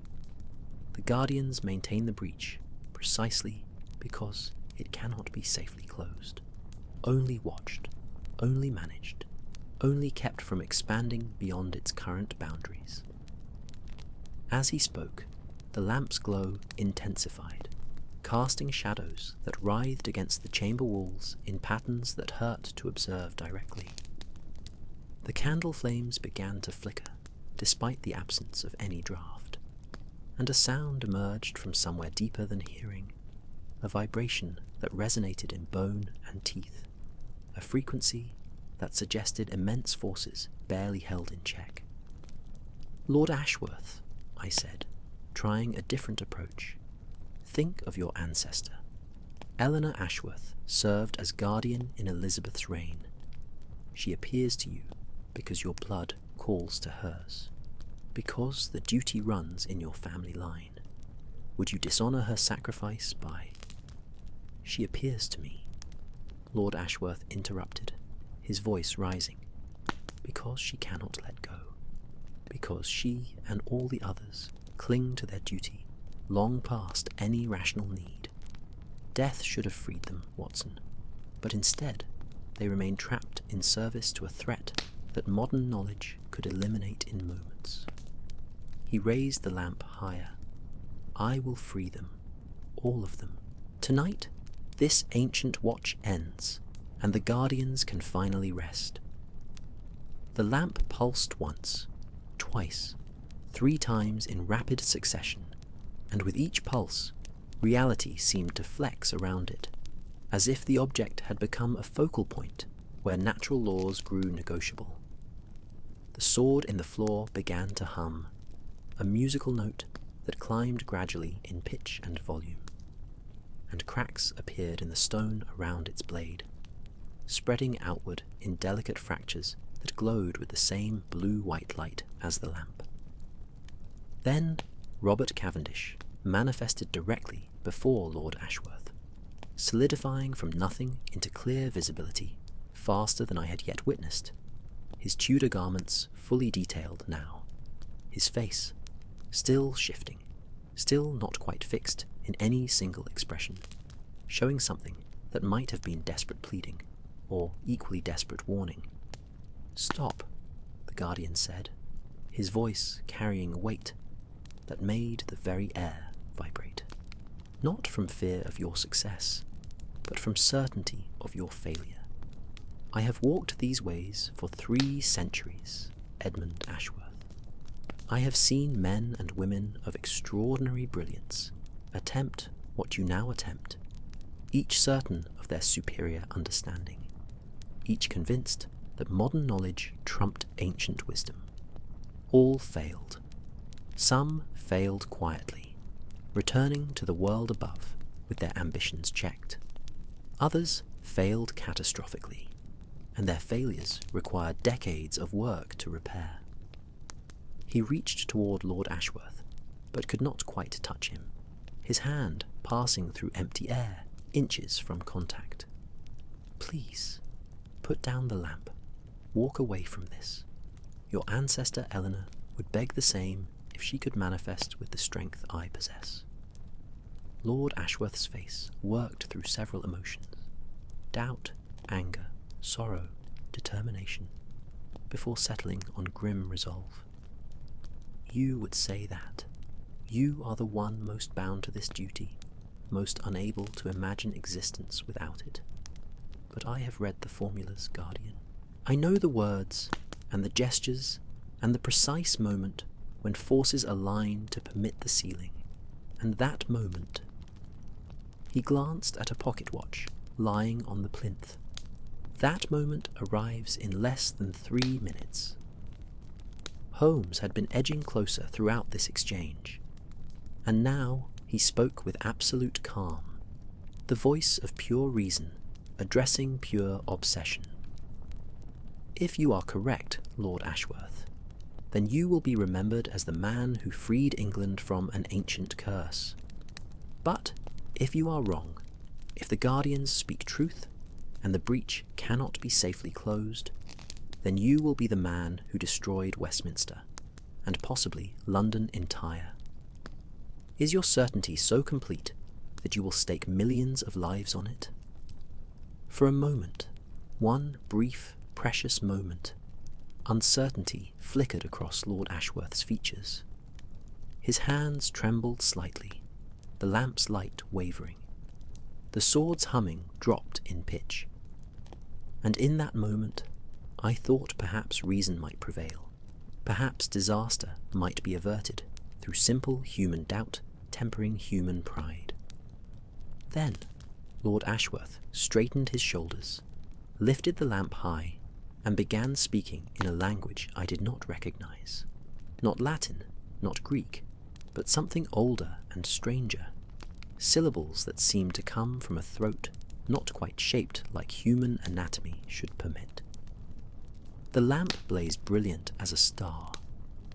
[SPEAKER 1] The Guardians maintain the breach precisely because it cannot be safely closed, only watched, only managed, only kept from expanding beyond its current boundaries." As he spoke, the lamp's glow intensified, casting shadows that writhed against the chamber walls in patterns that hurt to observe directly. The candle flames began to flicker, despite the absence of any draught, and a sound emerged from somewhere deeper than hearing, a vibration that resonated in bone and teeth, a frequency that suggested immense forces barely held in check. "Lord Ashworth," I said, trying a different approach, "think of your ancestor. Eleanor Ashworth served as guardian in Elizabeth's reign. She appears to you because your blood calls to hers, because the duty runs in your family line. Would you dishonour her sacrifice by—" "She appears to me," Lord Ashworth interrupted, his voice rising, "because she cannot let go, because she and all the others cling to their duty long past any rational need. Death should have freed them, Watson, but instead they remain trapped in service to a threat that modern knowledge could eliminate in moments. He raised the lamp higher. I will free them, all of them. Tonight, this ancient watch ends, and the guardians can finally rest. The lamp pulsed once, twice, 3 times in rapid succession, and with each pulse, reality seemed to flex around it, as if the object had become a focal point where natural laws grew negotiable. The sword in the floor began to hum, a musical note that climbed gradually in pitch and volume, and cracks appeared in the stone around its blade, spreading outward in delicate fractures that glowed with the same blue-white light as the lamp. Then Robert Cavendish manifested directly before Lord Ashworth, solidifying from nothing into clear visibility faster than I had yet witnessed, his Tudor garments fully detailed now, his face still shifting, still not quite fixed in any single expression, showing something that might have been desperate pleading, or equally desperate warning. "Stop," the guardian said, his voice carrying a weight that made the very air vibrate. "Not from fear of your success, but from certainty of your failure. I have walked these ways for 3 centuries, Edmund Ashworth. I have seen men and women of extraordinary brilliance attempt what you now attempt, each certain of their superior understanding, each convinced that modern knowledge trumped ancient wisdom. All failed. Some failed quietly, returning to the world above with their ambitions checked. Others failed catastrophically, and their failures required decades of work to repair." He reached toward Lord Ashworth, but could not quite touch him, his hand passing through empty air, inches from contact. "Please, put down the lamp. Walk away from this. Your ancestor Eleanor would beg the same if she could manifest with the strength I possess." Lord Ashworth's face worked through several emotions: doubt, anger, sorrow, determination, before settling on grim resolve. "You would say that. You are the one most bound to this duty, most unable to imagine existence without it. But I have read the formulas, Guardian. I know the words, and the gestures, and the precise moment when forces align to permit the sealing, and that moment—" He glanced at a pocket watch lying on the plinth. "That moment arrives in less than 3 minutes. Holmes had been edging closer throughout this exchange, and now he spoke with absolute calm, the voice of pure reason addressing pure obsession. If you are correct, Lord Ashworth, then you will be remembered as the man who freed England from an ancient curse. But if you are wrong, if the Guardians speak truth, and the breach cannot be safely closed, then you will be the man who destroyed Westminster, and possibly London entire. Is your certainty so complete that you will stake millions of lives on it?" For a moment, one brief, precious moment, uncertainty flickered across Lord Ashworth's features. His hands trembled slightly, the lamp's light wavering. The sword's humming dropped in pitch. And in that moment, I thought perhaps reason might prevail. Perhaps disaster might be averted through simple human doubt tempering human pride. Then Lord Ashworth straightened his shoulders, lifted the lamp high, and began speaking in a language I did not recognize. Not Latin, not Greek, but something older and stranger. Syllables that seemed to come from a throat not quite shaped like human anatomy should permit. The lamp blazed brilliant as a star.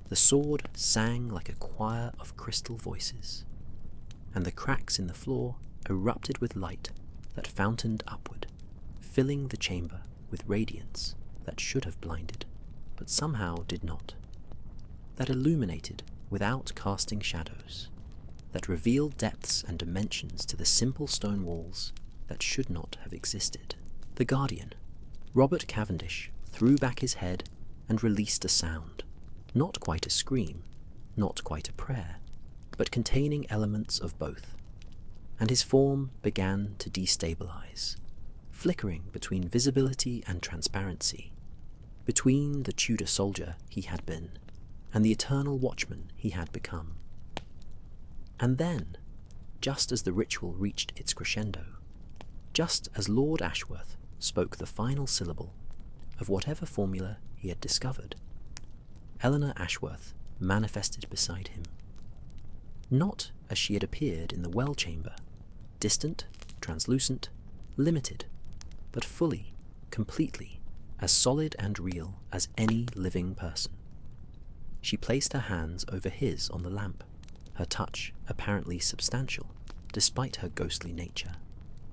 [SPEAKER 1] The sword sang like a choir of crystal voices, and the cracks in the floor erupted with light that fountained upward, filling the chamber with radiance that should have blinded, but somehow did not, that illuminated without casting shadows. that revealed depths and dimensions to the simple stone walls that should not have existed. The Guardian. Robert Cavendish threw back his head and released a sound, not quite a scream, not quite a prayer, but containing elements of both, and his form began to destabilize, flickering between visibility and transparency, between the Tudor soldier he had been and the eternal watchman he had become. And then, just as the ritual reached its crescendo, just as Lord Ashworth spoke the final syllable of whatever formula he had discovered, Eleanor Ashworth manifested beside him. Not as she had appeared in the well chamber, distant, translucent, limited, but fully, completely, as solid and real as any living person. She placed her hands over his on the lamp, her touch apparently substantial, despite her ghostly nature,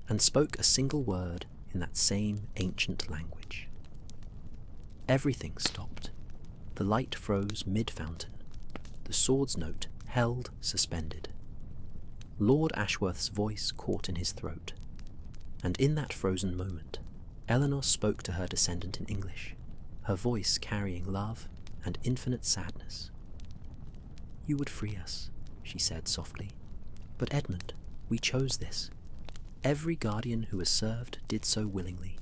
[SPEAKER 1] and spoke a single word in that same ancient language. Everything stopped. The light froze mid-fountain, the sword's note held suspended. Lord Ashworth's voice caught in his throat, and in that frozen moment, Eleanor spoke to her descendant in English, her voice carrying love and infinite sadness. "You would free us," she said softly. "But Edmund, we chose this. Every guardian who has served did so willingly,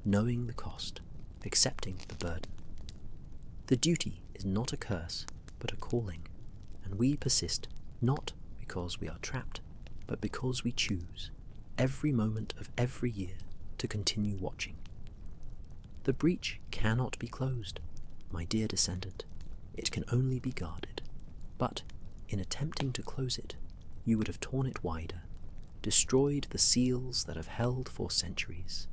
[SPEAKER 1] knowing the cost, accepting the burden. The duty is not a curse, but a calling, and we persist not because we are trapped, but because we choose, every moment of every year, to continue watching. The breach cannot be closed, my dear descendant. It can only be guarded. But in attempting to close it, you would have torn it wider, destroyed the seals that have held for centuries,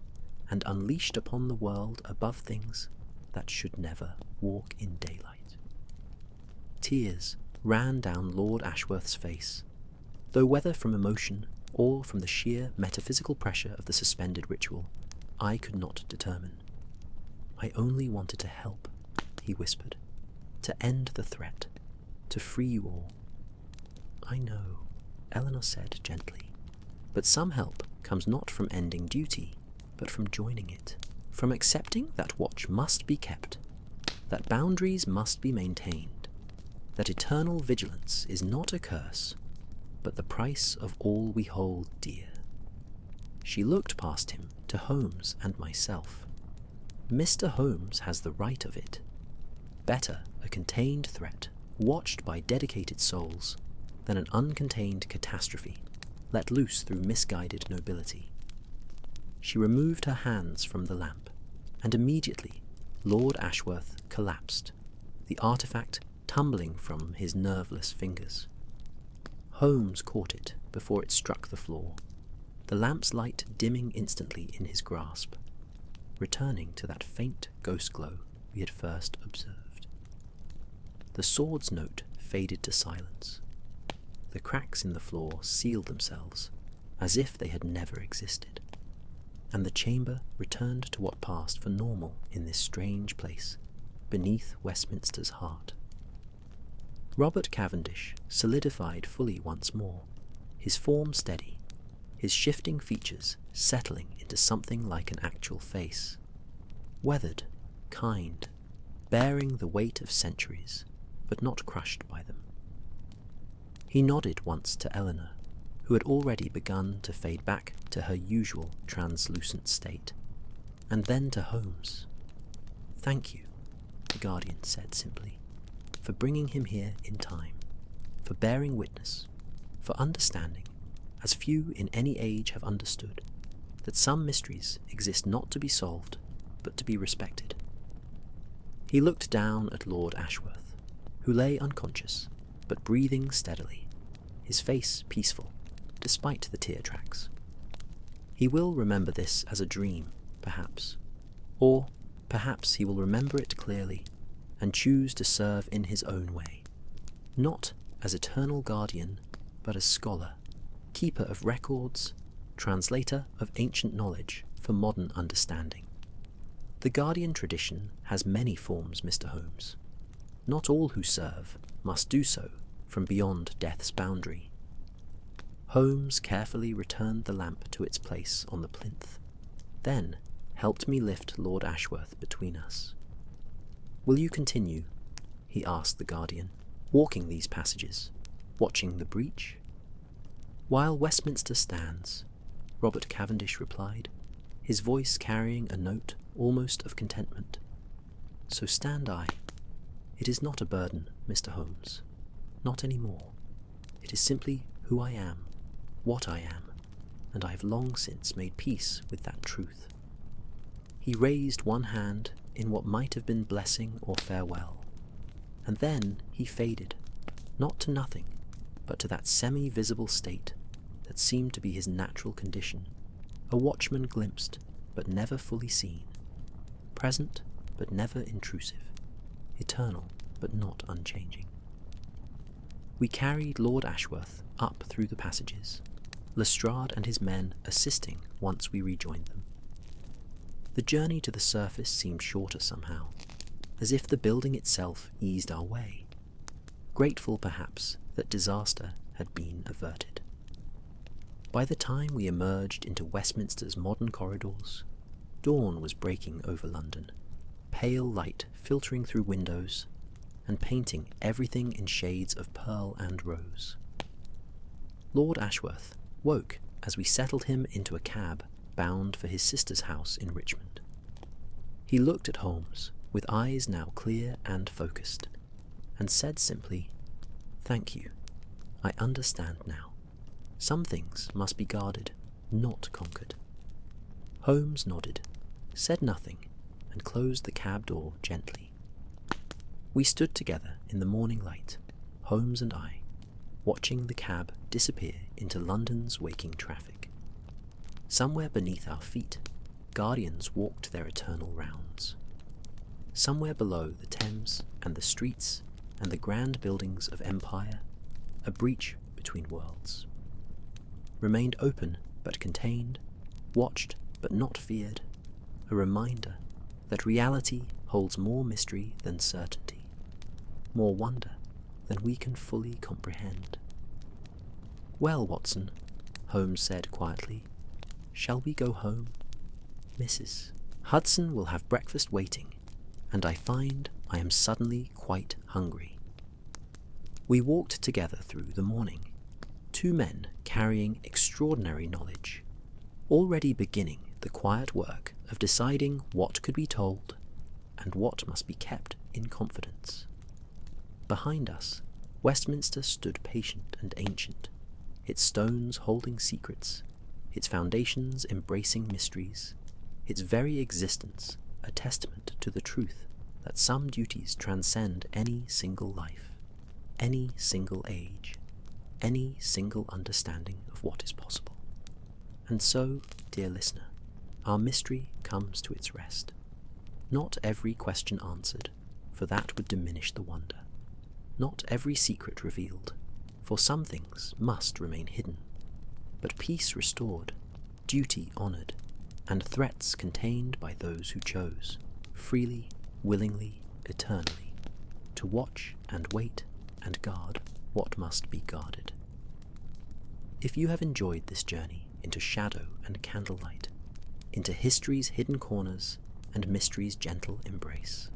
[SPEAKER 1] and unleashed upon the world above things that should never walk in daylight." Tears ran down Lord Ashworth's face, though whether from emotion or from the sheer metaphysical pressure of the suspended ritual, I could not determine. "I only wanted to help," he whispered, "to end the threat, to free you all." "I know," Eleanor said gently, "but some help comes not from ending duty, but from joining it, from accepting that watch must be kept, that boundaries must be maintained, that eternal vigilance is not a curse, but the price of all we hold dear." She looked past him to Holmes and myself. "Mr. Holmes has the right of it. Better a contained threat, watched by dedicated souls, than an uncontained catastrophe, let loose through misguided nobility." She removed her hands from the lamp, and immediately Lord Ashworth collapsed, the artifact tumbling from his nerveless fingers. Holmes caught it before it struck the floor, the lamp's light dimming instantly in his grasp, returning to that faint ghost glow we had first observed. The sword's note faded to silence. The cracks in the floor sealed themselves, as if they had never existed, and the chamber returned to what passed for normal in this strange place, beneath Westminster's heart. Robert Cavendish solidified fully once more, his form steady, his shifting features settling into something like an actual face, weathered, kind, bearing the weight of centuries, but not crushed by them. He nodded once to Eleanor, who had already begun to fade back to her usual translucent state, and then to Holmes. "Thank you," the Guardian said simply, "for bringing him here in time, for bearing witness, for understanding, as few in any age have understood, that some mysteries exist not to be solved, but to be respected." He looked down at Lord Ashworth, who lay unconscious, but breathing steadily, his face peaceful, despite the tear tracks. He will remember this as a dream, perhaps, or perhaps he will remember it clearly and choose to serve in his own way, not as eternal guardian, but as scholar, keeper of records, translator of ancient knowledge for modern understanding. The guardian tradition has many forms, Mr. Holmes. Not all who serve must do so from beyond death's boundary. Holmes carefully returned the lamp to its place on the plinth, then helped me lift Lord Ashworth between us. "Will you continue," he asked the guardian, "walking these passages, watching the breach?" "While Westminster stands," Robert Cavendish replied, his voice carrying a note almost of contentment. "So stand I. It is not a burden, Mr. Holmes. Not any more. It is simply who I am, what I am, and I have long since made peace with that truth." He raised one hand in what might have been blessing or farewell, and then he faded, not to nothing, but to that semi-visible state that seemed to be his natural condition, a watchman glimpsed, but never fully seen, present, but never intrusive, eternal, but not unchanging. We carried Lord Ashworth up through the passages, Lestrade and his men assisting once we rejoined them. The journey to the surface seemed shorter somehow, as if the building itself eased our way, grateful perhaps that disaster had been averted. By the time we emerged into Westminster's modern corridors, dawn was breaking over London, pale light filtering through windows and painting everything in shades of pearl and rose. Lord Ashworth woke as we settled him into a cab bound for his sister's house in Richmond. He looked at Holmes with eyes now clear and focused, and said simply, "Thank you. I understand now. Some things must be guarded, not conquered." Holmes nodded, said nothing, and closed the cab door gently. We stood together in the morning light, Holmes and I, watching the cab disappear into London's waking traffic. Somewhere beneath our feet, guardians walked their eternal rounds. Somewhere below the Thames and the streets and the grand buildings of empire, a breach between worlds. Remained open but contained, watched but not feared, a reminder that reality holds more mystery than certainty, more wonder than we can fully comprehend. "Well, Watson," Holmes said quietly, "shall we go home? Mrs. Hudson will have breakfast waiting, and I find I am suddenly quite hungry." We walked together through the morning, two men carrying extraordinary knowledge, already beginning the quiet work of deciding what could be told and what must be kept in confidence. Behind us, Westminster stood patient and ancient, its stones holding secrets, its foundations embracing mysteries, its very existence a testament to the truth that some duties transcend any single life, any single age, any single understanding of what is possible. And so, dear listener, our mystery comes to its rest. Not every question answered, for that would diminish the wonder. Not every secret revealed, for some things must remain hidden. But peace restored, duty honoured, and threats contained by those who chose, freely, willingly, eternally, to watch and wait and guard what must be guarded. If you have enjoyed this journey into shadow and candlelight, into history's hidden corners and mystery's gentle embrace,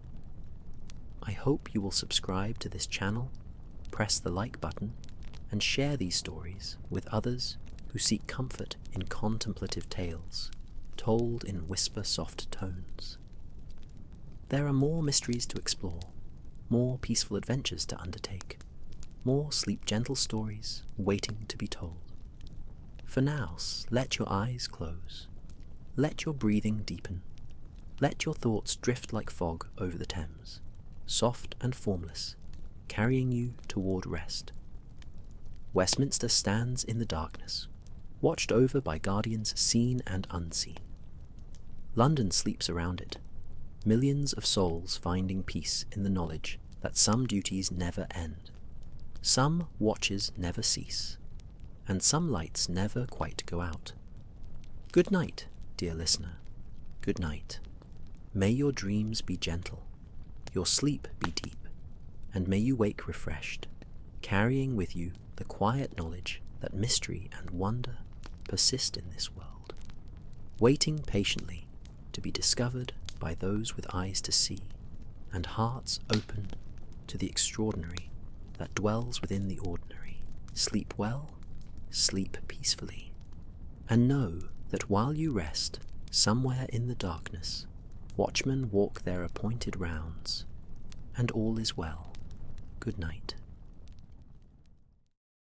[SPEAKER 1] I hope you will subscribe to this channel, press the like button, and share these stories with others who seek comfort in contemplative tales, told in whisper-soft tones. There are more mysteries to explore, more peaceful adventures to undertake, more sleep-gentle stories waiting to be told. For now, let your eyes close, let your breathing deepen, let your thoughts drift like fog over the Thames, soft and formless, carrying you toward rest. Westminster stands in the darkness, watched over by guardians seen and unseen. London sleeps around it, millions of souls finding peace in the knowledge that some duties never end, some watches never cease, and some lights never quite go out. Good night, dear listener. Good night. May your dreams be gentle, your sleep be deep, and may you wake refreshed, carrying with you the quiet knowledge that mystery and wonder persist in this world, waiting patiently to be discovered by those with eyes to see and hearts open to the extraordinary that dwells within the ordinary. Sleep well, sleep peacefully, and know that while you rest, somewhere in the darkness, watchmen walk their appointed rounds, and all is well. Good night.